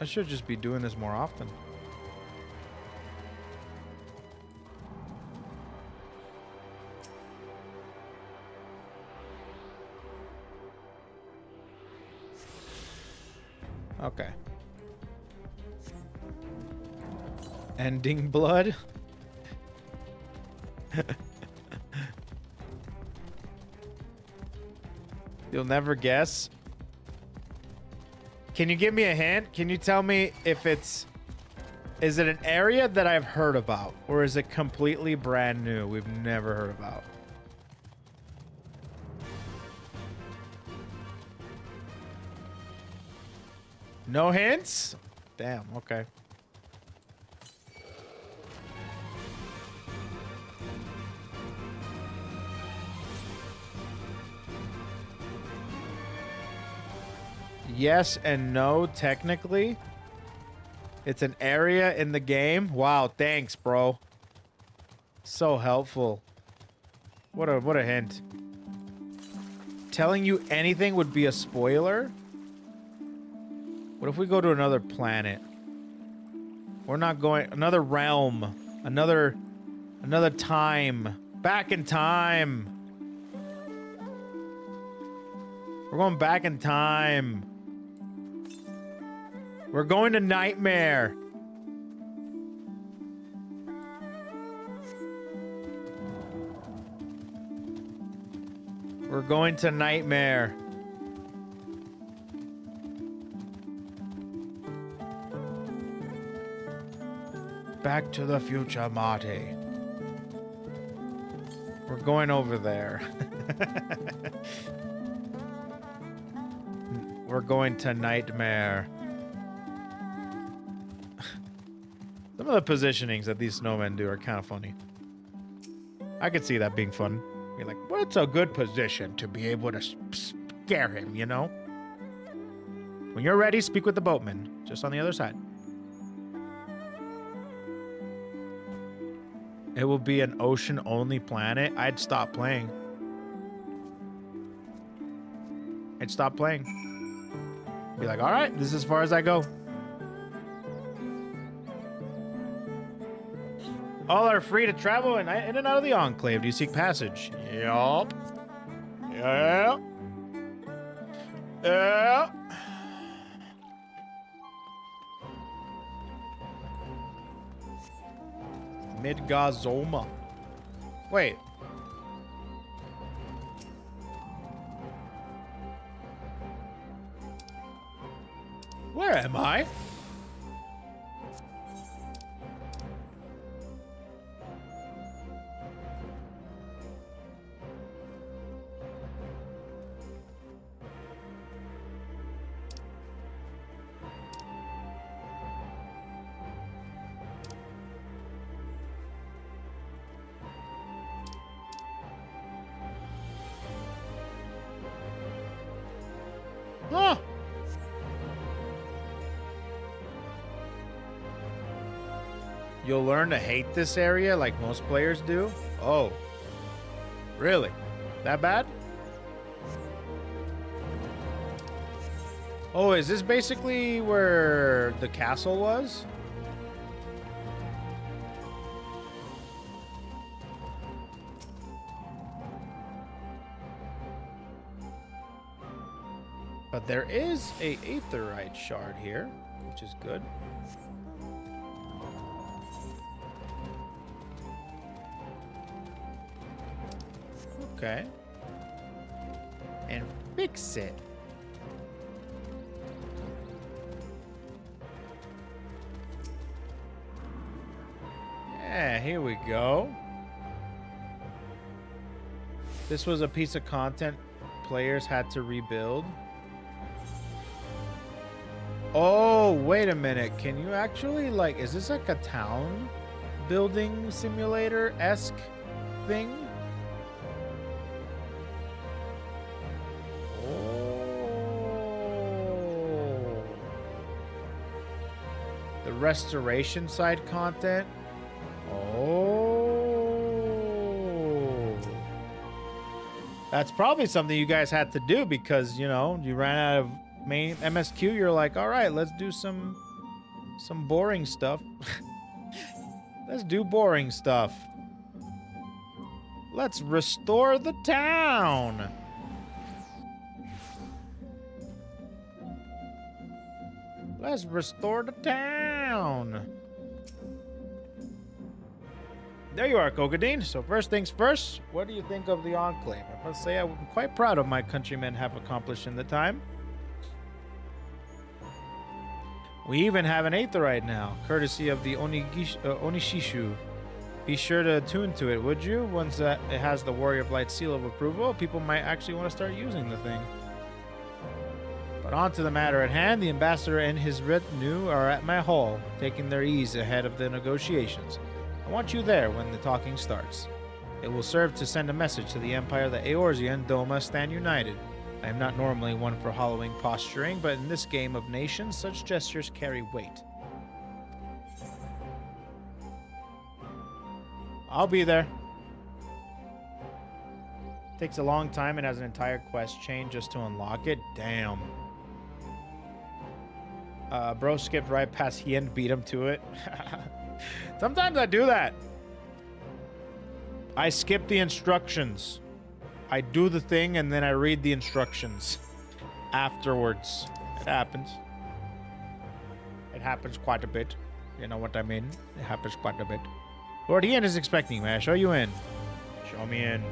I should just be doing this more often. Okay. Ending blood? You'll never guess. Can you give me a hint? Can you tell me if it's... Is it an area that I've heard about? Or is it completely brand new? We've never heard about. No hints? Damn, okay. Yes and no, technically. It's an area in the game. Wow, thanks, bro. So helpful. What a hint. Telling you anything would be a spoiler? What if we go to another planet? We're not going... Another realm. Another time. Back in time. We're going back in time. We're going to Nightmare. We're going to Nightmare. Back to the future, Marty. We're going over there. We're going to Nightmare. Some of the positionings that these snowmen do are kind of funny. I could see that being fun. Be like, what's a good position to be able to scare him, you know? When you're ready, speak with the boatman. Just on the other side. It will be an ocean-only planet. I'd stop playing. I'd stop playing. Be like, all right, this is as far as I go. All are free to travel in and out of the enclave. Do you seek passage? Yup. Yeah. Yeah. Midgazoma. Wait. Where am I? Huh. You'll learn to hate this area like most players do? Oh. Really? That bad? Oh, is this basically where the castle was? But there is a aetherite shard here, which is good. Okay. And fix it. Yeah, here we go. This was a piece of content players had to rebuild. Oh, wait a minute. Can you actually, like, is this like a town building simulator-esque thing? The restoration side content. Oh. That's probably something you guys had to do because, you know, you ran out of main MSQ. You're like, all right, let's do some boring stuff. Let's do boring stuff. Let's restore the town. Let's restore the town. There you are, KoeKoe. So first things first, what do you think of the enclave? I must say I'm quite proud of my countrymen have accomplished in the time. We even have an aetherite now, courtesy of the Onishishu. Be sure to attune to it, would you? Once it has the Warrior of Light seal of approval, people might actually want to start using the thing. But on to the matter at hand, the ambassador and his retinue are at my hall, taking their ease ahead of the negotiations. I want you there when the talking starts. It will serve to send a message to the Empire that Eorzea and Doma stand united. I am not normally one for hollowing posturing, but in this game of nations, such gestures carry weight. I'll be there. Takes a long time and has an entire quest chain just to unlock it. Damn. Bro skipped right past he and beat him to it. Sometimes I do that. I skip the instructions. I do the thing and then I read the instructions afterwards. It happens. It happens quite a bit. You know what I mean? It happens quite a bit. Lord Ian is expecting me. I show you in. Show me in.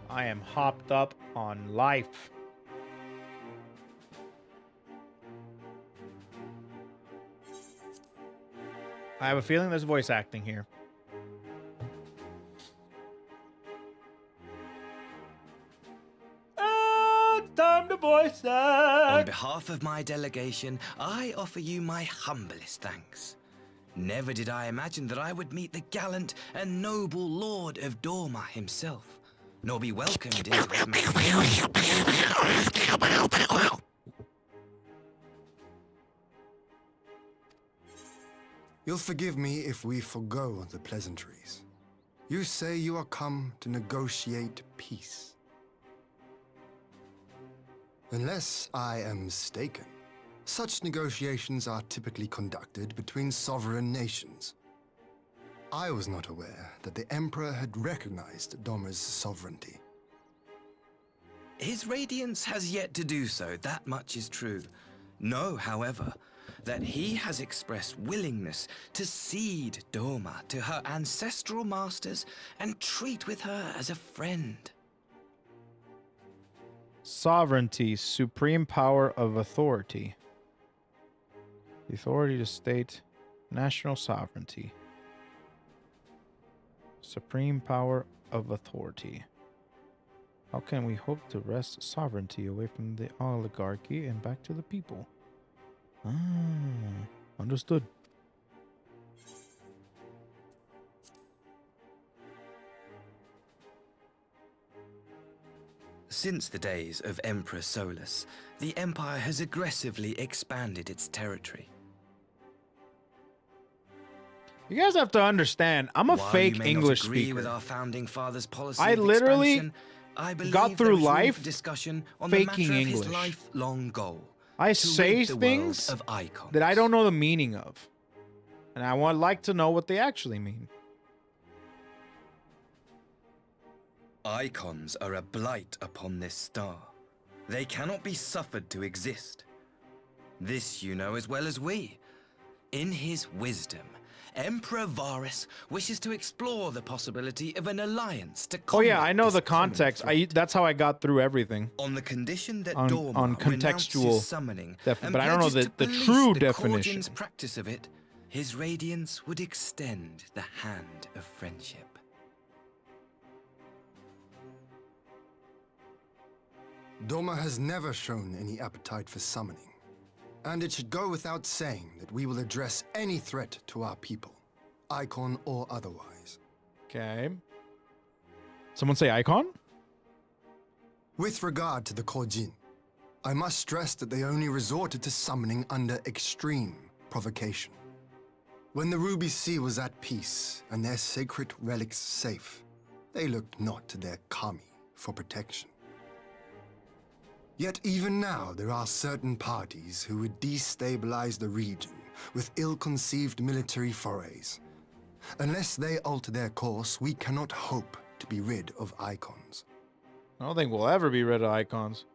I am hopped up on life. I have a feeling there's voice acting here. Time to voice act. On behalf of my delegation, I offer you my humblest thanks. Never did I imagine that I would meet the gallant and noble Lord of Dorma himself, nor be welcomed into his You'll forgive me if we forgo the pleasantries. You say you are come to negotiate peace. Unless I am mistaken, such negotiations are typically conducted between sovereign nations. I was not aware that the Emperor had recognized Doma's sovereignty. His Radiance has yet to do so, that much is true. Know, however, that he has expressed willingness to cede Doma to her ancestral masters and treat with her as a friend. Sovereignty, supreme power of authority. The authority to state national sovereignty. Supreme power of authority. How can we hope to wrest sovereignty away from the oligarchy and back to the people? Ah, understood. Since the days of Emperor Solus, the Empire has aggressively expanded its territory. You guys have to understand, I'm a While fake you may English not agree speaker. with our founding father's policy I of literally expansion, I believe got there through is room for life discussion on faking the matter of his English. lifelong goal. I to say rid the world things of icons. that I don't know the meaning of. And I would like to know what they actually mean. Icons are a blight upon this star. They cannot be suffered to exist. This you know as well as we. In his wisdom, Emperor Varus wishes to explore the possibility of an alliance to combat Oh yeah, I know this the common context. threat. That's how I got through everything. On the condition that On Dorma contextual renounces summoning and but I don't know pledges the to police true the definition. Cordian's practice of it, his radiance would extend the hand of friendship. Doma has never shown any appetite for summoning, and it should go without saying that we will address any threat to our people, icon or otherwise. Okay. Someone say icon? With regard to the Kojin, I must stress that they only resorted to summoning under extreme provocation. When the Ruby Sea was at peace and their sacred relics safe, they looked not to their kami for protection. Yet even now there are certain parties who would destabilize the region with ill-conceived military forays. Unless they alter their course, we cannot hope to be rid of icons. I don't think we'll ever be rid of icons.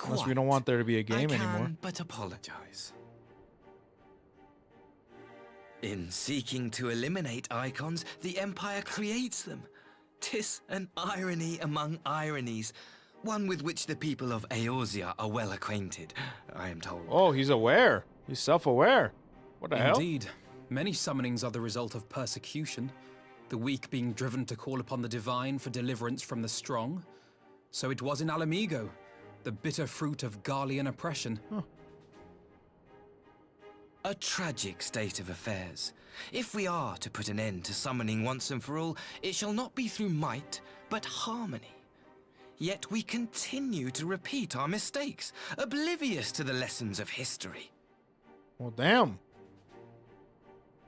Unless we don't want there to be a game I can anymore. but apologize. In seeking to eliminate icons, the Empire creates them. 'Tis an irony among ironies, one with which the people of Eorzea are well acquainted, I am told. Oh, he's aware. He's self-aware. What the hell? Indeed. Many summonings are the result of persecution, the weak being driven to call upon the divine for deliverance from the strong. So it was in Alamigo, the bitter fruit of Garlean oppression. A tragic state of affairs. If we are to put an end to summoning once and for all, it shall not be through might, but harmony. Yet we continue to repeat our mistakes, oblivious to the lessons of history. Well, damn.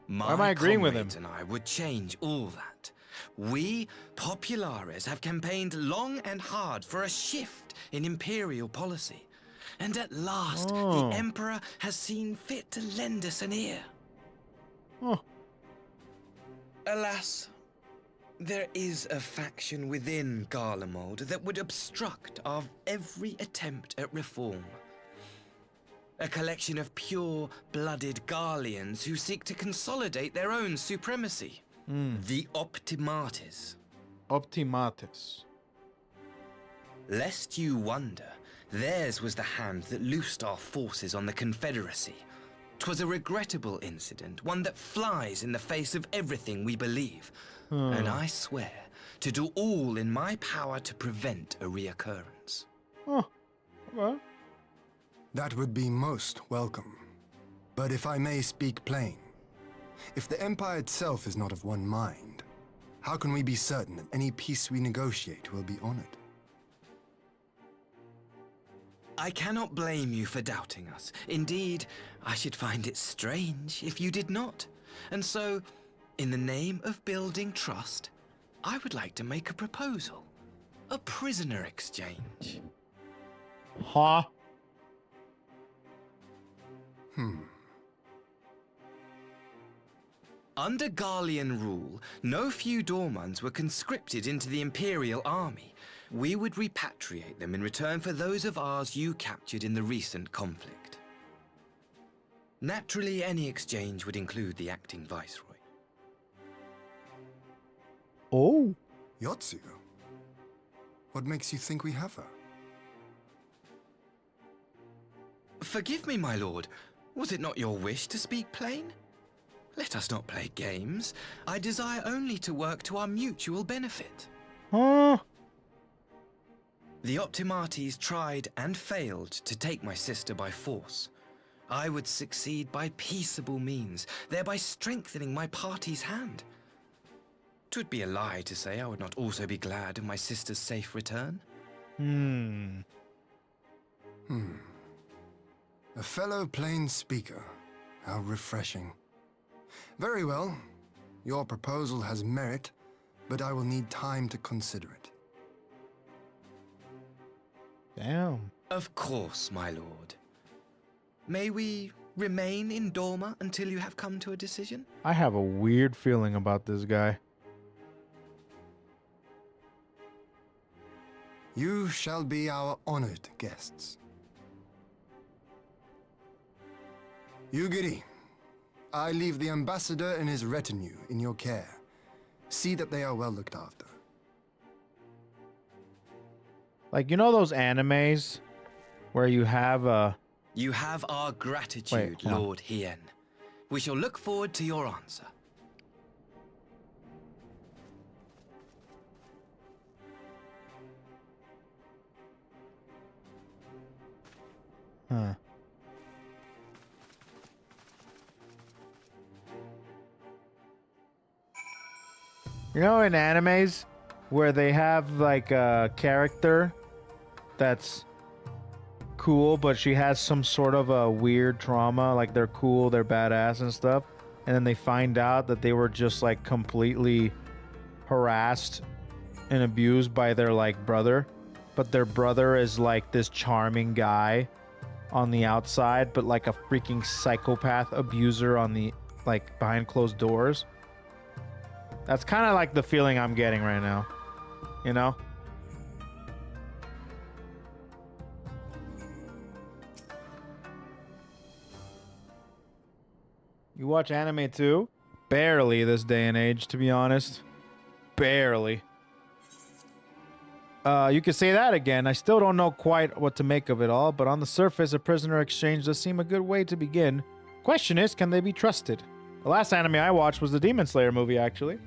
My Why am I agreeing with him? comrades and I would change all that. We, Populares, have campaigned long and hard for a shift in Imperial policy. And at last, Oh. the Emperor has seen fit to lend us an ear. Oh. Alas, there is a faction within Garlemald that would obstruct our every attempt at reform. A collection of pure-blooded Garleans who seek to consolidate their own supremacy. The Optimates. Optimates. Lest you wonder, theirs was the hand that loosed our forces on the Confederacy. 'Twas a regrettable incident, one that flies in the face of everything we believe. And I swear to do all in my power to prevent a reoccurrence. Oh. Okay. That would be most welcome. But if I may speak plain, if the Empire itself is not of one mind, how can we be certain that any peace we negotiate will be honored? I cannot blame you for doubting us. Indeed, I should find it strange if you did not. And so, in the name of building trust, I would like to make a proposal. A prisoner exchange. Huh? Under Garlean rule, no few Dormans were conscripted into the Imperial army. We would repatriate them in return for those of ours you captured in the recent conflict. Naturally, any exchange would include the acting viceroy. Oh. Yotsu? What makes you think we have her? Forgive me, my lord. Was it not your wish to speak plain? Let us not play games. I desire only to work to our mutual benefit. Huh? The Optimates tried and failed to take my sister by force. I would succeed by peaceable means, thereby strengthening my party's hand. 'Twould be a lie to say I would not also be glad of my sister's safe return. A fellow plain speaker. How refreshing. Very well. Your proposal has merit, but I will need time to consider it. Damn. Of course, my lord. May we remain in Dorma until you have come to a decision? I have a weird feeling about this guy. You shall be our honored guests. Yugiri, I leave the ambassador and his retinue in your care. See that they are well looked after. Like, you know those animes where you have a... You have our gratitude, Wait, Lord Hien. We shall look forward to your answer. Huh. You know, in animes where they have like a character that's cool, but she has some sort of a weird trauma. Like they're cool, they're badass and stuff. And then they find out that they were just like completely harassed and abused by their like brother. But their brother is like this charming guy on the outside, but like a freaking psychopath abuser on the like behind closed doors. That's kind of like the feeling I'm getting right now, you know? You watch anime too? Barely this day and age, to be honest. Barely. You could say that again. I still don't know quite what to make of it all, but on the surface, a prisoner exchange does seem a good way to begin. Question is, can they be trusted? The last anime I watched was the Demon Slayer movie, actually.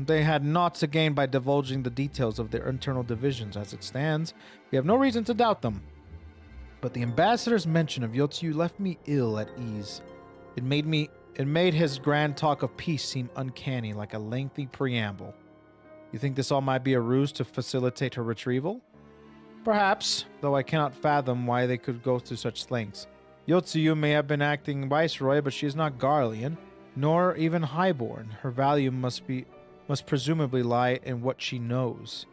They had naught to gain by divulging the details of their internal divisions. As it stands, we have no reason to doubt them. But the ambassador's mention of Yotsu left me ill at ease. It made his grand talk of peace seem uncanny, like a lengthy preamble. You think this all might be a ruse to facilitate her retrieval? Perhaps, though I cannot fathom why they could go to such lengths. Yotsuyu may have been acting viceroy, but she is not Garlean, nor even highborn. Her value must presumably lie in what she knows.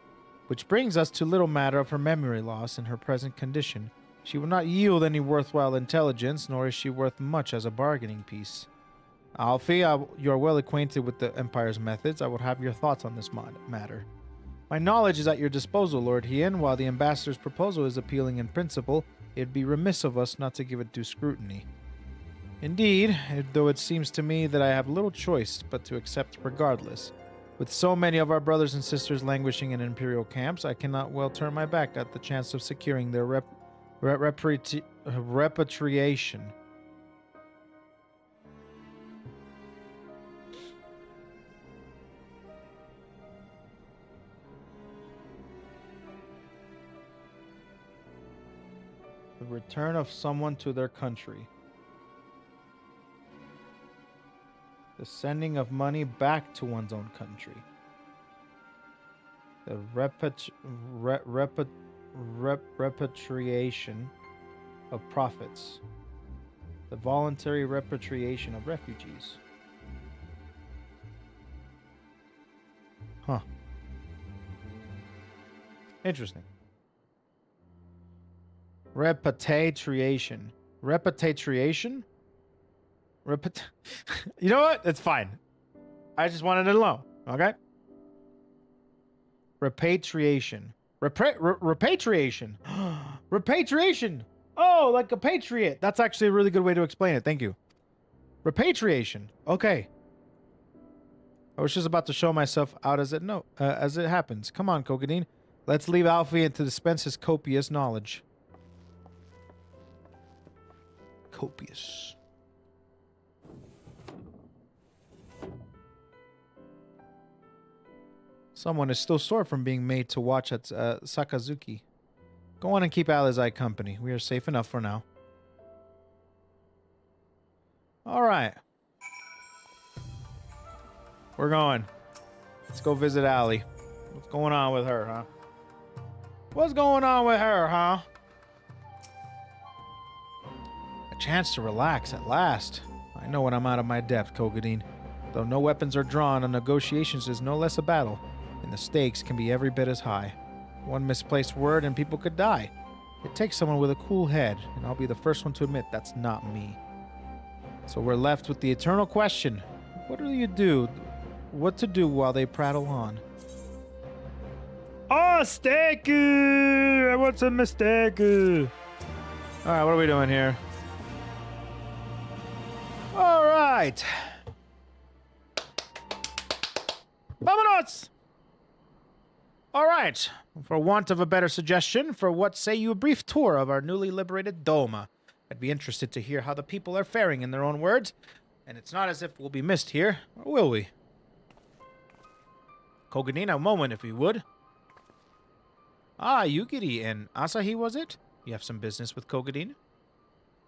Which brings us to little matter of her memory loss and her present condition. She will not yield any worthwhile intelligence, nor is she worth much as a bargaining piece. Alfie, you are well acquainted with the Empire's methods. I would have your thoughts on this matter. My knowledge is at your disposal, Lord Hien. While the ambassador's proposal is appealing in principle, it would be remiss of us not to give it due scrutiny. Indeed, though it seems to me that I have little choice but to accept regardless. With so many of our brothers and sisters languishing in imperial camps, I cannot well turn my back at the chance of securing their repatriation. The return of someone to their country. The sending of money back to one's own country. The repatriation of profits. The voluntary repatriation of refugees. Huh. Interesting. Repatriation. Repatriation? You know what? It's fine. I just wanted to know. Okay? Repatriation. Repatriation. Repatriation. Oh, like a patriot. That's actually a really good way to explain it. Thank you. Repatriation. Okay. I was just about to show myself out as it happens. Come on, Kokadine. Let's leave Alfie to dispense his copious knowledge. Copious. Someone is still sore from being made to watch at Sakazuki. Go on and keep Alizai company. We are safe enough for now. Alright. We're going. Let's go visit Allie. What's going on with her, huh? What's going on with her, huh? A chance to relax at last. I know when I'm out of my depth, Kogadine. Though no weapons are drawn, a negotiations is no less a battle, and the stakes can be every bit as high. One misplaced word and people could die. It takes someone with a cool head, and I'll be the first one to admit that's not me. So we're left with the eternal question. What do you do? What to do while they prattle on? Oh, steaky! I want some steak. Alright, what are we doing here? Alright. Vamonos! Alright. For want of a better suggestion, for what say you a brief tour of our newly liberated Doma? I'd be interested to hear how the people are faring in their own words. And it's not as if we'll be missed here, or will we? Koganina, a moment, if you would. Ah, Yugiri and Asahi, was it? You have some business with Kogadin?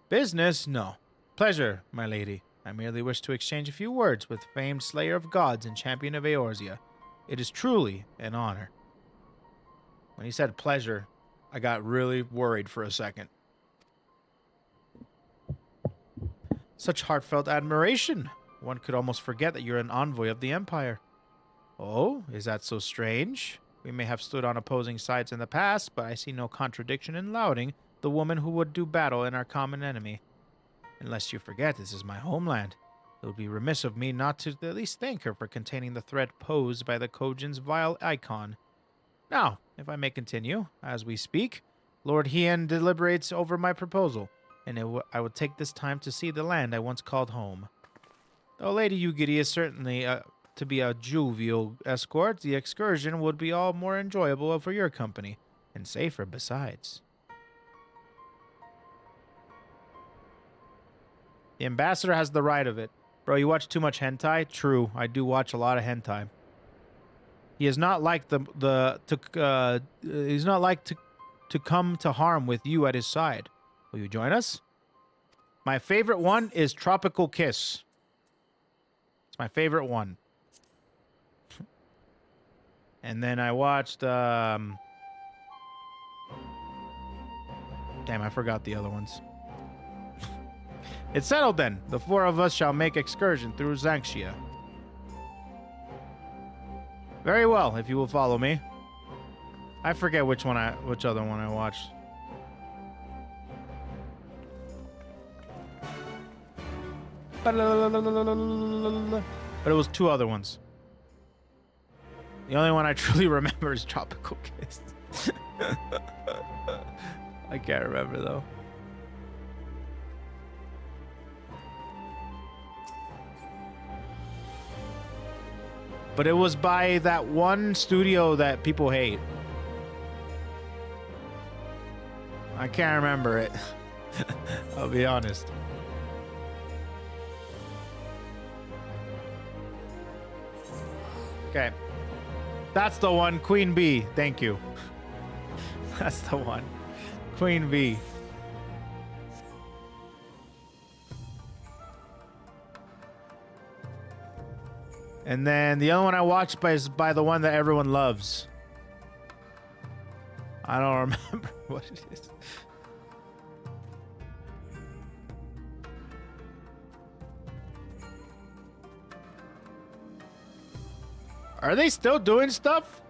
Business? No. Pleasure, my lady. I merely wish to exchange a few words with famed slayer of gods and champion of Eorzea. It is truly an honor. When he said pleasure, I got really worried for a second. Such heartfelt admiration. One could almost forget that you're an envoy of the Empire. Oh, is that so strange? We may have stood on opposing sides in the past, but I see no contradiction in lauding the woman who would do battle in our common enemy. Unless you forget, this is my homeland. It would be remiss of me not to at least thank her for containing the threat posed by the Kojin's vile icon. Now, if I may continue, as we speak, Lord Hien deliberates over my proposal, and I will take this time to see the land I once called home. Though Lady Yugiri is certainly to be a jovial escort, the excursion would be all more enjoyable for your company, and safer besides. The ambassador has the right of it. Bro, you watch too much hentai? True, I do watch a lot of hentai. He is not like he's not like to come to harm with you at his side. Will you join us? My favorite one is Tropical Kiss. It's my favorite one. And then I watched damn, I forgot the other ones. It's settled then. The four of us shall make excursion through Xanxia. Very well, if you will follow me. I forget which other one I watched. But it was two other ones. The only one I truly remember is Tropical Kiss. I can't remember though. But it was by that one studio that people hate. I can't remember it. I'll be honest. Okay. That's the one. Queen Bee. Thank you. That's the one. Queen Bee. And then the other one I watched is by the one that everyone loves. I don't remember what it is. Are they still doing stuff?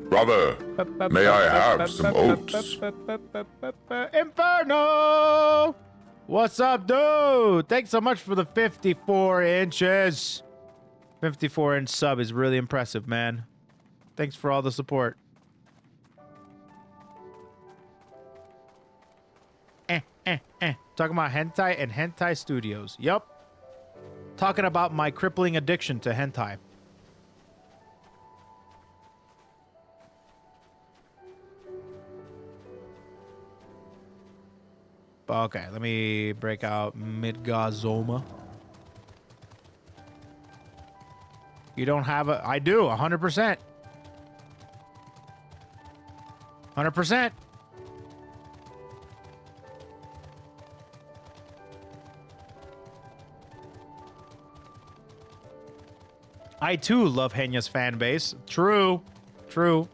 Brother, may I have some oats? Inferno! What's up, dude? Thanks so much for the 54 inches. 54-inch sub is really impressive, man. Thanks for all the support. Talking about hentai and hentai studios. Yup. Talking about my crippling addiction to hentai. Okay, let me break out Midgazoma. You don't have a... I do, 100%. 100%. I too love Henya's fan base. True. True.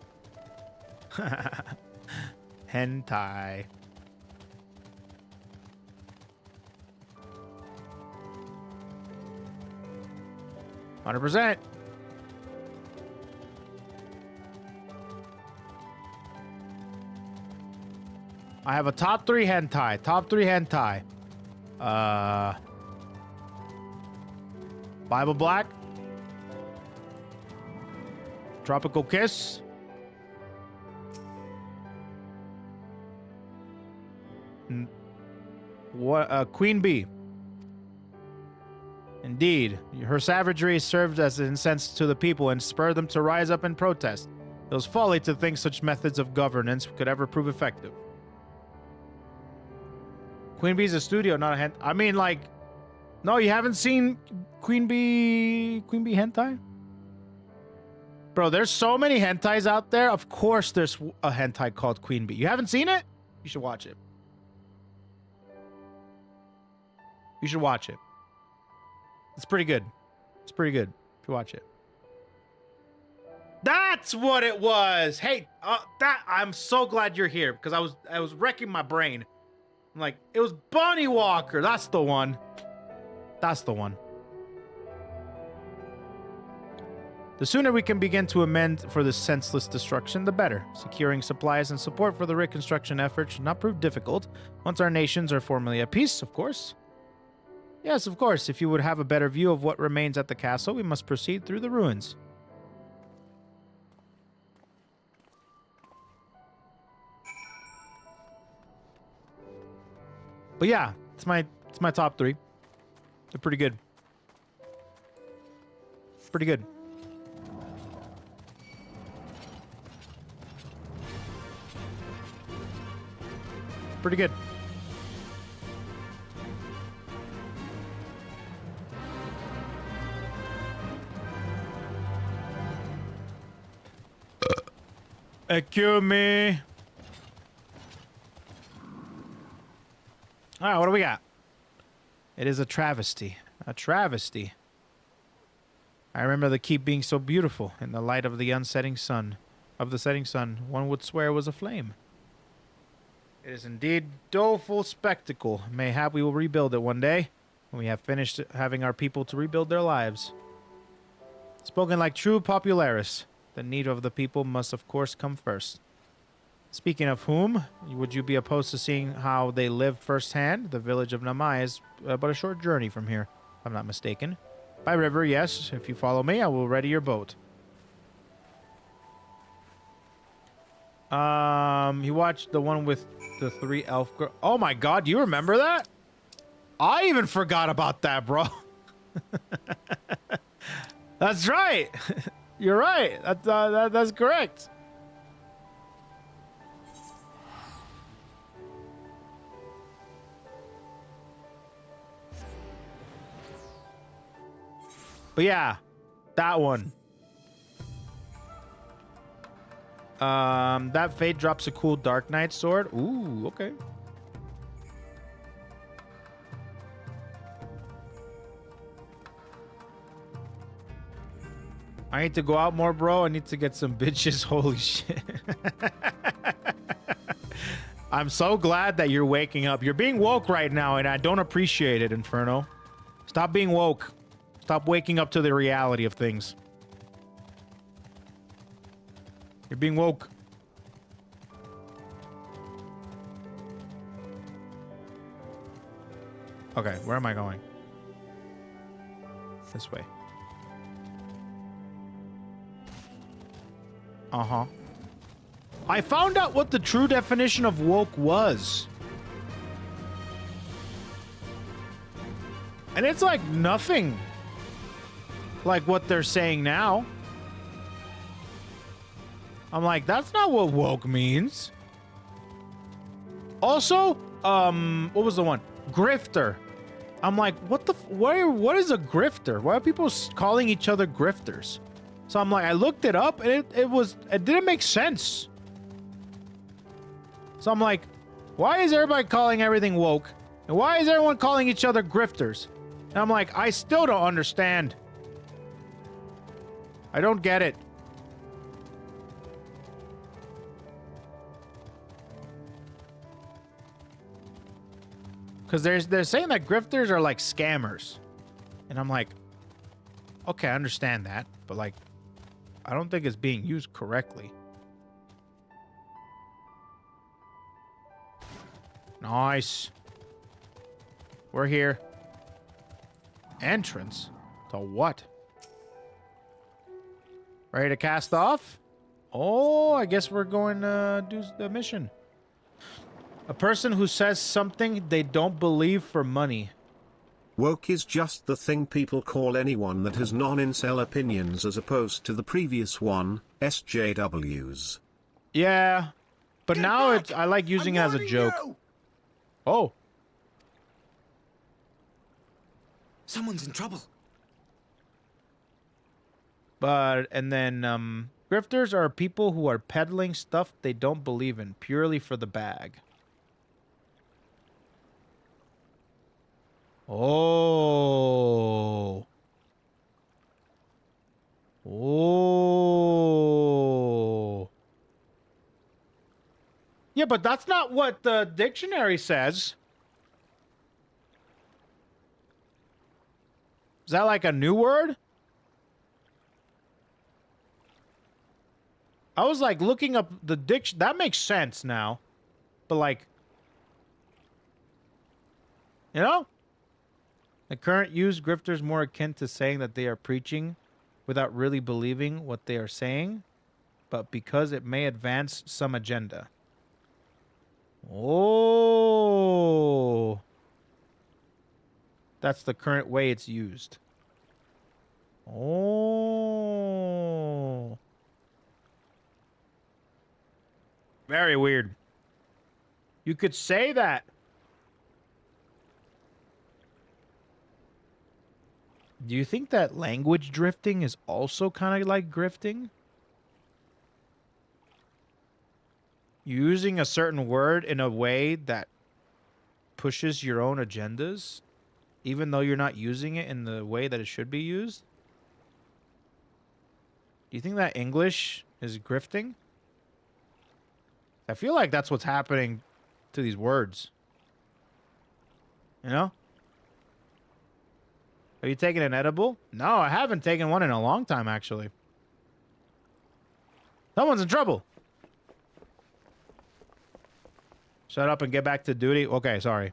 Hentai. %. I have a top 3 hentai. Top 3 hentai. Bible Black. Tropical Kiss. Queen Bee. Indeed, her savagery served as an incense to the people and spurred them to rise up and protest. It was folly to think such methods of governance could ever prove effective. Queen Bee's a studio, not a hentai. I mean, like, no, you haven't seen Queen Bee hentai? Bro, there's so many hentais out there. Of course there's a hentai called Queen Bee. You haven't seen it? You should watch it. You should watch it. It's pretty good. It's pretty good. You should watch it. That's what it was. Hey, I'm so glad you're here because I was wrecking my brain. I'm like, it was Bunny Walker. That's the one. That's the one. The sooner we can begin to amend for this senseless destruction, the better. Securing supplies and support for the reconstruction effort should not prove difficult once our nations are formally at peace, of course. Yes, of course. If you would have a better view of what remains at the castle, we must proceed through the ruins. But yeah, it's my top 3. They're pretty good. Pretty good. Pretty good. Excuse me. All right, what do we got? It is a travesty. A travesty. I remember the keep being so beautiful in the light of the unsetting sun. Of the setting sun, one would swear it was aflame. It is indeed doleful spectacle. Mayhap we will rebuild it one day, when we have finished having our people to rebuild their lives. Spoken like true popularis, the need of the people must of course come first. Speaking of whom, would you be opposed to seeing how they live firsthand? The village of Namai is but a short journey from here, if I'm not mistaken. By river, yes. If you follow me, I will ready your boat. You watched the one with the 3 elf girl. Oh my god, do you remember that? I even forgot about that, bro. That's right. You're right. That's correct. But yeah, that one. That Fate drops a cool Dark Knight sword. Ooh, okay. I need to go out more, bro. I need to get some bitches. Holy shit. I'm so glad that you're waking up. You're being woke right now, and I don't appreciate it, Inferno. Stop being woke. Stop waking up to the reality of things. You're being woke. Okay, where am I going? This way. Uh-huh. I found out what the true definition of woke was. And it's like nothing like what they're saying now. I'm like, that's not what woke means. Also, what was the one? Grifter. I'm like, what is a grifter? Why are people calling each other grifters? So I'm like, I looked it up and it didn't make sense. So I'm like, why is everybody calling everything woke? And why is everyone calling each other grifters? And I'm like, I still don't understand. I don't get it. Because they're saying that grifters are like scammers. And I'm like, okay, I understand that. But like, I don't think it's being used correctly. Nice. We're here. Entrance? To what? Ready to cast off? Oh, I guess we're going to do the mission. A person who says something they don't believe for money. Woke is just the thing people call anyone that has non-incel opinions as opposed to the previous one, SJWs. Yeah, but now I like using it as a joke. Oh. Someone's in trouble. But, and then, Grifters are people who are peddling stuff they don't believe in, purely for the bag. Oh. Oh. Yeah, but that's not what the dictionary says. Is that like a new word? I was like looking up the diction. That makes sense now. But like, you know? The current use, grifters more akin to saying that they are preaching without really believing what they are saying, but because it may advance some agenda. Oh. That's the current way it's used. Oh. Very weird. You could say that. Do you think that language drifting is also kind of like grifting? Using a certain word in a way that pushes your own agendas, even though you're not using it in the way that it should be used? Do you think that English is grifting? I feel like that's what's happening to these words. You know? Have you taken an edible? No, I haven't taken one in a long time, actually. Someone's in trouble. Shut up and get back to duty. Okay, sorry.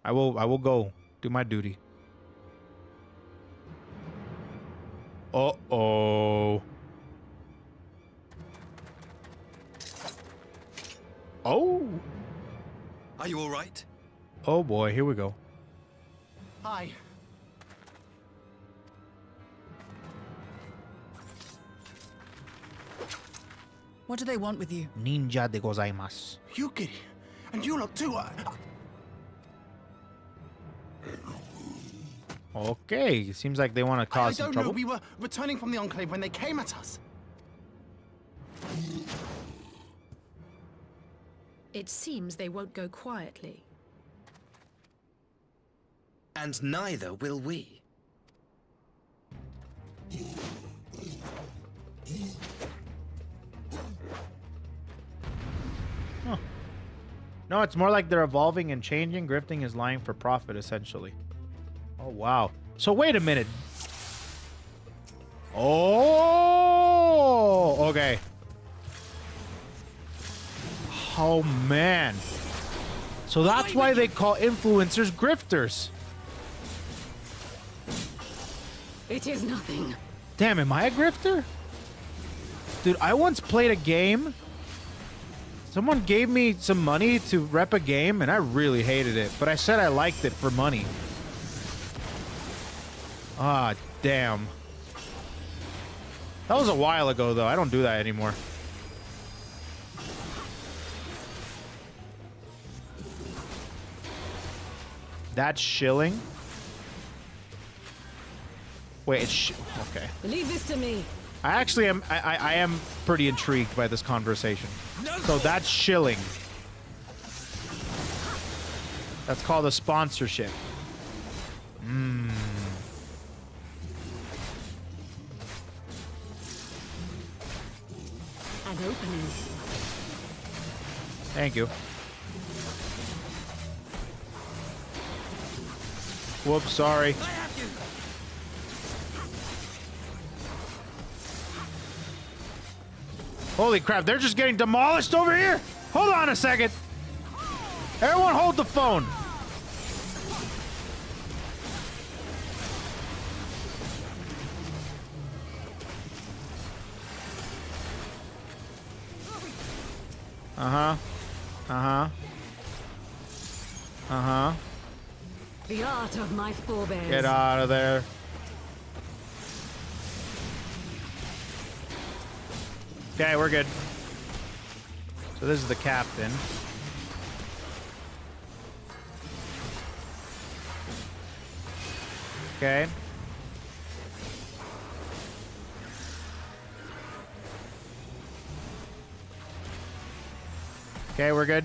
I will go do my duty. Uh-oh. Oh. Are you all right? Oh boy, here we go. Hi. What do they want with you? Ninja de gozaimasu. Yuki, and you lot too. Okay, seems like they want to cause some trouble. I don't know. We were returning from the enclave when they came at us. It seems they won't go quietly. And neither will we. Huh. No, it's more like they're evolving and changing. Grifting is lying for profit, essentially. Oh, wow. So wait a minute. Oh, okay. Oh, man. So that's why they call influencers grifters. It is nothing. Damn, am I a grifter? Dude, I once played a game. Someone gave me some money to rep a game, and I really hated it. But I said I liked it for money. Ah, damn. That was a while ago, though. I don't do that anymore. That's shilling? Wait, it's okay. Leave this to me. I actually am. I am pretty intrigued by this conversation. So that's shilling. That's called a sponsorship. Mmm. An opening. Thank you. Whoops, sorry. Holy crap, they're just getting demolished over here? Hold on a second. Everyone hold the phone. Uh-huh. Uh-huh. Uh-huh. The art of my forebears. Get out of there. Okay, we're good. So this is the captain. Okay. Okay, we're good.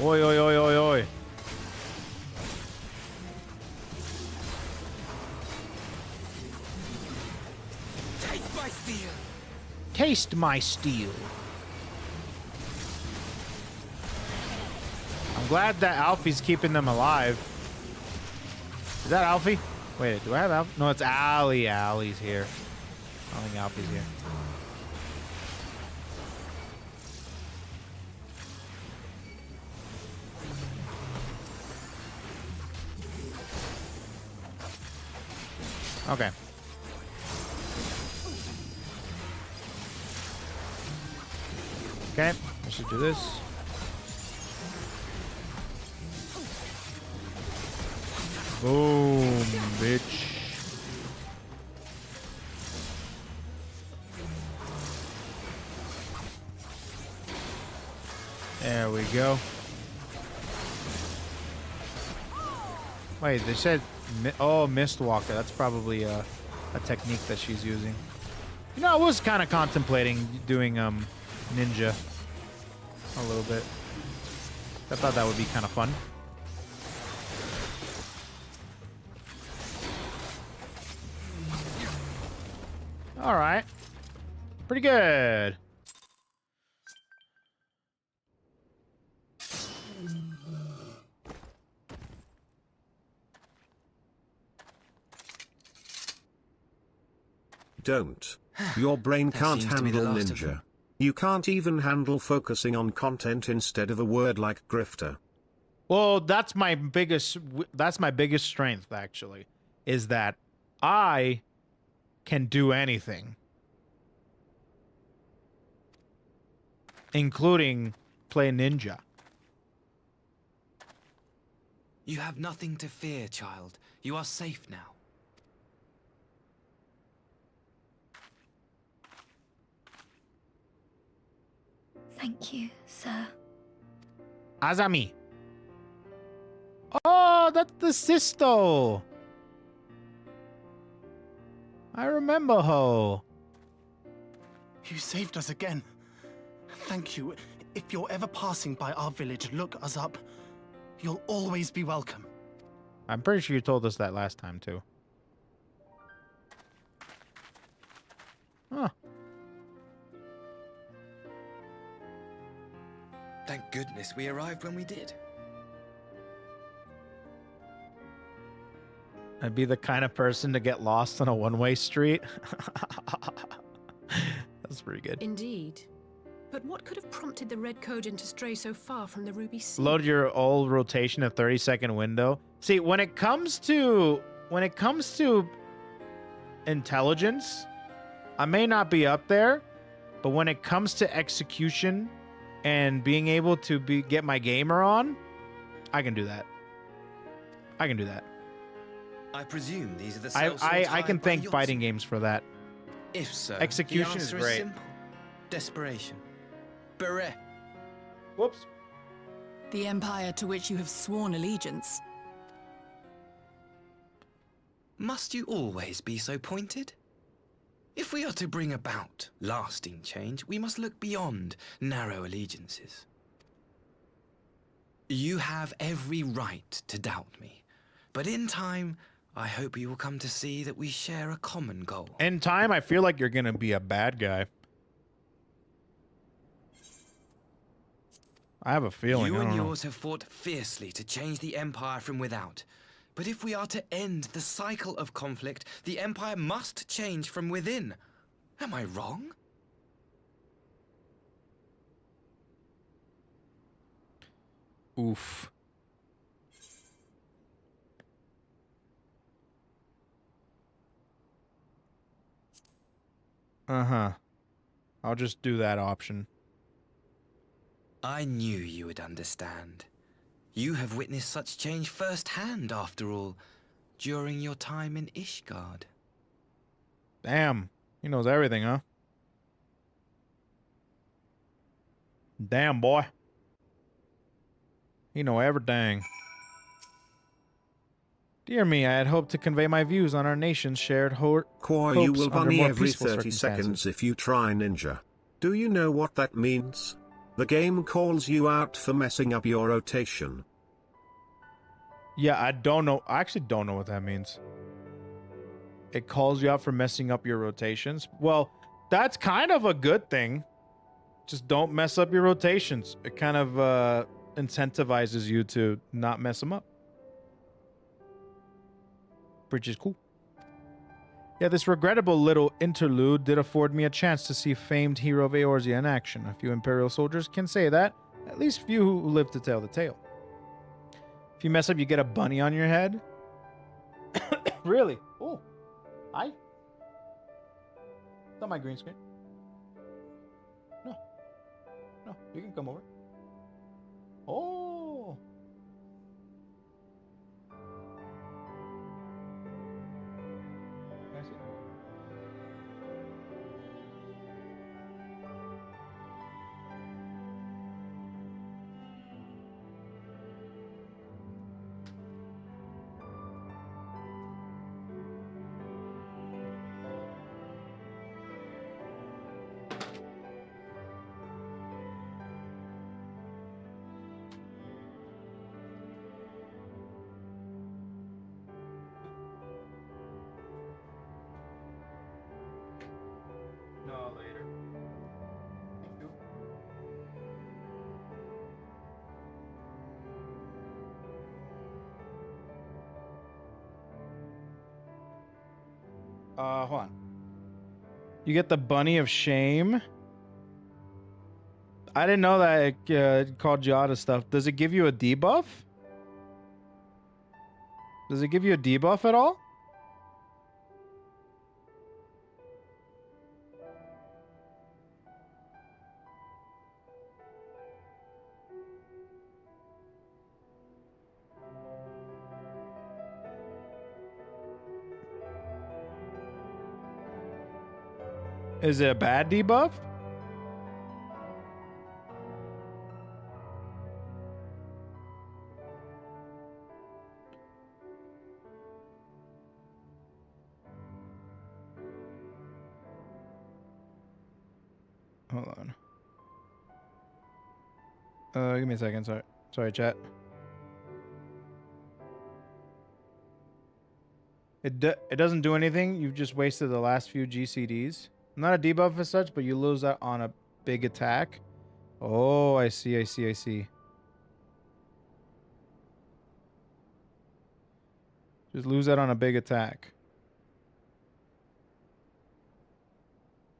Oi, oi, oi, oi, oi. Taste my steel. Taste my steel. I'm glad that Alfie's keeping them alive. Is that Alfie? Wait, do I have Alfie? No, it's Allie. Allie's here. I don't think Alfie's here. Okay. Okay, I should do this. Boom, bitch. There we go. Wait, they said... Oh, Mistwalker. That's probably a technique that she's using. You know, I was kind of contemplating doing ninja a little bit. I thought that would be kind of fun. All right. Pretty good. Don't. Your brain can't handle ninja. You can't even handle focusing on content instead of a word like grifter. Well, that's my biggest strength, actually, is that I can do anything, including play ninja. You have nothing to fear, child. You are safe now. Thank you, sir. Azami. Oh, that's the Sisto. I remember her. You saved us again. Thank you. If you're ever passing by our village, look us up. You'll always be welcome. I'm pretty sure you told us that last time, too. Huh. Thank goodness we arrived when we did. I'd be the kind of person to get lost on a one-way street. That's pretty good. Indeed. But what could have prompted the Red Kojin to stray so far from the Ruby Sea? Load your old rotation of 30-second window. See, when it comes to intelligence, I may not be up there, but when it comes to execution and being able to get my gamer on, I can do that. I can do that. I presume these are the I can thank fighting games for that. If so, execution the is answer great. Simple. Desperation. Beret. Whoops. The empire to which you have sworn allegiance. Must you always be so pointed? If we are to bring about lasting change, we must look beyond narrow allegiances. You have every right to doubt me, but in time, I hope you will come to see that we share a common goal. In time, I feel like you're gonna be a bad guy. I have a feeling. You and yours have fought fiercely to change the Empire from without. But if we are to end the cycle of conflict, the Empire must change from within. Am I wrong? Oof. Uh-huh. I'll just do that option. I knew you would understand. You have witnessed such change firsthand, after all, during your time in Ishgard. Damn. He knows everything, huh? Damn, boy. He know everything. Dear me, I had hoped to convey my views on our nation's shared KoeKoe, you hopes will under bunny more every peaceful 30 circumstances. seconds if you try ninja. Do you know what that means? The game calls you out for messing up your rotation. Yeah, I don't know. I actually don't know what that means. It calls you out for messing up your rotations. Well, that's kind of a good thing. Just don't mess up your rotations. It kind of incentivizes you to not mess them up. Which is cool. Yeah, this regrettable little interlude did afford me a chance to see famed hero of Eorzea in action. A few Imperial soldiers can say that, at least few who live to tell the tale. If you mess up, you get a bunny on your head. Really? Oh, hi. It's on my green screen. No, you can come over. Oh. Can I see? No, later. Thank you. Hold on. You get the bunny of shame. I didn't know that it called you out of stuff. Does it give you a debuff? Does it give you a debuff at all? Is it a bad debuff? Hold on. Give me a second. Sorry, chat. It doesn't do anything. You've just wasted the last few GCDs. Not a debuff as such, but you lose that on a big attack. Oh, I see. Just lose that on a big attack.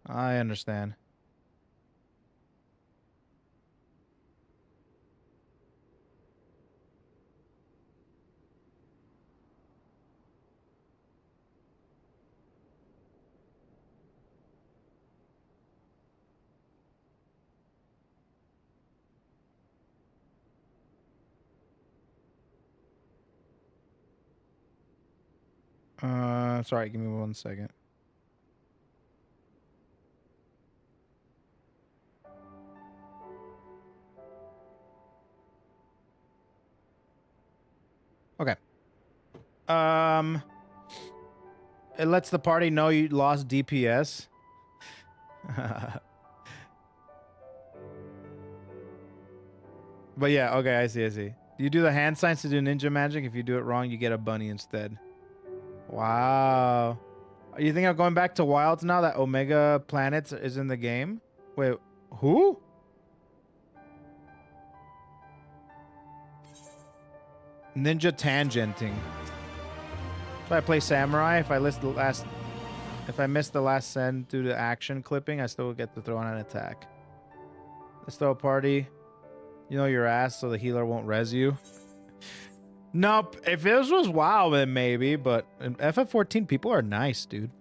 I understand. Sorry, give me 1 second. Okay. It lets the party know you lost DPS. But yeah, okay, I see. You do the hand signs to do ninja magic. If you do it wrong, you get a bunny instead. Wow. Are you thinking of going back to Wilds now that Omega Planets is in the game? Wait, who? Ninja tangenting. So I play Samurai. If I miss the last send due to action clipping, I still get to throw on an attack. Let's throw a party. You know your ass so the healer won't res you. Nope. If this was WoW, then maybe, but in FF14, people are nice, dude.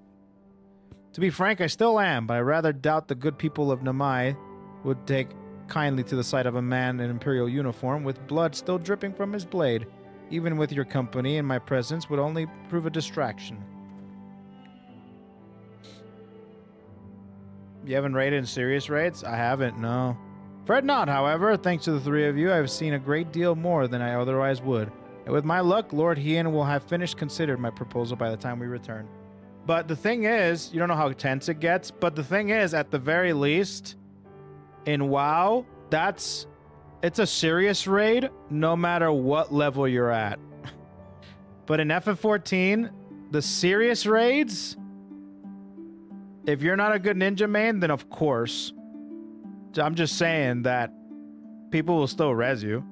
To be frank, I still am, but I rather doubt the good people of Namai would take kindly to the sight of a man in Imperial uniform with blood still dripping from his blade. Even with your company and my presence would only prove a distraction. You haven't raided in serious raids? I haven't, no. Fret not, however. Thanks to the three of you, I've seen a great deal more than I otherwise would. And with my luck, Lord Hien will have finished considered my proposal by the time we return. But the thing is, you don't know how tense it gets, but the thing is, at the very least, in WoW, it's a serious raid no matter what level you're at. But in FF14, the serious raids, if you're not a good ninja main, then of course. I'm just saying that people will still res you.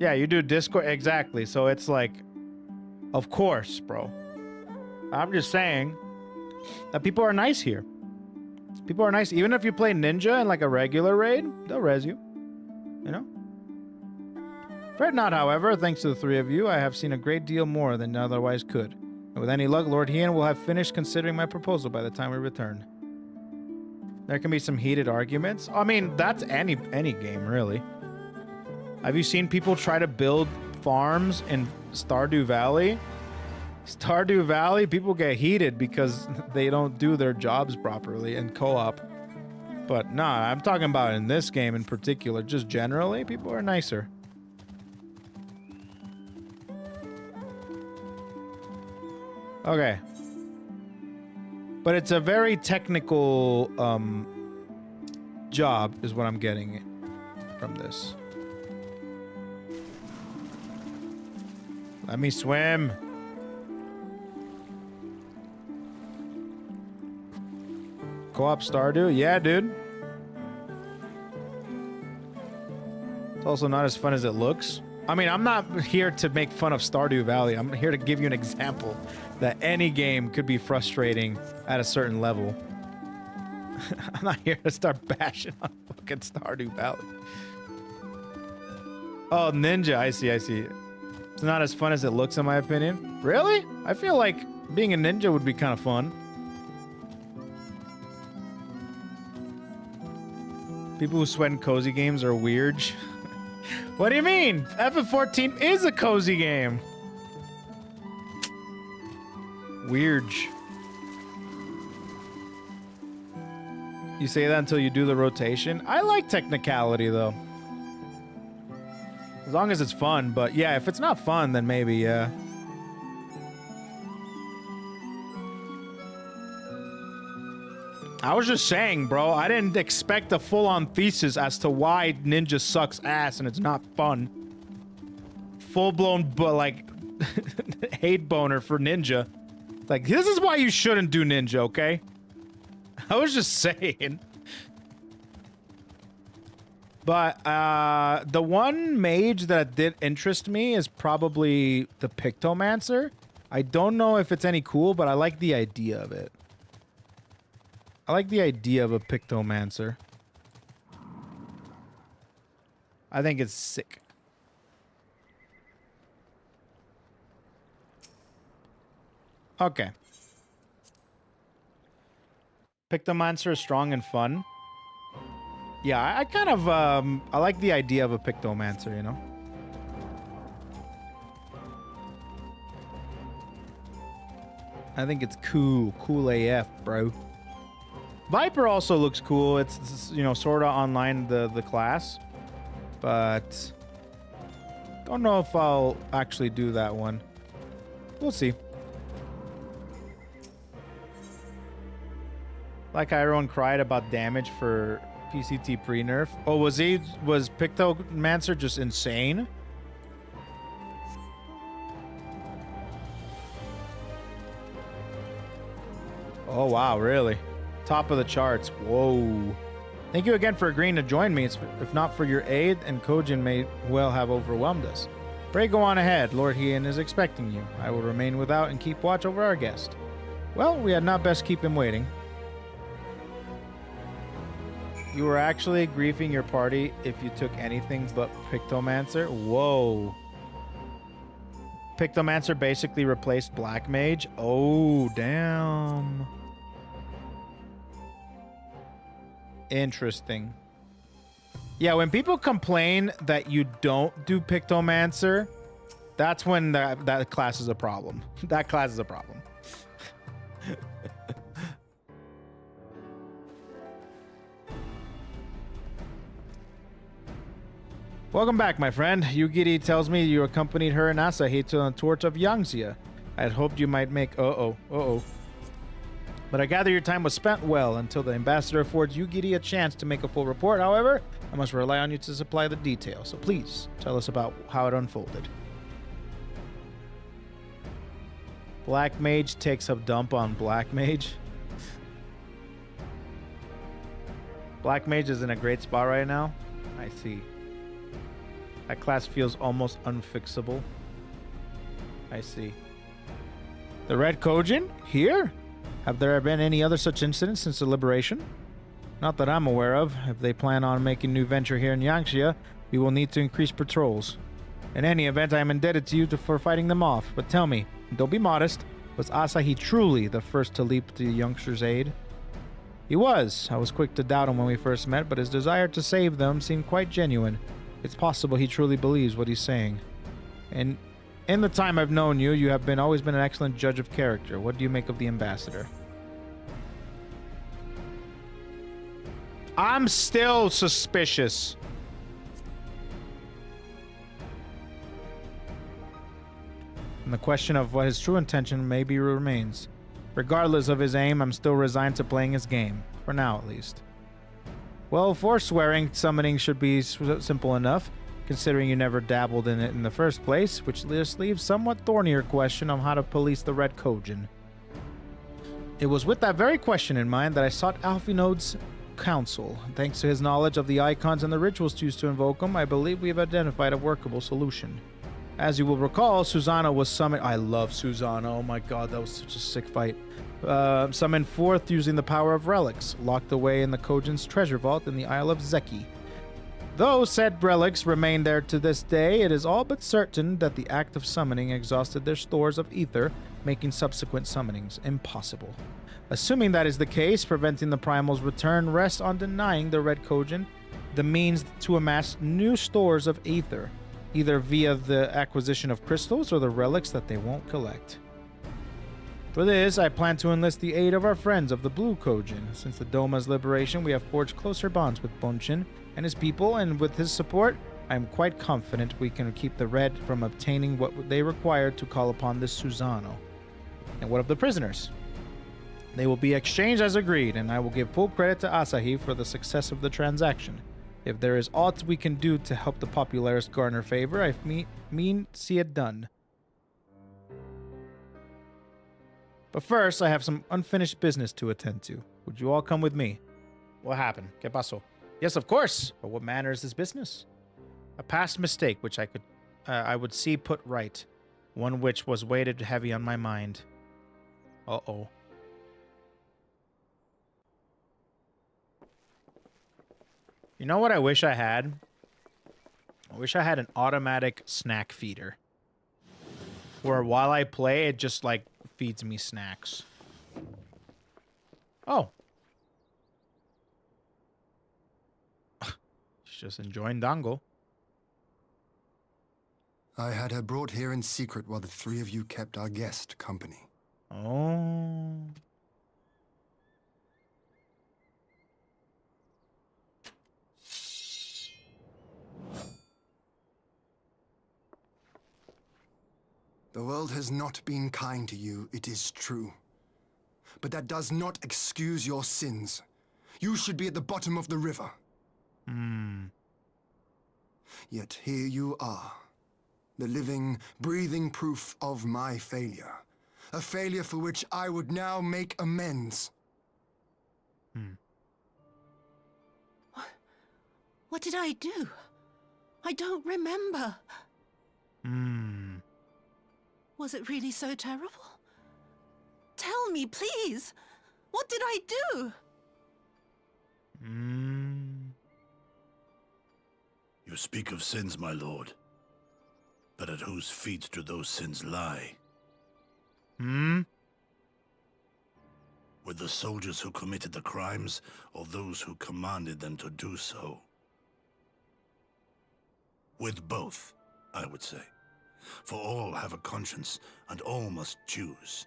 Yeah, you do Discord, exactly. So it's like, of course, bro. I'm just saying that people are nice here. People are nice. Even if you play ninja in like a regular raid, they'll res you. You know? Fret not, however, thanks to the three of you, I have seen a great deal more than otherwise could. And with any luck, Lord Hien will have finished considering my proposal by the time we return. There can be some heated arguments. I mean, that's any game, really. Have you seen people try to build farms in Stardew Valley? Stardew Valley, people get heated because they don't do their jobs properly in co-op. But nah, I'm talking about in this game in particular. Just generally, people are nicer. Okay. But it's a very technical job is what I'm getting from this. Let me swim. Co-op Stardew? Yeah, dude. It's also not as fun as it looks. I mean, I'm not here to make fun of Stardew Valley. I'm here to give you an example that any game could be frustrating at a certain level. I'm not here to start bashing on fucking Stardew Valley. Oh, Ninja. I see, I see. It's not as fun as it looks, in my opinion. Really? I feel like being a ninja would be kind of fun. People who sweat in cozy games are weird. What do you mean? FF14 is a cozy game. Weird. You say that until you do the rotation? I like technicality, though. As long as it's fun, but yeah, if it's not fun, then maybe, yeah. I was just saying, bro, I didn't expect a full-on thesis as to why Ninja sucks ass and it's not fun. Full-blown, but like, hate boner for Ninja. Like, this is why you shouldn't do Ninja, okay? I was just saying. But, the one mage that did interest me is probably the Pictomancer. I don't know if it's any cool, but I like the idea of it. I like the idea of a Pictomancer. I think it's sick. Okay. Pictomancer is strong and fun. Yeah, I kind of, I like the idea of a Pictomancer, you know? I think it's cool. Cool AF, bro. Viper also looks cool. It's you know, sort of online, the class. But don't know if I'll actually do that one. We'll see. Like how everyone cried about damage for PCT pre-nerf. Oh, was Pictomancer just insane? Oh, wow, really? Top of the charts. Whoa. Thank you again for agreeing to join me. If not for your aid, and Kojin may well have overwhelmed us. Pray go on ahead. Lord Hien is expecting you. I will remain without and keep watch over our guest. Well, we had not best keep him waiting. You were actually griefing your party if you took anything but Pictomancer? Whoa. Pictomancer basically replaced Black Mage? Oh, damn. Interesting. Yeah, when people complain that you don't do Pictomancer, that's when that class is a problem. That class is a problem. Welcome back, my friend. Yugiri tells me you accompanied her and Asahi to the tour of Yangxia. I had hoped you might make... But I gather your time was spent well until the ambassador affords Yugiri a chance to make a full report. However, I must rely on you to supply the details. So please, tell us about how it unfolded. Black Mage takes a dump on Black Mage. Black Mage is in a great spot right now. I see. That class feels almost unfixable. I see. The Red Kojin? Here? Have there been any other such incidents since the liberation? Not that I'm aware of. If they plan on making new venture here in Yangxia, we will need to increase patrols. In any event, I am indebted to you for fighting them off. But tell me, don't be modest, was Asahi truly the first to leap to the youngster's aid? He was. I was quick to doubt him when we first met, but his desire to save them seemed quite genuine. It's possible he truly believes what he's saying. And in the time I've known you, you have always been an excellent judge of character. What do you make of the ambassador? I'm still suspicious. And the question of what his true intention maybe remains. Regardless of his aim, I'm still resigned to playing his game. For now, at least. Well, forswearing summoning should be simple enough, considering you never dabbled in it in the first place, which just leaves somewhat thornier question on how to police the Red Kojin. It was with that very question in mind that I sought Alphinode's counsel. Thanks to his knowledge of the icons and the rituals used to invoke them, I believe we have identified a workable solution. As you will recall, Susanoo was summoned... I love Susanoo. Oh my god, that was such a sick fight. Summoned forth using the power of relics, locked away in the Kojin's treasure vault in the Isle of Zeki. Though said relics remain there to this day, it is all but certain that the act of summoning exhausted their stores of ether, making subsequent summonings impossible. Assuming that is the case, preventing the Primal's return rests on denying the Red Kojin the means to amass new stores of ether, either via the acquisition of crystals or the relics that they won't collect. For this, I plan to enlist the aid of our friends of the Blue Kojin. Since the Doma's liberation, we have forged closer bonds with Bonchin and his people, and with his support, I am quite confident we can keep the Red from obtaining what they require to call upon this Susanoo. And what of the prisoners? They will be exchanged as agreed, and I will give full credit to Asahi for the success of the transaction. If there is aught we can do to help the Popularis garner favor, I mean see it done. But first, I have some unfinished business to attend to. Would you all come with me? What happened? ¿Qué pasó? Yes, of course. But what manner is this business? A past mistake which I would see put right. One which was weighted heavy on my mind. Uh-oh. You know what I wish I had? I wish I had an automatic snack feeder. Where while I play, it just, like, feeds me snacks. Oh. She's just enjoying Dango. I had her brought here in secret while the three of you kept our guest company. Oh. The world has not been kind to you, it is true. But that does not excuse your sins. You should be at the bottom of the river. Yet here you are, the living, breathing proof of my failure. A failure for which I would now make amends. What did I do? I don't remember. Was it really so terrible? Tell me, please. What did I do? You speak of sins, my lord. But at whose feet do those sins lie? With the soldiers who committed the crimes, or those who commanded them to do so? With both, I would say. For all have a conscience, and all must choose.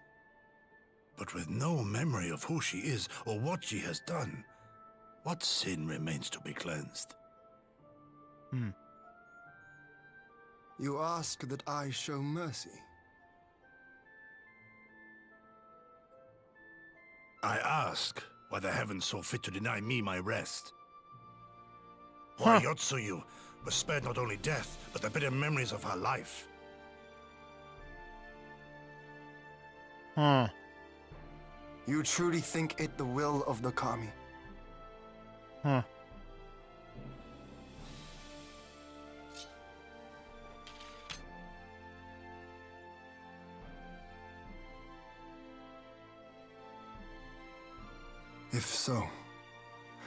But with no memory of who she is, or what she has done, what sin remains to be cleansed? You ask that I show mercy? I ask why the heavens saw fit to deny me my rest. Why Yotsuyu was spared not only death, but the bitter memories of her life. You truly think it the will of the kami? If so,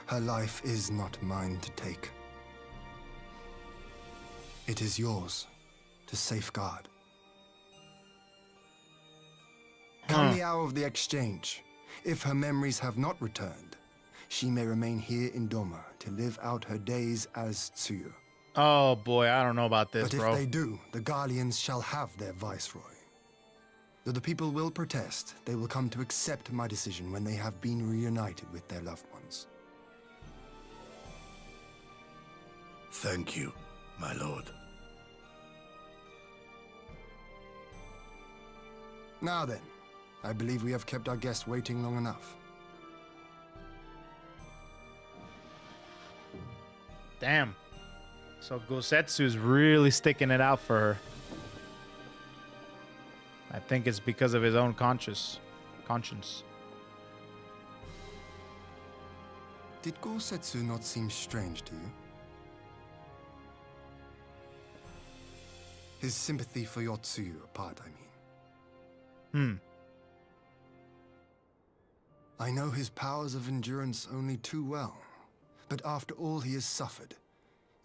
her life is not mine to take. It is yours to safeguard. Come the hour of the exchange. If her memories have not returned, she may remain here in Doma to live out her days as Tsuyu. Oh boy, I don't know about this, but bro. If they do, the Guardians shall have their viceroy. Though the people will protest, they will come to accept my decision when they have been reunited with their loved ones. Thank you, my lord. Now then, I believe we have kept our guest waiting long enough. Damn. So Gosetsu's really sticking it out for her. I think it's because of his own conscience. Did Gosetsu not seem strange to you? His sympathy for Yotsuyu apart, I mean. I know his powers of endurance only too well, but after all he has suffered,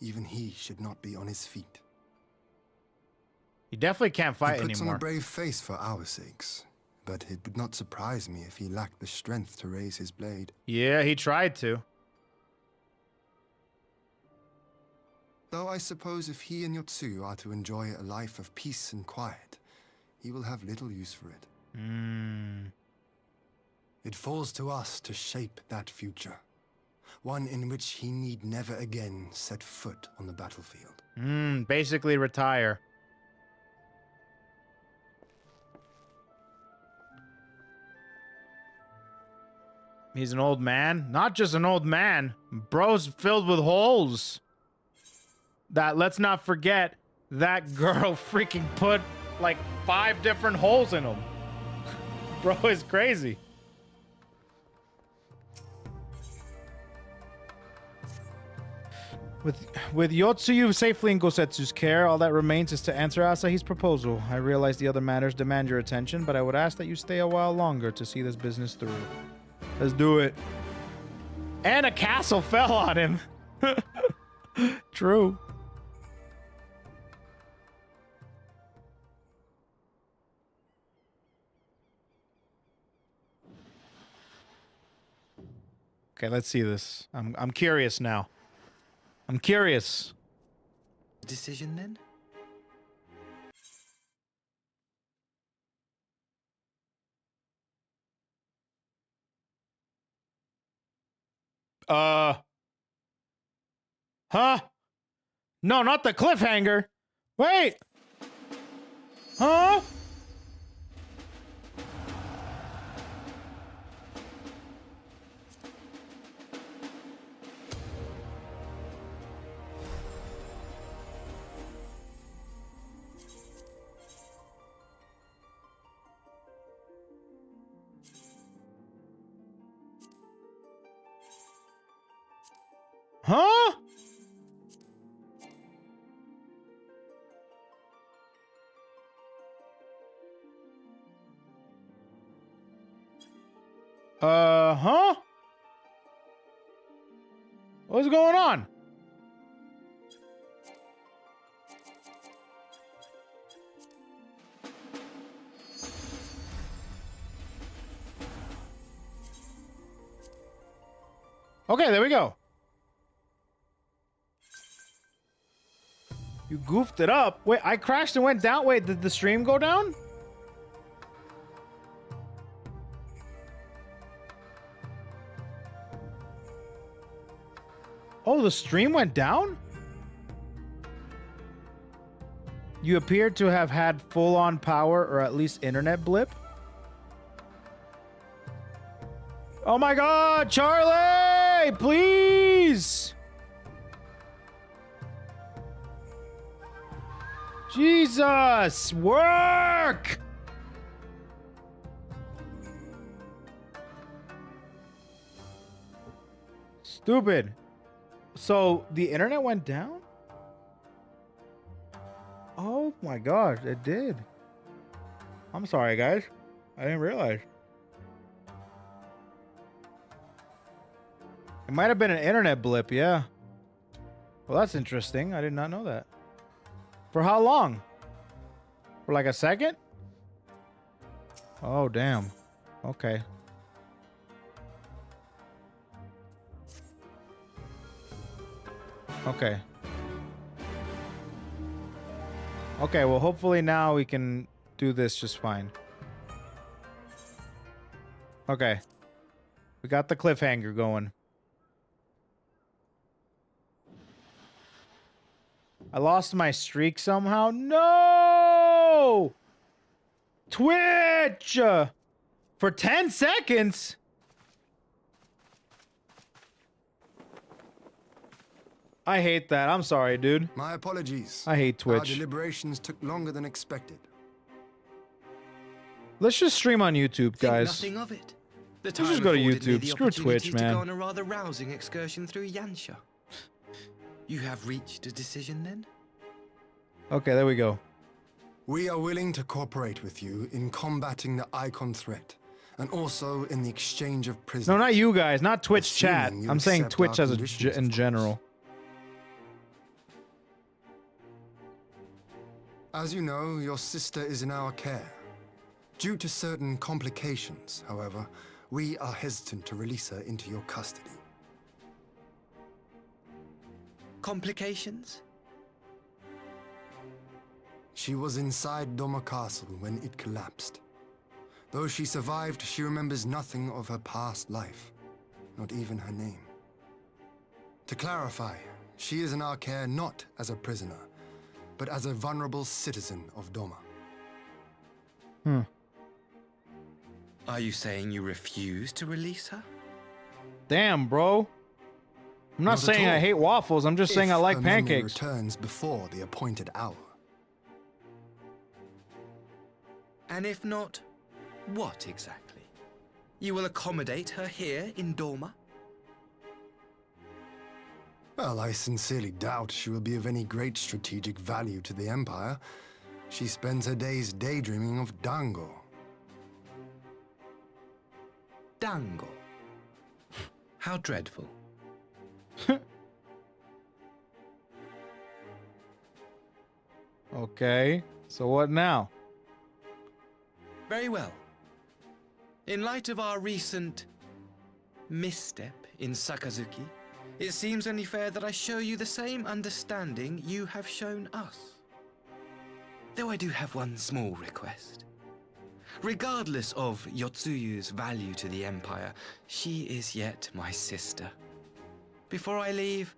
even he should not be on his feet. He definitely can't fight he puts anymore. on a brave face for our sakes, but it would not surprise me if he lacked the strength to raise his blade. Yeah, he tried to. Though I suppose if he and Yotsuyu are to enjoy a life of peace and quiet, he will have little use for it. It falls to us to shape that future. One in which he need never again set foot on the battlefield. Basically retire. He's an old man. Not just an old man. Bro's filled with holes. Let's not forget, that girl freaking put like 5 different holes in him. Bro is crazy. With Yotsuyu safely in Gosetsu's care, all that remains is to answer Asahi's proposal. I realize the other matters demand your attention, but I would ask that you stay a while longer to see this business through. Let's do it. And a castle fell on him. True. Okay, let's see this. I'm curious now. I'm curious. Decision then? Huh? No, not the cliffhanger. Wait. Huh? Huh? Huh? What's going on? Okay, there we go. You goofed it up. Wait, I crashed and went down. Wait, did the stream go down? Oh, the stream went down? You appear to have had full-on power or at least internet blip. Oh my god, Charlie! Please! Jesus! Work! Stupid. So, the internet went down? Oh my gosh, it did. I'm sorry, guys. I didn't realize. It might have been an internet blip, yeah. Well, that's interesting. I did not know that. For how long? For like a second? Oh, damn. Okay. Okay. Okay, well, hopefully now we can do this just fine. Okay. We got the cliffhanger going. I lost my streak somehow. No! Twitch! For 10 seconds? I hate that. I'm sorry, dude. My apologies. I hate Twitch. Our deliberations took longer than expected. Let's just stream on YouTube, guys. Nothing of it. The Let's just go to YouTube. Screw Twitch, man. To go on a rather rousing excursion through Yansha. You have reached a decision then? Okay, there we go. We are willing to cooperate with you in combating the Icon threat, and also in the exchange of prisoners. No, not you guys, not Twitch chat. Assuming you I'm saying accept Twitch our as conditions, in general. As you know, your sister is in our care. Due to certain complications, however, we are hesitant to release her into your custody. Complications? She was inside Doma Castle when it collapsed. Though she survived, she remembers nothing of her past life, not even her name. To clarify, she is in our care not as a prisoner, but as a vulnerable citizen of Doma. Are you saying you refuse to release her? Damn, bro. I'm not Not at saying I all. hate waffles. I'm just saying I like If her memory pancakes. returns before the appointed hour. And if not, what exactly? You will accommodate her here in Doma? Well, I sincerely doubt she will be of any great strategic value to the Empire. She spends her days daydreaming of Dango. Dango. How dreadful. Okay, so what now? Very well. In light of our recent misstep in Sakazuki, it seems only fair that I show you the same understanding you have shown us. Though I do have one small request. Regardless of Yotsuyu's value to the Empire, she is yet my sister. Before I leave,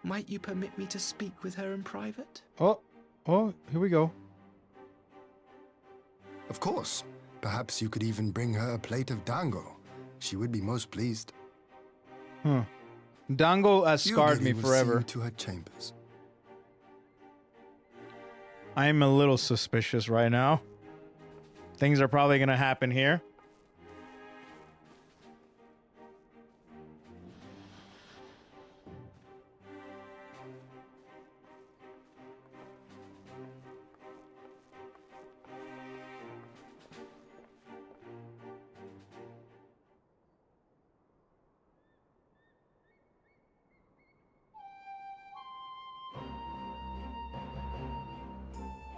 might you permit me to speak with her in private? Oh, here we go. Of course. Perhaps you could even bring her a plate of dango. She would be most pleased. Dango has scarred me Yogiri will see forever. you to her chambers. I'm a little suspicious right now. Things are probably going to happen here.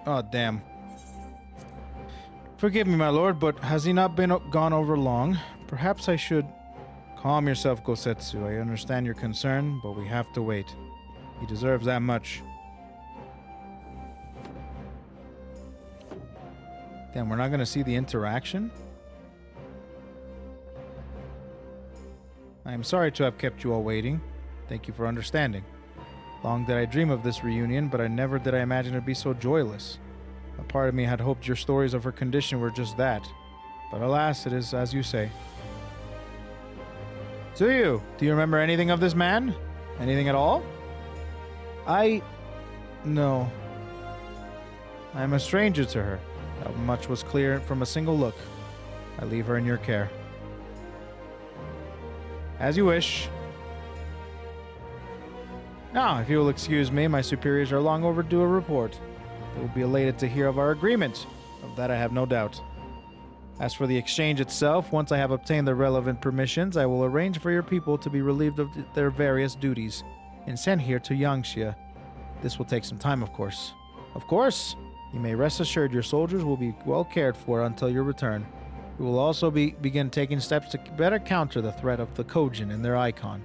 Oh, damn. Forgive me, my lord, but has he not been gone over long? Perhaps I should... Calm yourself, Gosetsu. I understand your concern, but we have to wait. He deserves that much. Damn, we're not going to see the interaction? I am sorry to have kept you all waiting. Thank you for understanding. Long did I dream of this reunion, but never did I imagine it'd be so joyless. A part of me had hoped your stories of her condition were just that. But alas, it is as you say. Do you remember anything of this man? Anything at all? No. I am a stranger to her. That much was clear from a single look. I leave her in your care. As you wish. Now, if you will excuse me, my superiors are long overdue a report. They will be elated to hear of our agreement. Of that I have no doubt. As for the exchange itself, once I have obtained the relevant permissions, I will arrange for your people to be relieved of their various duties and sent here to Yangxia. This will take some time, of course. Of course, you may rest assured your soldiers will be well cared for until your return. We will also begin taking steps to better counter the threat of the Kojin and their icon.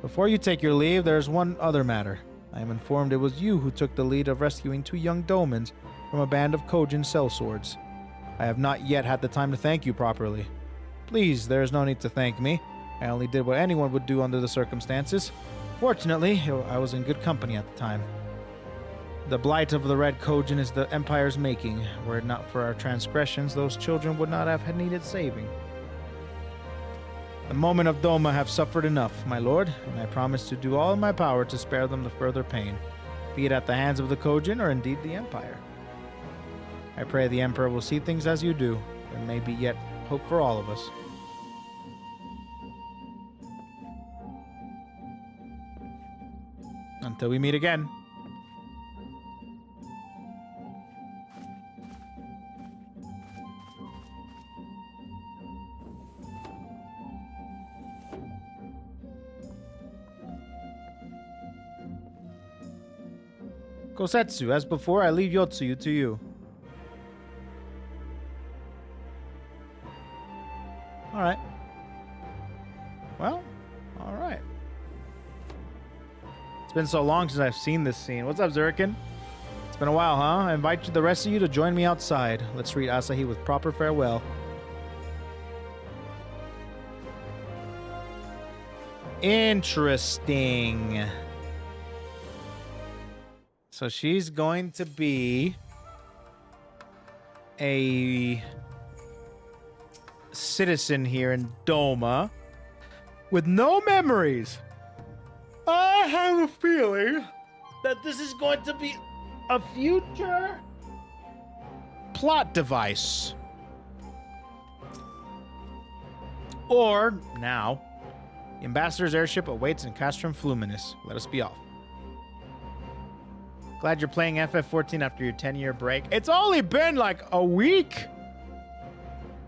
Before you take your leave, there is one other matter. I am informed it was you who took the lead of rescuing 2 young domans from a band of Kojin sellswords. I have not yet had the time to thank you properly. Please, there is no need to thank me. I only did what anyone would do under the circumstances. Fortunately, I was in good company at the time. The blight of the Red Kojin is the Empire's making. Were it not for our transgressions, those children would not have needed saving. The moment of Doma have suffered enough, my lord, and I promise to do all in my power to spare them the further pain, be it at the hands of the Kojin or indeed the Empire. I pray the Emperor will see things as you do. There may be yet hope for all of us. Until we meet again. Kosetsu, as before, I leave Yotsuyu to you. Alright. Well, alright. It's been so long since I've seen this scene. What's up, Zurikin? It's been a while, huh? I invite the rest of you to join me outside. Let's treat Asahi with proper farewell. Interesting. So she's going to be a citizen here in Doma with no memories. I have a feeling that this is going to be a future plot device. Or now, the Ambassador's airship awaits in Castrum Fluminus. Let us be off. Glad you're playing FF14 after your 10-year break. It's only been like a week.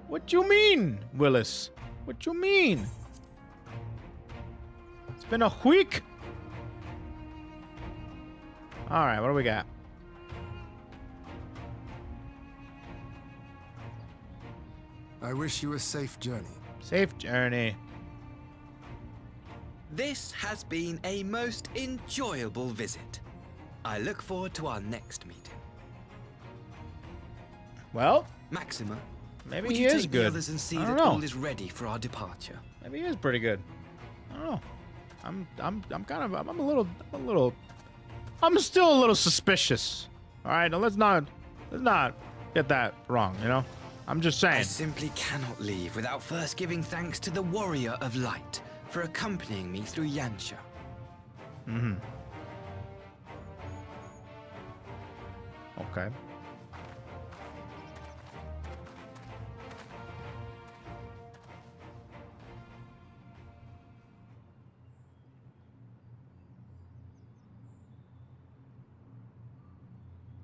What you mean, Willis? What you mean? It's been a week. All right, what do we got? I wish you a safe journey. Safe journey. This has been a most enjoyable visit. I look forward to our next meeting. Well, Maxima, maybe would he you is take good. the others and see I that don't know. all is ready for our departure? Maybe he is pretty good. I don't know. I'm still a little suspicious. All right, now let's not get that wrong, you know? I'm just saying. I simply cannot leave without first giving thanks to the Warrior of Light for accompanying me through Yansha. Mm-hmm. Okay.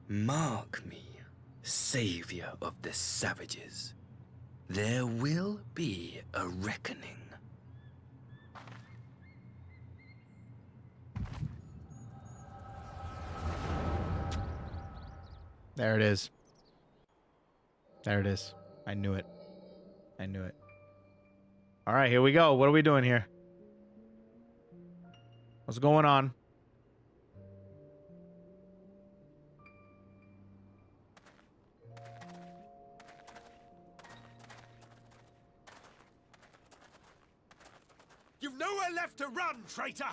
Mark me, savior of the savages. There will be a reckoning. There it is. There it is. I knew it. I knew it. All right, here we go. What are we doing here? What's going on? You've nowhere left to run, traitor!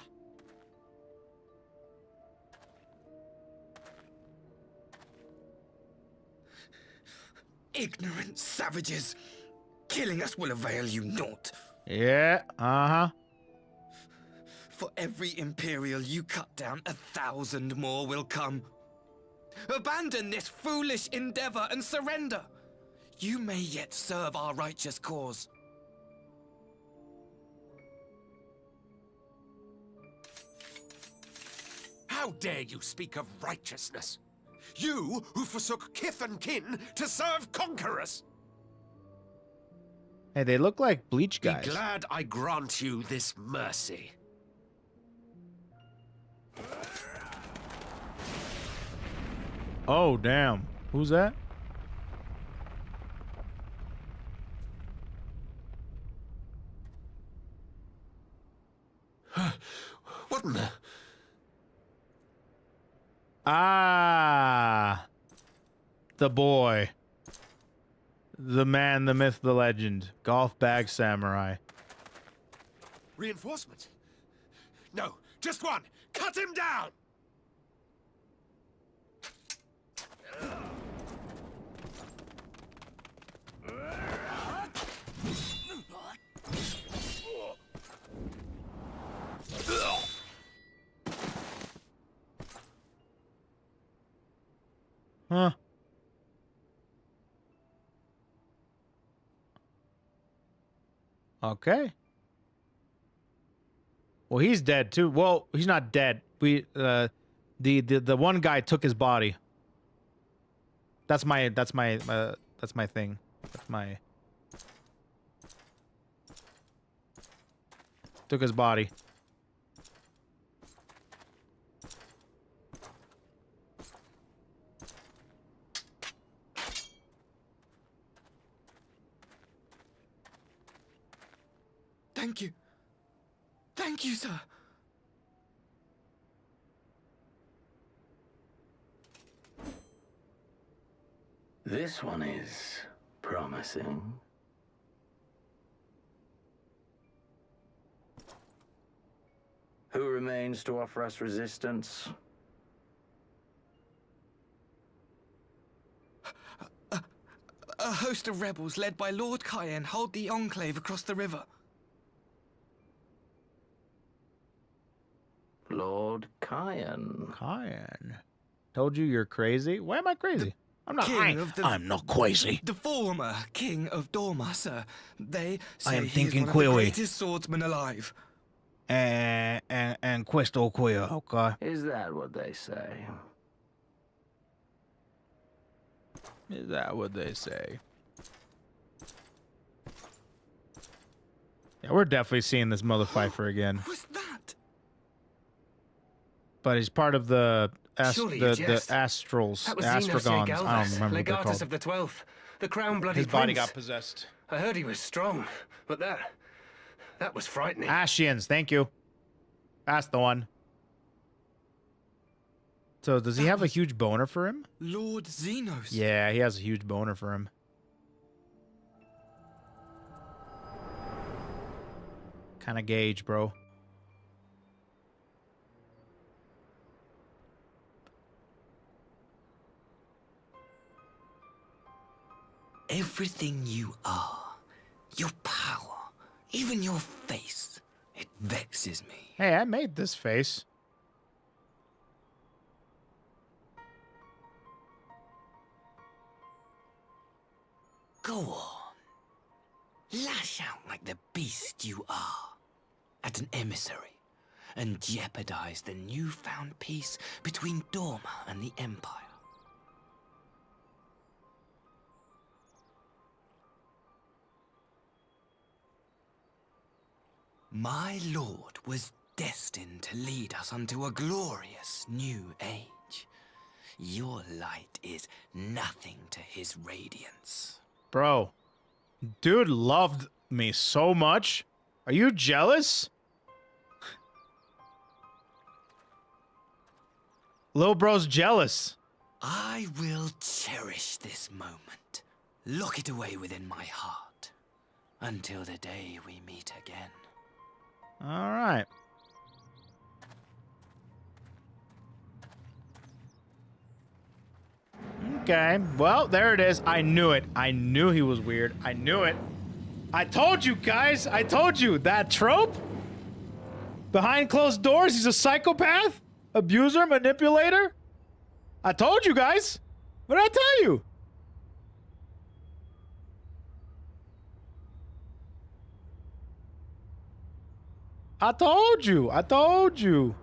ignorant savages! Killing us will avail you naught. Yeah, uh-huh. For every Imperial you cut down, 1,000 more will come. Abandon this foolish endeavor and surrender. You may yet serve our righteous cause. How dare you speak of righteousness? You who forsook kith and kin to serve conquerors! Hey, they look like Bleach guys. Be glad I grant you this mercy. Oh, damn. Who's that? What in the... Ah. The boy. The man, the myth, the legend. Golf bag samurai. Reinforcement? No, just one! Cut him down! Huh. Okay. Well, he's dead too. Well, he's not dead. The one guy took his body. That's my thing. That's my took his body. Thank you. Thank you, sir. This one is promising. Who remains to offer us resistance? A host of rebels led by Lord Cayenne hold the enclave across the river. Lord Cayenne. Cayenne. Told you you're crazy? Why am I crazy? I'm not. I'm not crazy. The former king of Dorma, sir. They say I am he thinking is one of the queerly. greatest swordsmen alive. And questo queer. Okay. Is that what they say? Is that what they say? Yeah, we're definitely seeing this mother fifer again. Who's that? But he's part of the Surely you jest. Astrals, That was Astragons. Xenos I don't remember what they're Legatus called. of the 12th. The crown bloody His body prince. got possessed. I heard he was strong, but that was frightening. Ashians, thank you. That's the one. So does he have a huge boner for him? Lord Xenos. Yeah, he has a huge boner for him. Kind of gauge, bro. Everything you are, your power, even your face, it vexes me. Hey, I made this face. Go on. Lash out like the beast you are at an emissary and jeopardize the newfound peace between Dorma and the Empire. My lord was destined to lead us unto a glorious new age. Your light is nothing to his radiance. Bro, dude loved me so much. Are you jealous? Lil bro's jealous. I will cherish this moment. Lock it away within my heart. Until the day we meet again. All right. Okay. Well, there it is. I knew it. I knew he was weird. I knew it. I told you, guys. I told you. That trope? Behind closed doors, he's a psychopath? Abuser? Manipulator? I told you, guys. What did I tell you? I told you. I told you.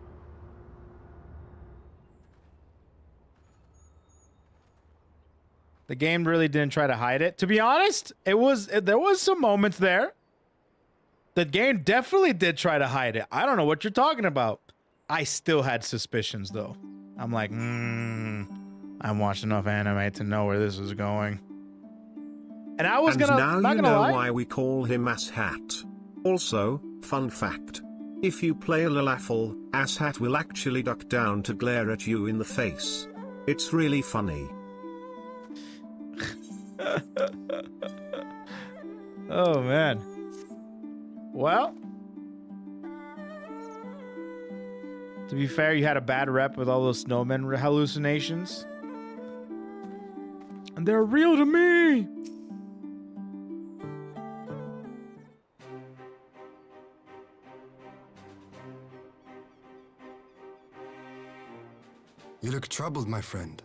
The game really didn't try to hide it. To be honest, there was some moments there. The game definitely did try to hide it. I don't know what you're talking about. I still had suspicions though. I'm like, I watched enough anime to know where this was going. And I was and gonna now not you gonna know lie. why we call him Asshat. Also, fun fact. If you play Lalafel, Asshat will actually duck down to glare at you in the face. It's really funny. Oh man. Well, to be fair, you had a bad rep with all those snowmen hallucinations. And they're real to me. You look troubled, my friend.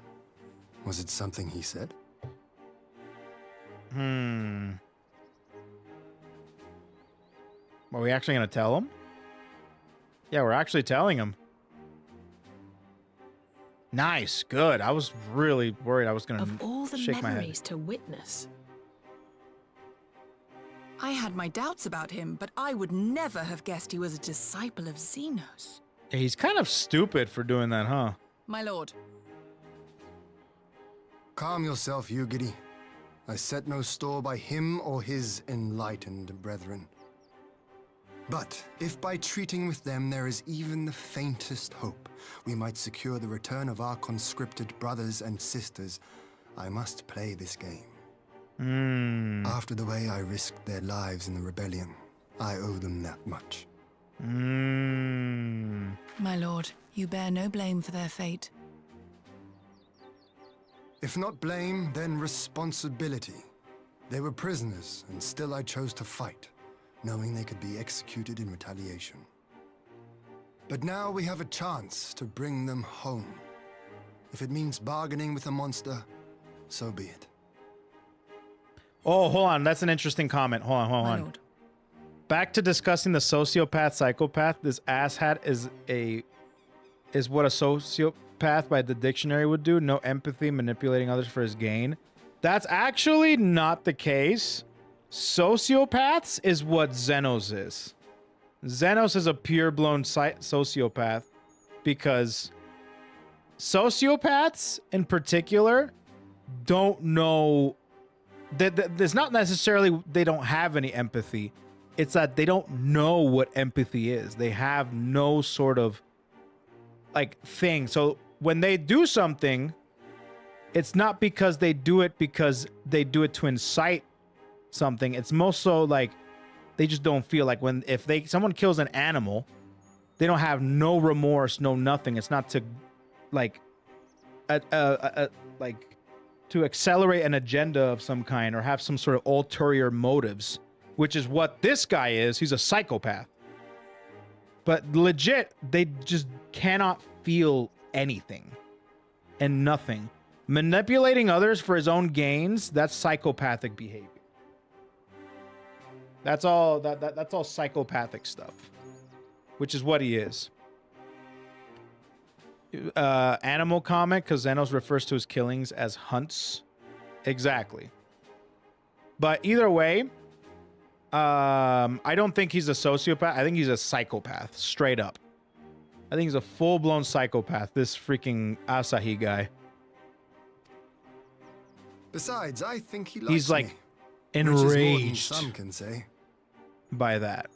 Was it something he said? Are we actually going to tell him? Yeah, we're actually telling him. Nice, good. I was really worried I was going Of all the to shake my head. memories to witness. I had my doubts about him, but I would never have guessed he was a disciple of Xenos. Yeah, he's kind of stupid for doing that, huh? My lord. Calm yourself, Yugiri. I set no store by him or his enlightened brethren. But if by treating with them there is even the faintest hope we might secure the return of our conscripted brothers and sisters, I must play this game. After the way I risked their lives in the rebellion, I owe them that much. My lord, you bear no blame for their fate. If not blame, then responsibility. They were prisoners, and still I chose to fight, knowing they could be executed in retaliation. But now we have a chance to bring them home. If it means bargaining with a monster, so be it. Oh, hold on. That's an interesting comment. Hold on. Back to discussing the sociopath, psychopath. This asshat is what a sociopath by the dictionary would do. No empathy, manipulating others for his gain. That's actually not the case. Sociopaths is what Xenos is. Xenos is a pure-blown sociopath because sociopaths in particular don't know that there's not necessarily they don't have any empathy. It's that they don't know what empathy is. They have no sort of like thing. So when they do something, it's not because they do it to incite something. It's most so like they just don't feel like if someone kills an animal, they don't have no remorse, no nothing. It's not to like to accelerate an agenda of some kind or have some sort of ulterior motives, which is what this guy is. He's a psychopath. But legit, they just cannot feel anything and nothing. Manipulating others for his own gains, that's psychopathic behavior. That's all that's all psychopathic stuff, which is what he is. Animal comic, because Xenos refers to his killings as hunts. Exactly. But either way, I don't think he's a sociopath. I think he's a psychopath, straight up. I think he's a full-blown psychopath, this freaking Asahi guy. Besides, I think he likes He's like me, enraged which is more than some can say. by that.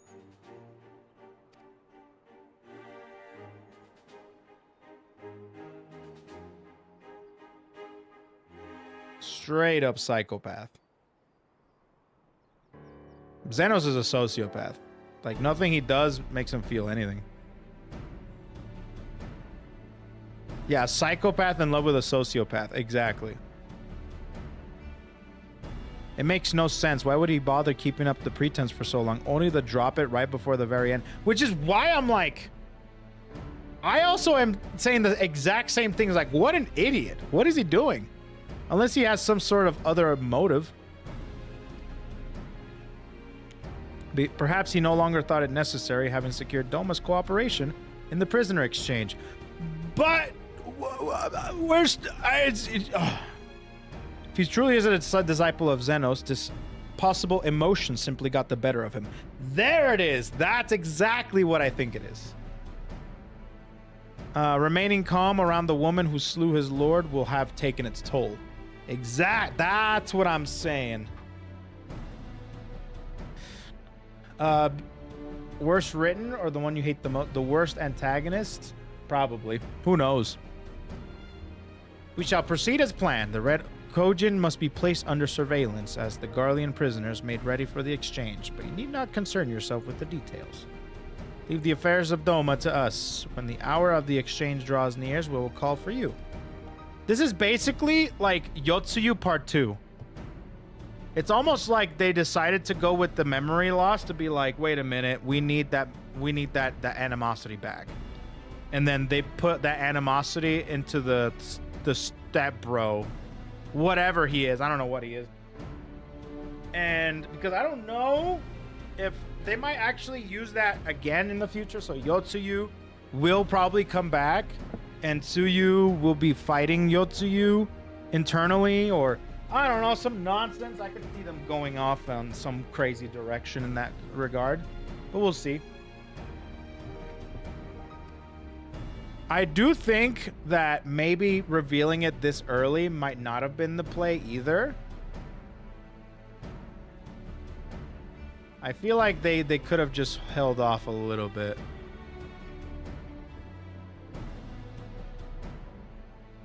Straight up psychopath. Xenos is a sociopath. Like, nothing he does makes him feel anything. Yeah, a psychopath in love with a sociopath. Exactly. It makes no sense. Why would he bother keeping up the pretense for so long? Only to drop it right before the very end. Which is why I'm like... I also am saying the exact same things. Like, what an idiot. What is he doing? Unless he has some sort of other motive. Perhaps he no longer thought it necessary, having secured Doma's cooperation in the prisoner exchange. But... where's... If he truly is a disciple of Xenos, this possible emotion simply got the better of him. There it is. That's exactly what I think it is. Remaining calm around the woman who slew his lord will have taken its toll. That's what I'm saying. Worst written or the one you hate the most? The worst antagonist? Probably. Who knows? We shall proceed as planned. The Red Kojin must be placed under surveillance as the Garlean prisoners made ready for the exchange, but you need not concern yourself with the details. Leave the affairs of Doma to us. When the hour of the exchange draws near, we will call for you. This is basically like Yotsuyu Part 2. It's almost like they decided to go with the memory loss to be like, wait a minute, we need that animosity back. And then they put that animosity into the step bro. Whatever he is. I don't know what he is. And because I don't know if they might actually use that again in the future. So Yotsuyu will probably come back and Tsuyu will be fighting Yotsuyu internally, or I don't know, some nonsense. I could see them going off on some crazy direction in that regard, but we'll see. I do think that maybe revealing it this early might not have been the play either. I feel like they could have just held off a little bit.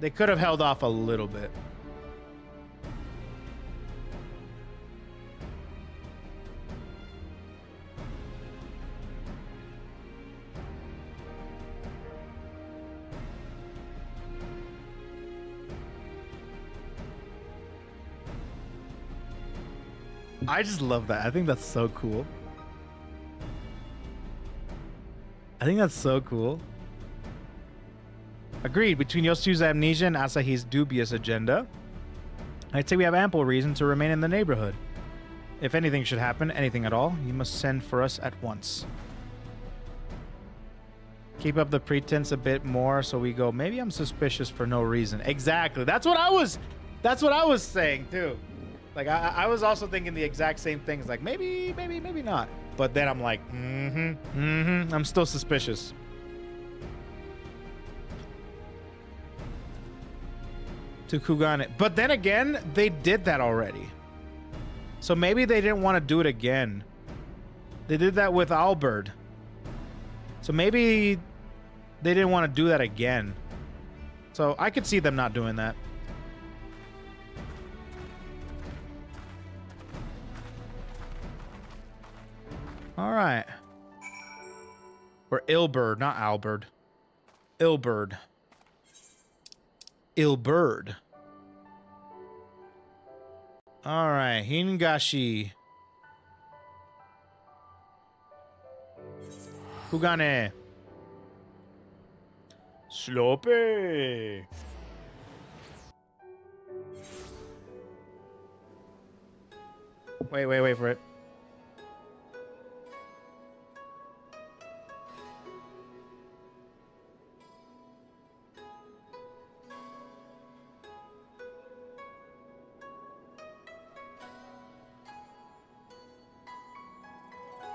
They could have held off a little bit. I just love that. I think that's so cool. I think that's so cool. Agreed. Between Yosu's amnesia and Asahi's dubious agenda, I'd say we have ample reason to remain in the neighborhood. If anything should happen, anything at all, you must send for us at once. Keep up the pretense a bit more so we go, maybe I'm suspicious for no reason. Exactly. That's what I was saying too. Like, I was also thinking the exact same things. Like, maybe not. But then I'm like, I'm still suspicious. To Kugane. But then again, they did that already. So maybe they didn't want to do it again. They did that with Albert. So maybe they didn't want to do that again. So I could see them not doing that. All right. Or Ilbird, not Albert. Ilbird. Ilbird. All right, Hingashi. Kugane. Slope. Wait for it.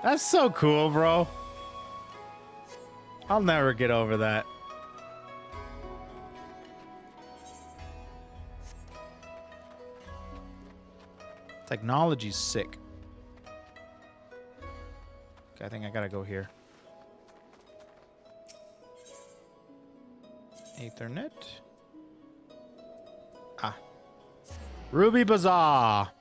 That's so cool, bro. I'll never get over that. Technology's sick. Okay, I think I gotta go here. Ethernet. Ah. Ruby Bazaar.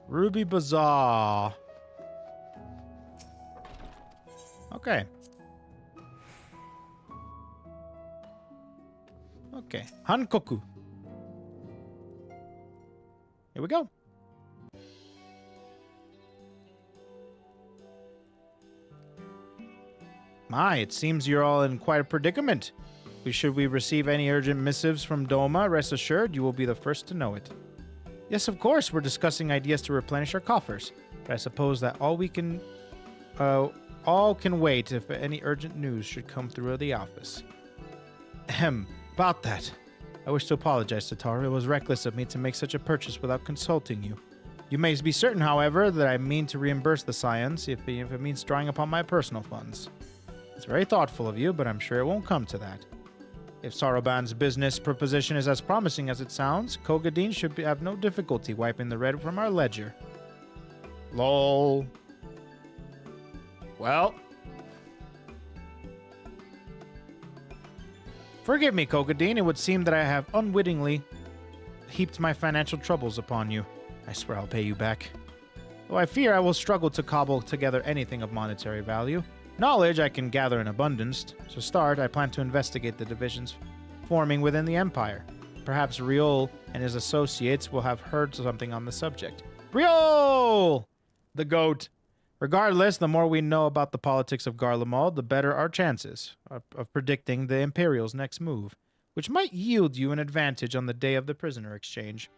Ruby Bazaar. Okay. Okay. Hankoku. Here we go. My, it seems you're all in quite a predicament. Should we receive any urgent missives from Doma, rest assured you will be the first to know it. Yes, of course, we're discussing ideas to replenish our coffers, but I suppose that all can wait if any urgent news should come through the office. Ahem, about that. I wish to apologize, Tataru. It was reckless of me to make such a purchase without consulting you. You may be certain, however, that I mean to reimburse the Scions if it means drawing upon my personal funds. It's very thoughtful of you, but I'm sure it won't come to that. If Soroban's business proposition is as promising as it sounds, Kogadin should have no difficulty wiping the red from our ledger. Lol. Well. Forgive me, Kogadin. It would seem that I have unwittingly heaped my financial troubles upon you. I swear I'll pay you back. Though I fear I will struggle to cobble together anything of monetary value. Knowledge I can gather in abundance. To start, I plan to investigate the divisions forming within the Empire. Perhaps Riol and his associates will have heard something on the subject. Riol! The goat. Regardless, the more we know about the politics of Garlemald, the better our chances of predicting the Imperial's next move, which might yield you an advantage on the day of the prisoner exchange.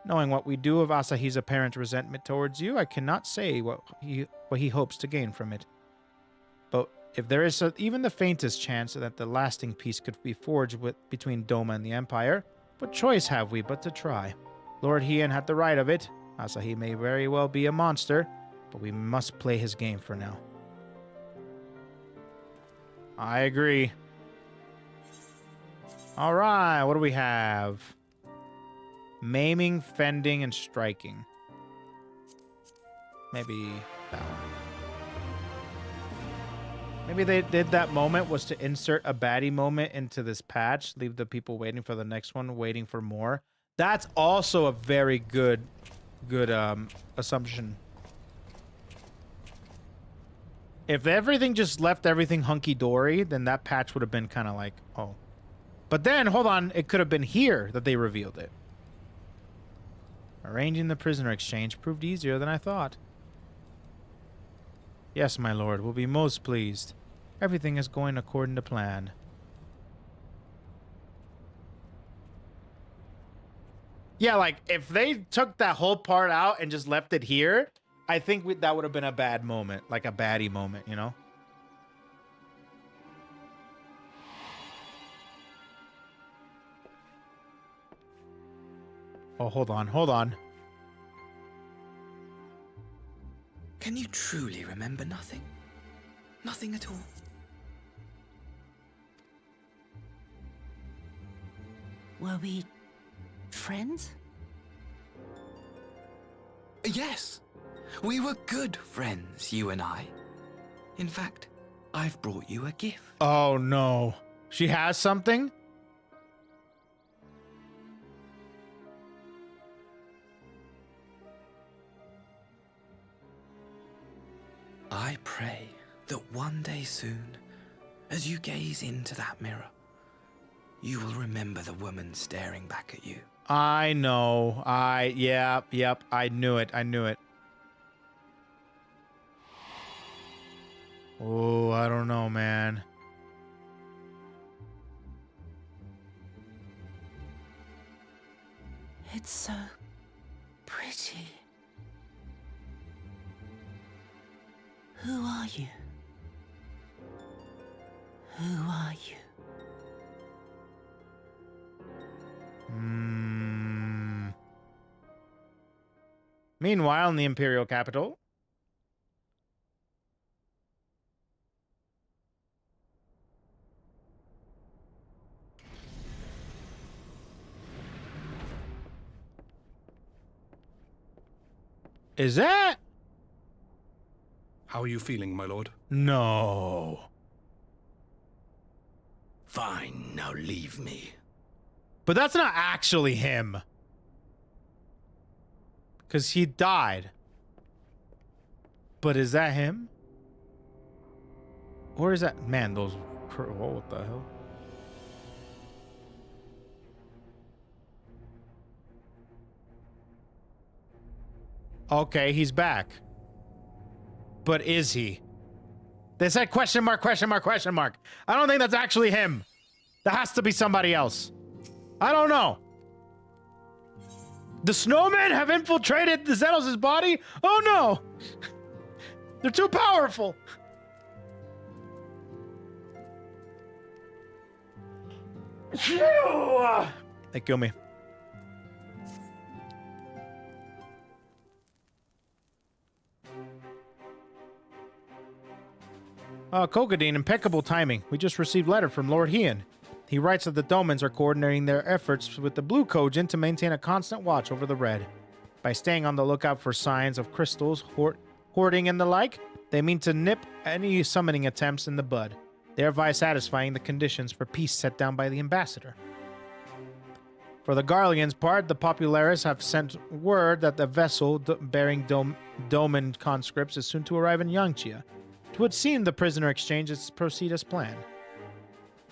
Knowing what we do of Asahi's apparent resentment towards you, I cannot say what he hopes to gain from it. But if there is even the faintest chance that the lasting peace could be forged between Doma and the Empire, what choice have we but to try? Lord Hien had the right of it. Asahi may very well be a monster, but we must play his game for now. I agree. All right, what do we have? Maiming, fending, and striking. Maybe that one. Maybe they did that moment was to insert a baddie moment into this patch, leave the people waiting for the next one, waiting for more. That's also a very good assumption. If everything just left everything hunky-dory, then that patch would have been kind of like, oh. But then, hold on, it could have been here that they revealed it. Arranging the prisoner exchange proved easier than I thought. Yes, my lord, we'll be most pleased. Everything is going according to plan. Yeah, like, if they took that whole part out and just left it here, I think that would have been a bad moment. Like a baddie moment, you know? Oh, hold on, hold on. Can you truly remember nothing? Nothing at all? Were we friends? Yes. We were good friends, you and I. In fact, I've brought you a gift. Oh, no. She has something? I pray that one day soon, as you gaze into that mirror, you will remember the woman staring back at you. I know. Yep, I knew it. Oh, I don't know, man. It's so pretty. Who are you? Who are you? Meanwhile, in the Imperial capital. Is that? How are you feeling, my lord? No. Fine, now leave me. But that's not actually him. Because he died. But is that him? Or is that... Man, those... Whoa, what the hell? Okay, he's back. But is he? They said question mark, question mark, question mark. I don't think that's actually him. That has to be somebody else. I don't know. The snowmen have infiltrated the Xenos' body? Oh no! They're too powerful! They kill me. Kokadine, impeccable timing. We just received a letter from Lord Heian. He writes that the Domans are coordinating their efforts with the Blue Kojin to maintain a constant watch over the Red. By staying on the lookout for signs of crystals, hoarding and the like, they mean to nip any summoning attempts in the bud, thereby satisfying the conditions for peace set down by the ambassador. For the Garlean's part, the Populares have sent word that the vessel bearing Doman conscripts is soon to arrive in Yangtze. It would seem the prisoner exchanges proceed as planned.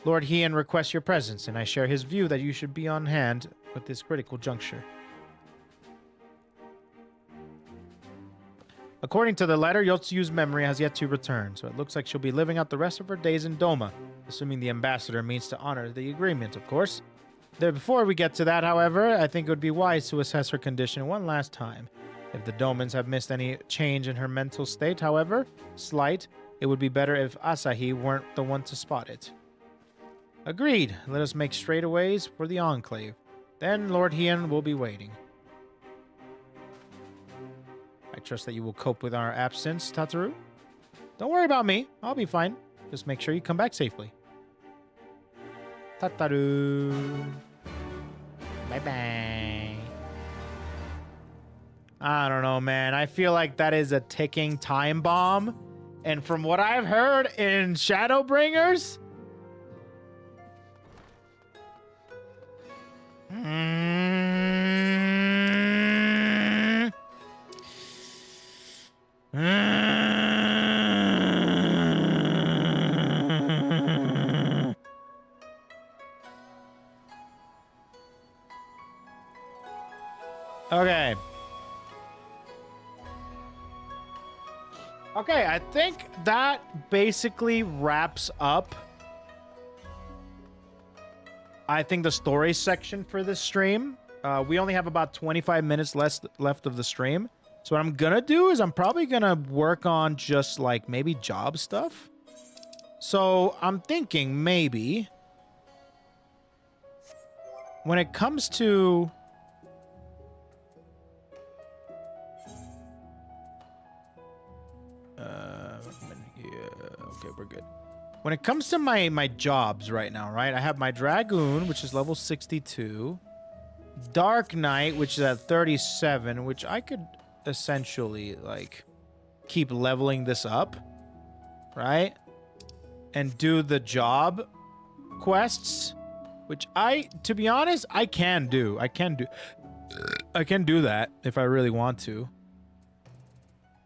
Lord Heian requests your presence, and I share his view that you should be on hand with this critical juncture. According to the letter, Yotsu's memory has yet to return, so it looks like she'll be living out the rest of her days in Doma, assuming the ambassador means to honor the agreement, of course. Before we get to that, however, I think it would be wise to assess her condition one last time. If the Domans have missed any change in her mental state, however slight, it would be better if Asahi weren't the one to spot it. Agreed. Let us make straightaways for the enclave. Then Lord Heian will be waiting. I trust that you will cope with our absence, Tataru. Don't worry about me. I'll be fine. Just make sure you come back safely. Tataru. Bye-bye. I don't know, man. I feel like that is a ticking time bomb. And from what I've heard in Shadowbringers... Okay. Okay, I think that basically wraps up, I think, the story section for this stream. We only have about 25 minutes left of the stream. So what I'm gonna do is I'm probably gonna work on just like maybe job stuff. So I'm thinking maybe when it comes to okay, we're good. When it comes to my jobs right now, right? I have my Dragoon, which is level 62. Dark Knight, which is at 37, which I could essentially, like, keep leveling this up, right? And do the job quests, which to be honest, I can do. I can do that if I really want to.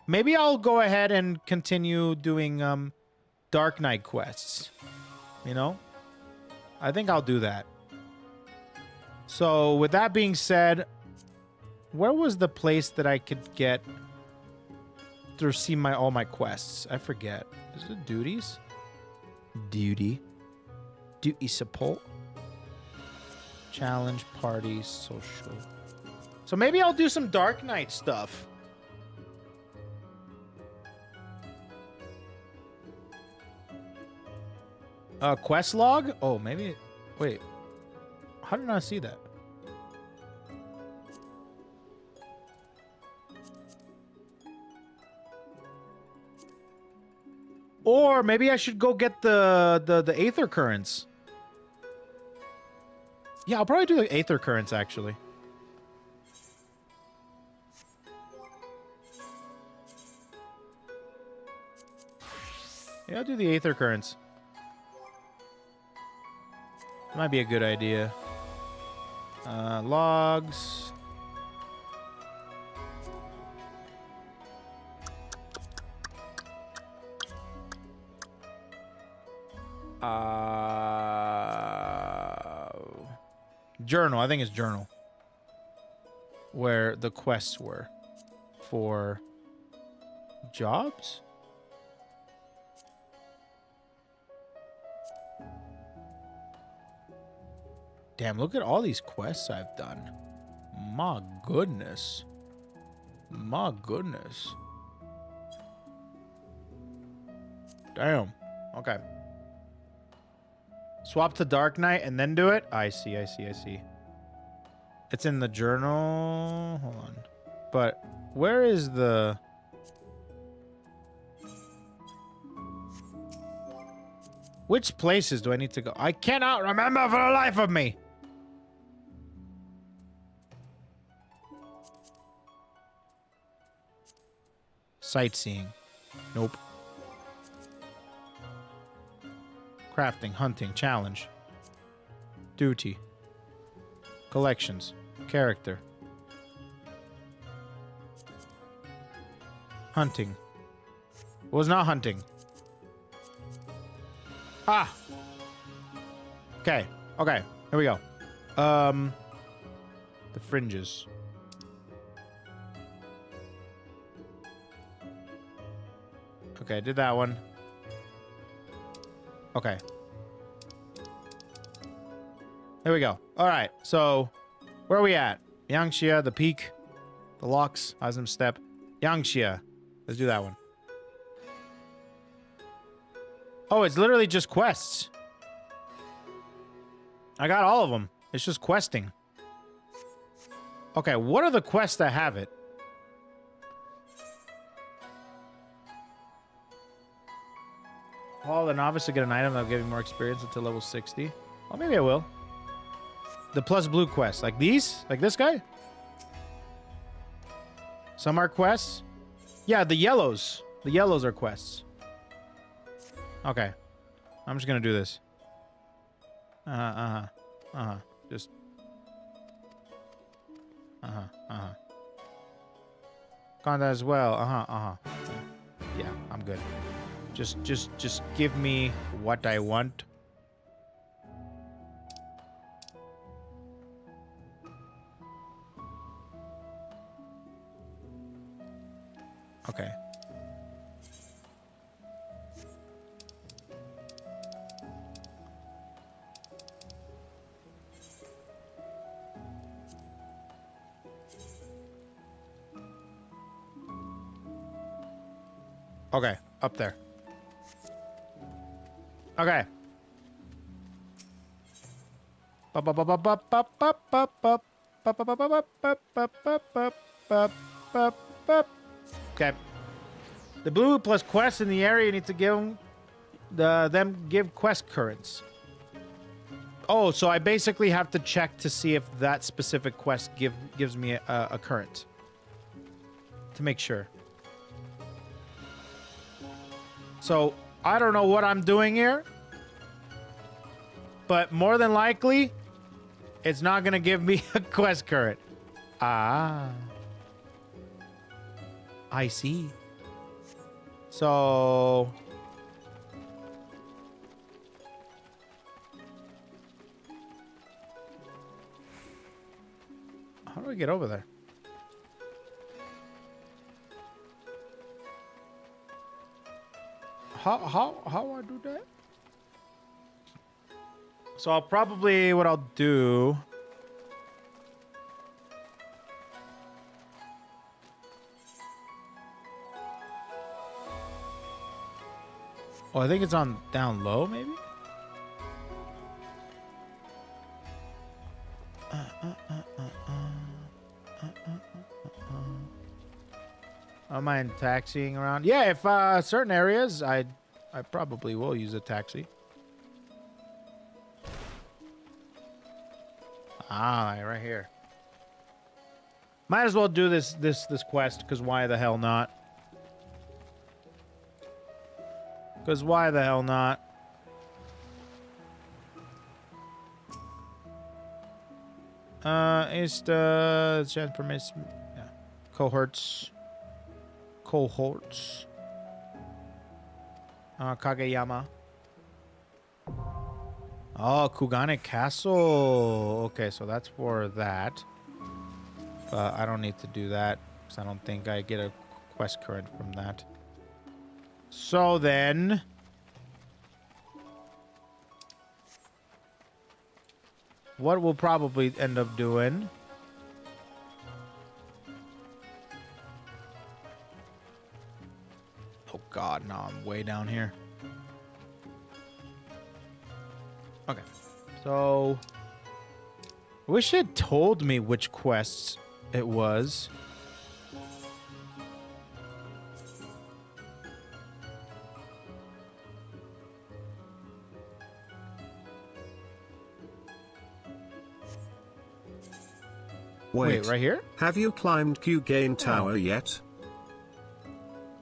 Maybe I'll go ahead and continue doing Dark Knight quests. You know? I think I'll do that. So, with that being said, where was the place that I could get to see all my quests? I forget. Is it duties? Duty support. Challenge, parties, social. So maybe I'll do some Dark Knight stuff. Quest log? Oh, maybe... Wait. How did I not see that? Or maybe I should go get the Aether Currents. Yeah, I'll probably do the Aether Currents, actually. Yeah, I'll do the Aether Currents. Might be a good idea. Logs. Journal. I think it's journal. Where the quests were. for jobs? Damn, look at all these quests I've done. My goodness. My goodness. Damn. Okay. Swap to Dark Knight and then do it? I see. It's in the journal. Hold on. But where is the... Which places do I need to go? I cannot remember for the life of me. Sightseeing. Nope. Crafting, hunting, challenge. Duty. Collections. Character. Hunting. It was not hunting. Ah! Okay. Okay. Here we go. The fringes. Okay, I did that one. Okay. There we go. All right. So, where are we at? Yangxia, the peak, the locks, Azim step. Yangxia. Let's do that one. Oh, it's literally just quests. I got all of them. It's just questing. Okay, what are the quests that have it? Call the novice to get an item that'll give you more experience until level 60. Well, maybe I will. The plus blue quests. Like these? Like this guy? Some are quests. Yeah, the yellows. The yellows are quests. Okay. I'm just gonna do this. Just. Contact as well. Yeah, I'm good. Just give me what I want. Okay. Okay, up there. Okay. Okay. The blue plus quests in the area, you need to give them give quest currents. Oh, so I basically have to check to see if that specific quest gives me a current. To make sure. So, I don't know what I'm doing here. But more than likely, it's not going to give me a quest current. Ah. I see. So... How do I get over there? How I do that? So I'll probably, what I'll do... Oh, I think it's on down low, maybe? Am I in taxiing around? Yeah, if certain areas, I probably will use a taxi. Ah, right here. Might as well do this quest, because why the hell not? Because why the hell not? Is the chance permits, yeah. Cohorts. Kageyama. Oh, Kugane Castle. Okay, so that's for that. But I don't need to do that. Because I don't think I get a quest current from that. So then... what we'll probably end up doing... oh god, no, I'm way down here. Okay. So... I wish it had told me which quests it was. Wait, right here? Have you climbed KoeKoe Tower yet?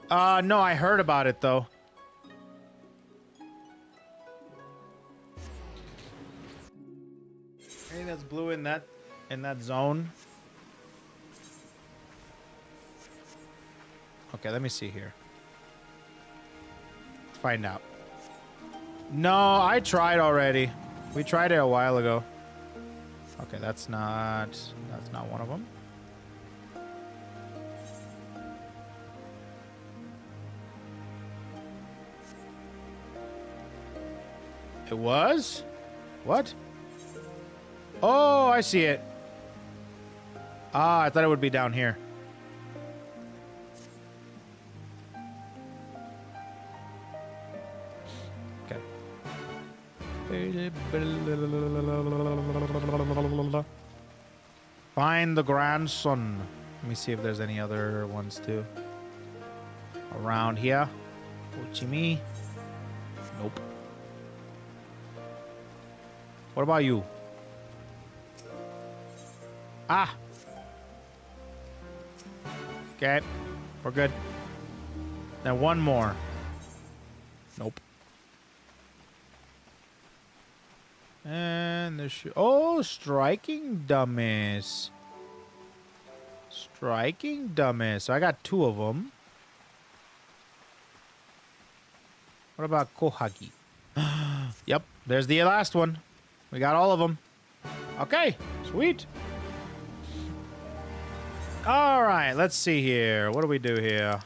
No, I heard about it though. Anything that's blue in that zone. Okay, let me see here. Let's find out. No, I tried already. We tried it a while ago. Okay, that's not one of them. It was? What? Oh, I see it. Ah, I thought it would be down here. Okay. Find the grandson. Let me see if there's any other ones too. Around here. Ochimi. Nope. What about you? Ah. Okay. We're good. Then one more. Nope. And there's... oh, striking dummies. Striking dummies. So I got 2 of them. What about Kohagi? Yep, there's the last one. We got all of them. Okay, sweet. All right, let's see here. What do we do here?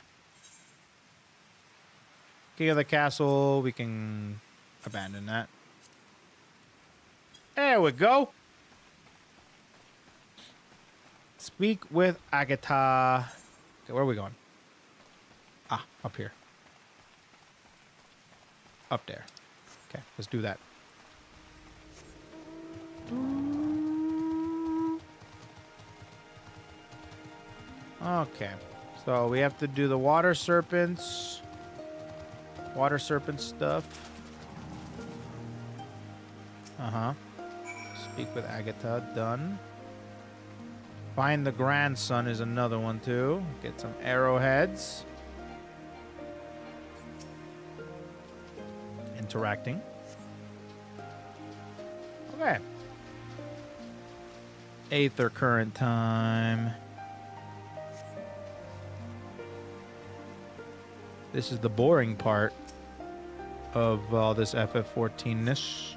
King of the castle. We can abandon that. There we go. Speak with Agatha. Okay, where are we going? Ah, up here. Up there. Okay, let's do that. Okay, so we have to do the water serpents. Water serpent stuff. Uh-huh. Speak with Agatha. Done. Find the grandson is another one, too. Get some arrowheads. Interacting. Okay. Aether current time. This is the boring part of all this FF14-ness.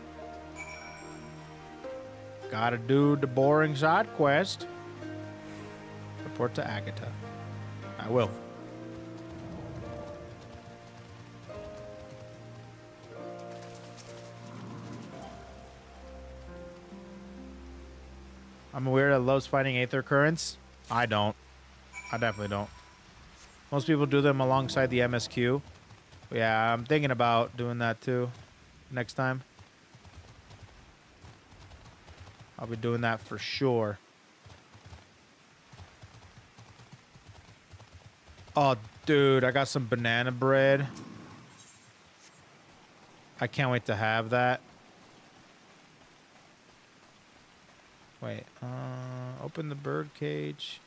Gotta do the boring side quest. Report to Agatha. I will. I'm aware that loves fighting Aether currents. I don't. I definitely don't. Most people do them alongside the MSQ. Yeah, I'm thinking about doing that too next time. I'll be doing that for sure. Oh, dude, I got some banana bread. I can't wait to have that. Wait, open the bird cage.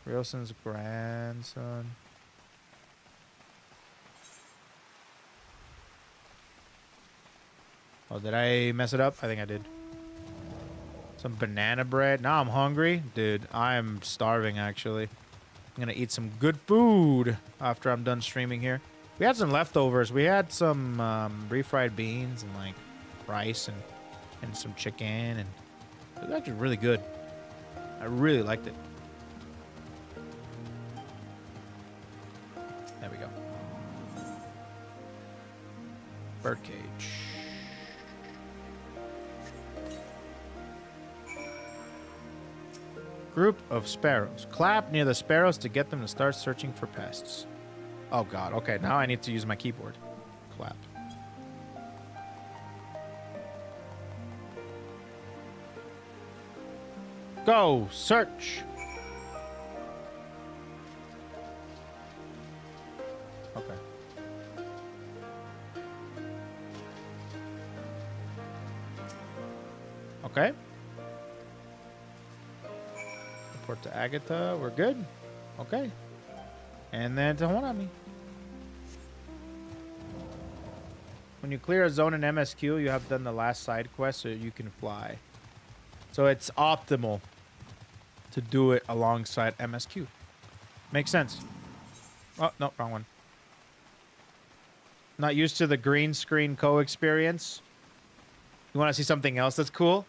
Wilson's grandson. Oh, did I mess it up? I think I did. Some banana bread. Now I'm hungry. Dude, I'm starving, actually. I'm gonna eat some good food after I'm done streaming here. We had some leftovers. We had some refried beans and, like, rice and some chicken. And it was actually really good. I really liked it. Birdcage. Group of sparrows. Clap near the sparrows to get them to start searching for pests. Oh god, okay, now I need to use my keyboard. Clap. Go, search. Okay. Okay. Report to Agatha. We're good. Okay. And then to Honami. When you clear a zone in MSQ, you have done the last side quest so you can fly. So it's optimal to do it alongside MSQ. Makes sense. Oh, no, wrong one. Not used to the green screen experience. You want to see something else that's cool?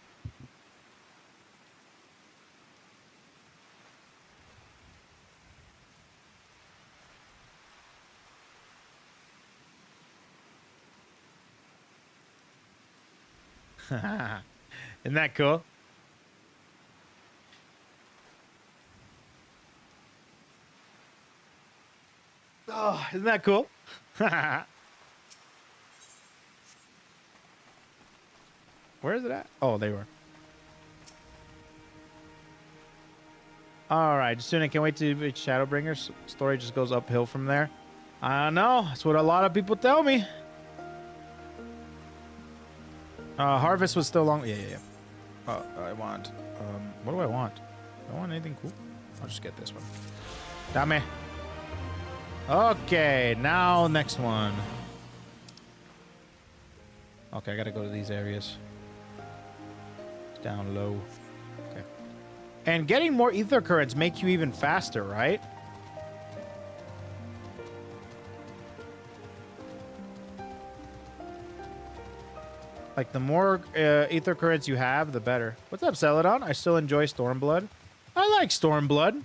Isn't that cool? Oh, isn't that cool? Where is it at? Oh, they were. All right, soon I can't wait to reach Shadowbringers. Story just goes uphill from there. I don't know. That's what a lot of people tell me. Harvest was still long. Yeah. Oh, I want. What do I want? Do I want anything cool? I'll just get this one. Dame. Okay, now next one. Okay, I gotta go to these areas. Down low. Okay. And getting more ether currents make you even faster, right? Like, the more ether currents you have, the better. What's up, Celadon? I still enjoy Stormblood. I like Stormblood.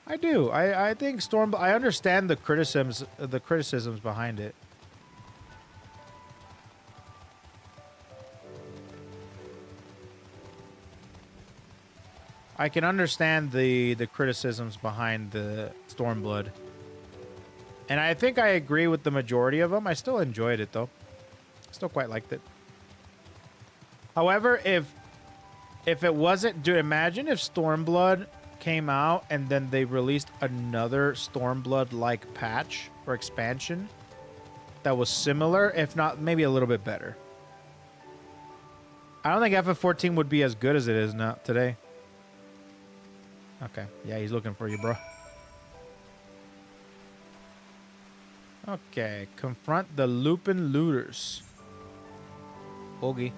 I do. I think Stormblood... I understand the criticisms behind it. I can understand the criticisms behind the Stormblood. And I think I agree with the majority of them. I still enjoyed it, though. Still quite liked it. However, if it wasn't... Dude, imagine if Stormblood came out and then they released another Stormblood-like patch or expansion that was similar, if not maybe a little bit better. I don't think FF14 would be as good as it is now today. Okay. Yeah, he's looking for you, bro. Okay. Confront the Lupin Looters. Boogie.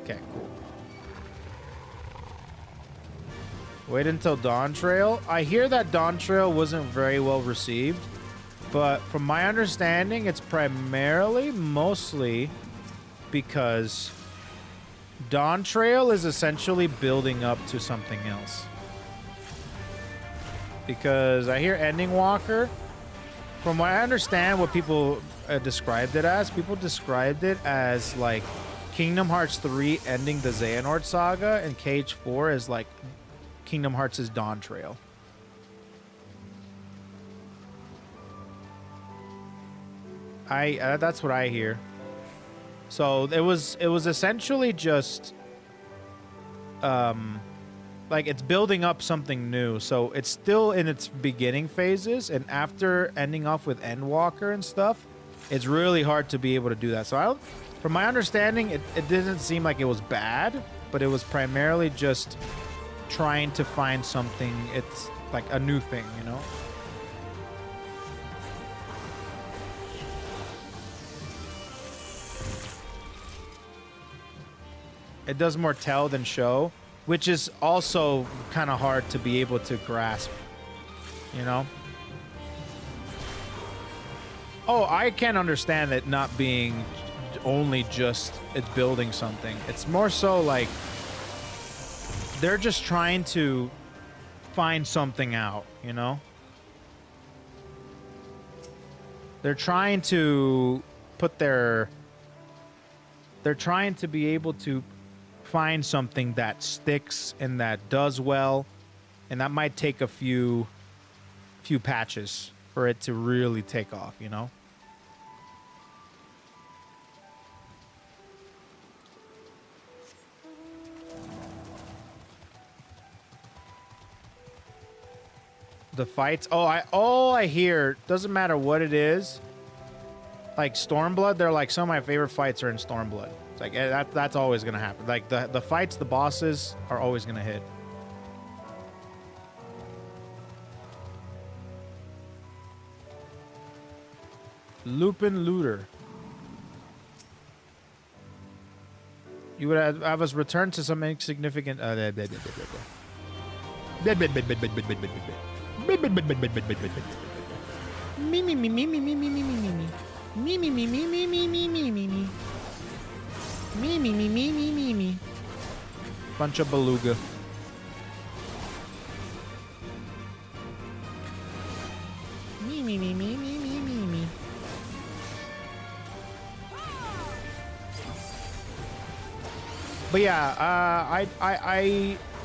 Okay, cool. Wait until Dawn Trail. I hear that Dawn Trail wasn't very well received, but from my understanding, it's mostly because Dawn Trail is essentially building up to something else. Because I hear Ending Walker, from what I understand, what people described it as, people described it as like Kingdom Hearts 3 ending the Xehanort saga, and Cage 4 is like Kingdom Hearts' Dawn Trail. That's what I hear. So it was essentially just like it's building up something new. So it's still in its beginning phases, and after ending off with Endwalker and stuff, it's really hard to be able to do that. So from my understanding, it didn't seem like it was bad, but it was primarily just trying to find something. It's like a new thing, you know? It does more tell than show, which is also kind of hard to be able to grasp, you know? Oh, I can understand it not being only just it's building something. It's more so like they're just trying to find something out, you know? They're trying to put their... They're trying to be able to find something that sticks and that does well. And that might take a few patches for it to really take off, you know? The fights. All I hear, doesn't matter what it is. Like Stormblood, they're like some of my favorite fights are in Stormblood. It's like that's always gonna happen. Like the fights, the bosses are always gonna hit. Lupin Looter. You would have us return to some insignificant. Bunch of beluga. But yeah,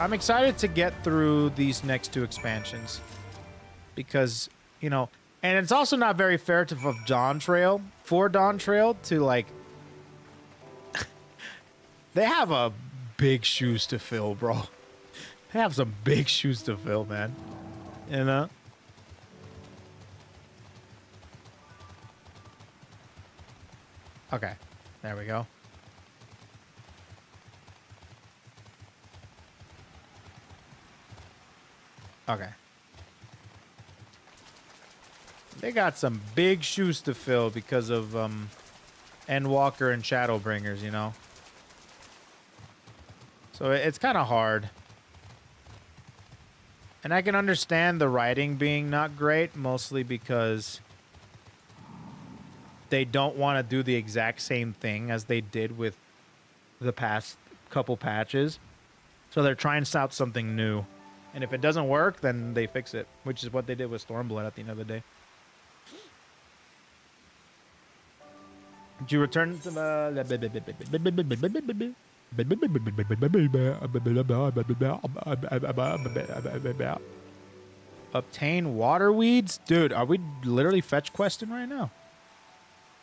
I'm excited to get through these next 2 expansions because, you know, and it's also not very fair to Dawn Trail to like they have a big shoes to fill, bro. They have some big shoes to fill, man. You know? Okay. There we go. Okay. They got some big shoes to fill because of Endwalker and Shadowbringers, you know? So it's kind of hard. And I can understand the writing being not great, mostly because they don't want to do the exact same thing as they did with the past couple patches. So they're trying out something new. And if it doesn't work, then they fix it, which is what they did with Stormblood at the end of the day. Did you return to the... Obtain water weeds? Dude, are we literally fetch questing right now?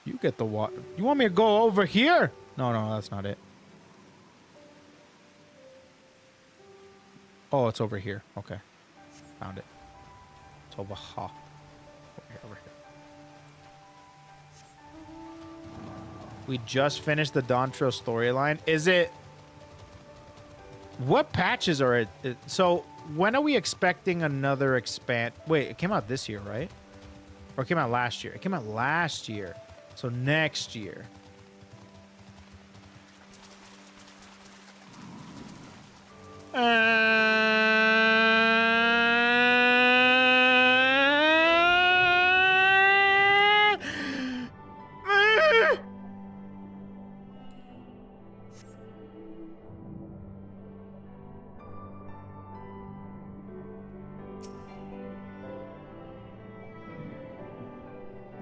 You get the water. You want me to go over here? No, that's not it. Oh, it's over here. Okay. Found it. It's over here. Over here. We just finished the Dawn Trail storyline. Is it... What patches are it? So, when are we expecting another expand... Wait, it came out this year, right? Or it came out last year? It came out last year. So, next year.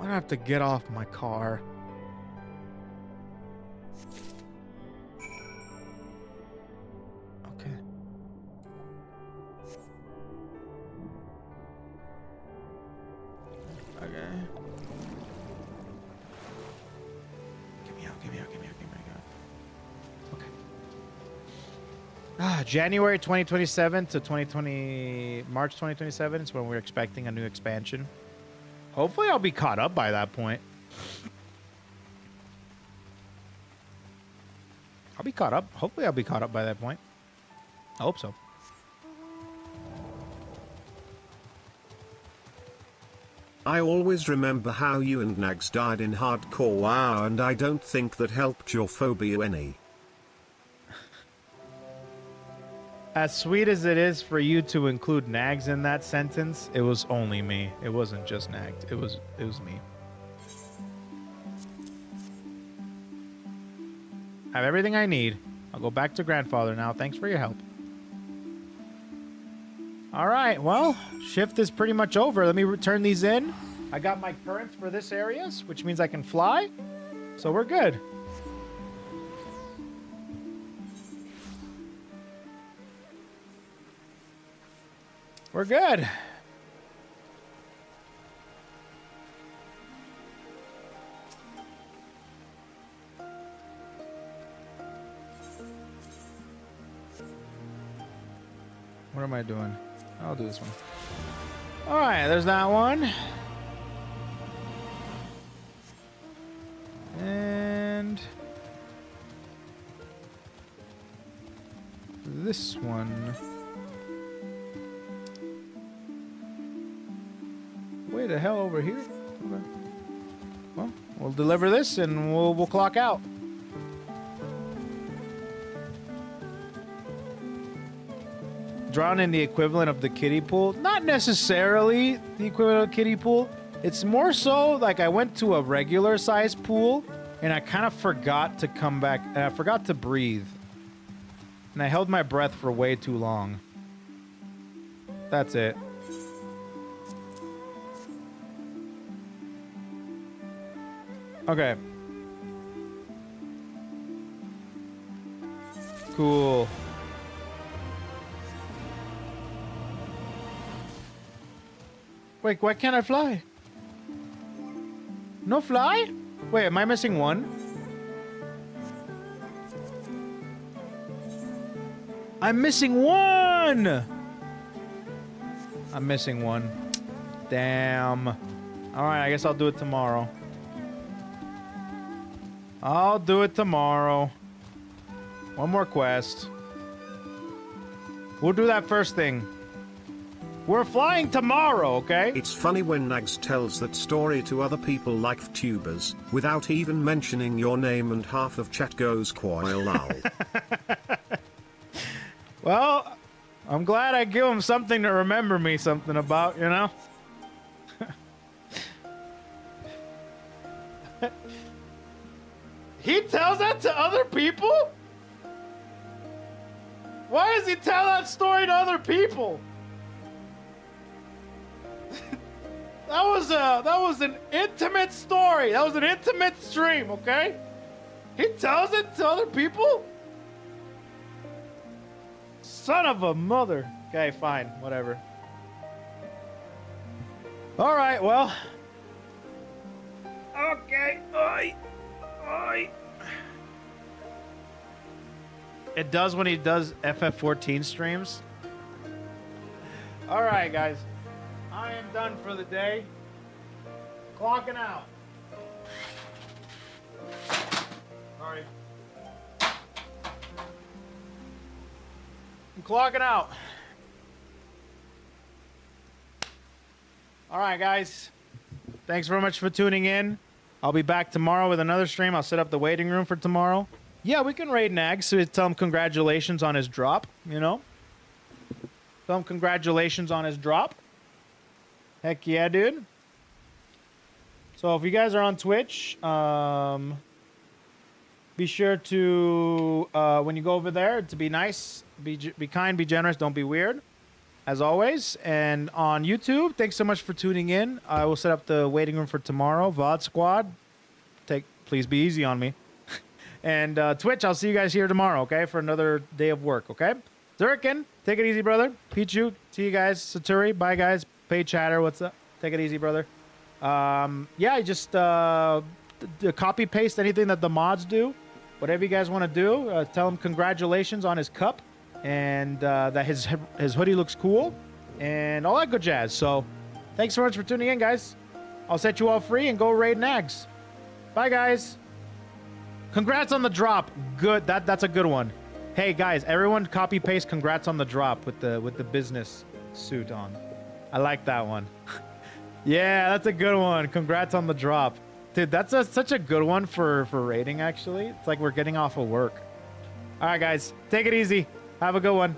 I have to get off my car. Okay. Okay. Get me out. Okay. January 2027 to March 2027 is when we're expecting a new expansion. Hopefully I'll be caught up by that point. I'll be caught up. Hopefully I'll be caught up by that point. I hope so. I always remember how you and Nags died in hardcore WoW, and I don't think that helped your phobia any. As sweet as it is for you to include Nags in that sentence, it was only me. It wasn't just Nags. It was me. I have everything I need. I'll go back to grandfather now. Thanks for your help. All right. Well, shift is pretty much over. Let me return these in, I got my currents for this areas, which means I can fly. So we're good. We're good. What am I doing? I'll do this one. All right, there's that one. And this one. Way the hell over here. Okay. Well, we'll deliver this and we'll clock out. Drawn in the equivalent of the kiddie pool. Not necessarily the equivalent of kiddie pool. It's more so like I went to a regular size pool and I kind of forgot to come back. And I forgot to breathe. And I held my breath for way too long. That's it. Okay. Cool. Wait, why can't I fly? No fly? Wait, am I missing one? I'm missing one! I'm missing one. Damn. Alright, I guess I'll do it tomorrow. I'll do it tomorrow. One more quest. We'll do that first thing. We're flying tomorrow, okay? It's funny when Nags tells that story to other people like VTubers, without even mentioning your name, and half of chat goes "Koe lol." Well, I'm glad I give him something to remember me something about, you know? He tells that to other people? Why does he tell that story to other people? That was an intimate story. That was an intimate stream, okay? He tells it to other people? Son of a mother. Okay, fine, whatever. All right, well. Okay, oi. It does when he does FF14 streams. All right, guys. I am done for the day. Clocking out. Sorry. I'm clocking out. All right, guys. Thanks very much for tuning in. I'll be back tomorrow with another stream. I'll set up the waiting room for tomorrow. Yeah, we can raid Nags. So tell him congratulations on his drop, you know? Tell him congratulations on his drop. Heck yeah, dude. So if you guys are on Twitch, be sure to, when you go over there, to be nice, be kind, be generous, don't be weird, as always. And on YouTube, thanks so much for tuning in. I will set up the waiting room for tomorrow. VOD Squad, please be easy on me. And Twitch, I'll see you guys here tomorrow, okay, for another day of work, okay? Zurkin, take it easy, brother. Pichu, see you guys. Saturi, bye, guys. Pay Chatter, what's up? Take it easy, brother. Yeah, just copy paste anything that the mods do. Whatever you guys want to do, tell him congratulations on his cup and that his hoodie looks cool and all that good jazz. So thanks so much for tuning in, guys. I'll set you all free and go raid Nags. Bye, guys. Congrats on the drop. Good. That's a good one. Hey, guys, everyone copy paste congrats on the drop with the business suit on. I like that one. Yeah, that's a good one. Congrats on the drop. Dude, that's such a good one for rating, actually. It's like we're getting off of work. All right, guys. Take it easy. Have a good one.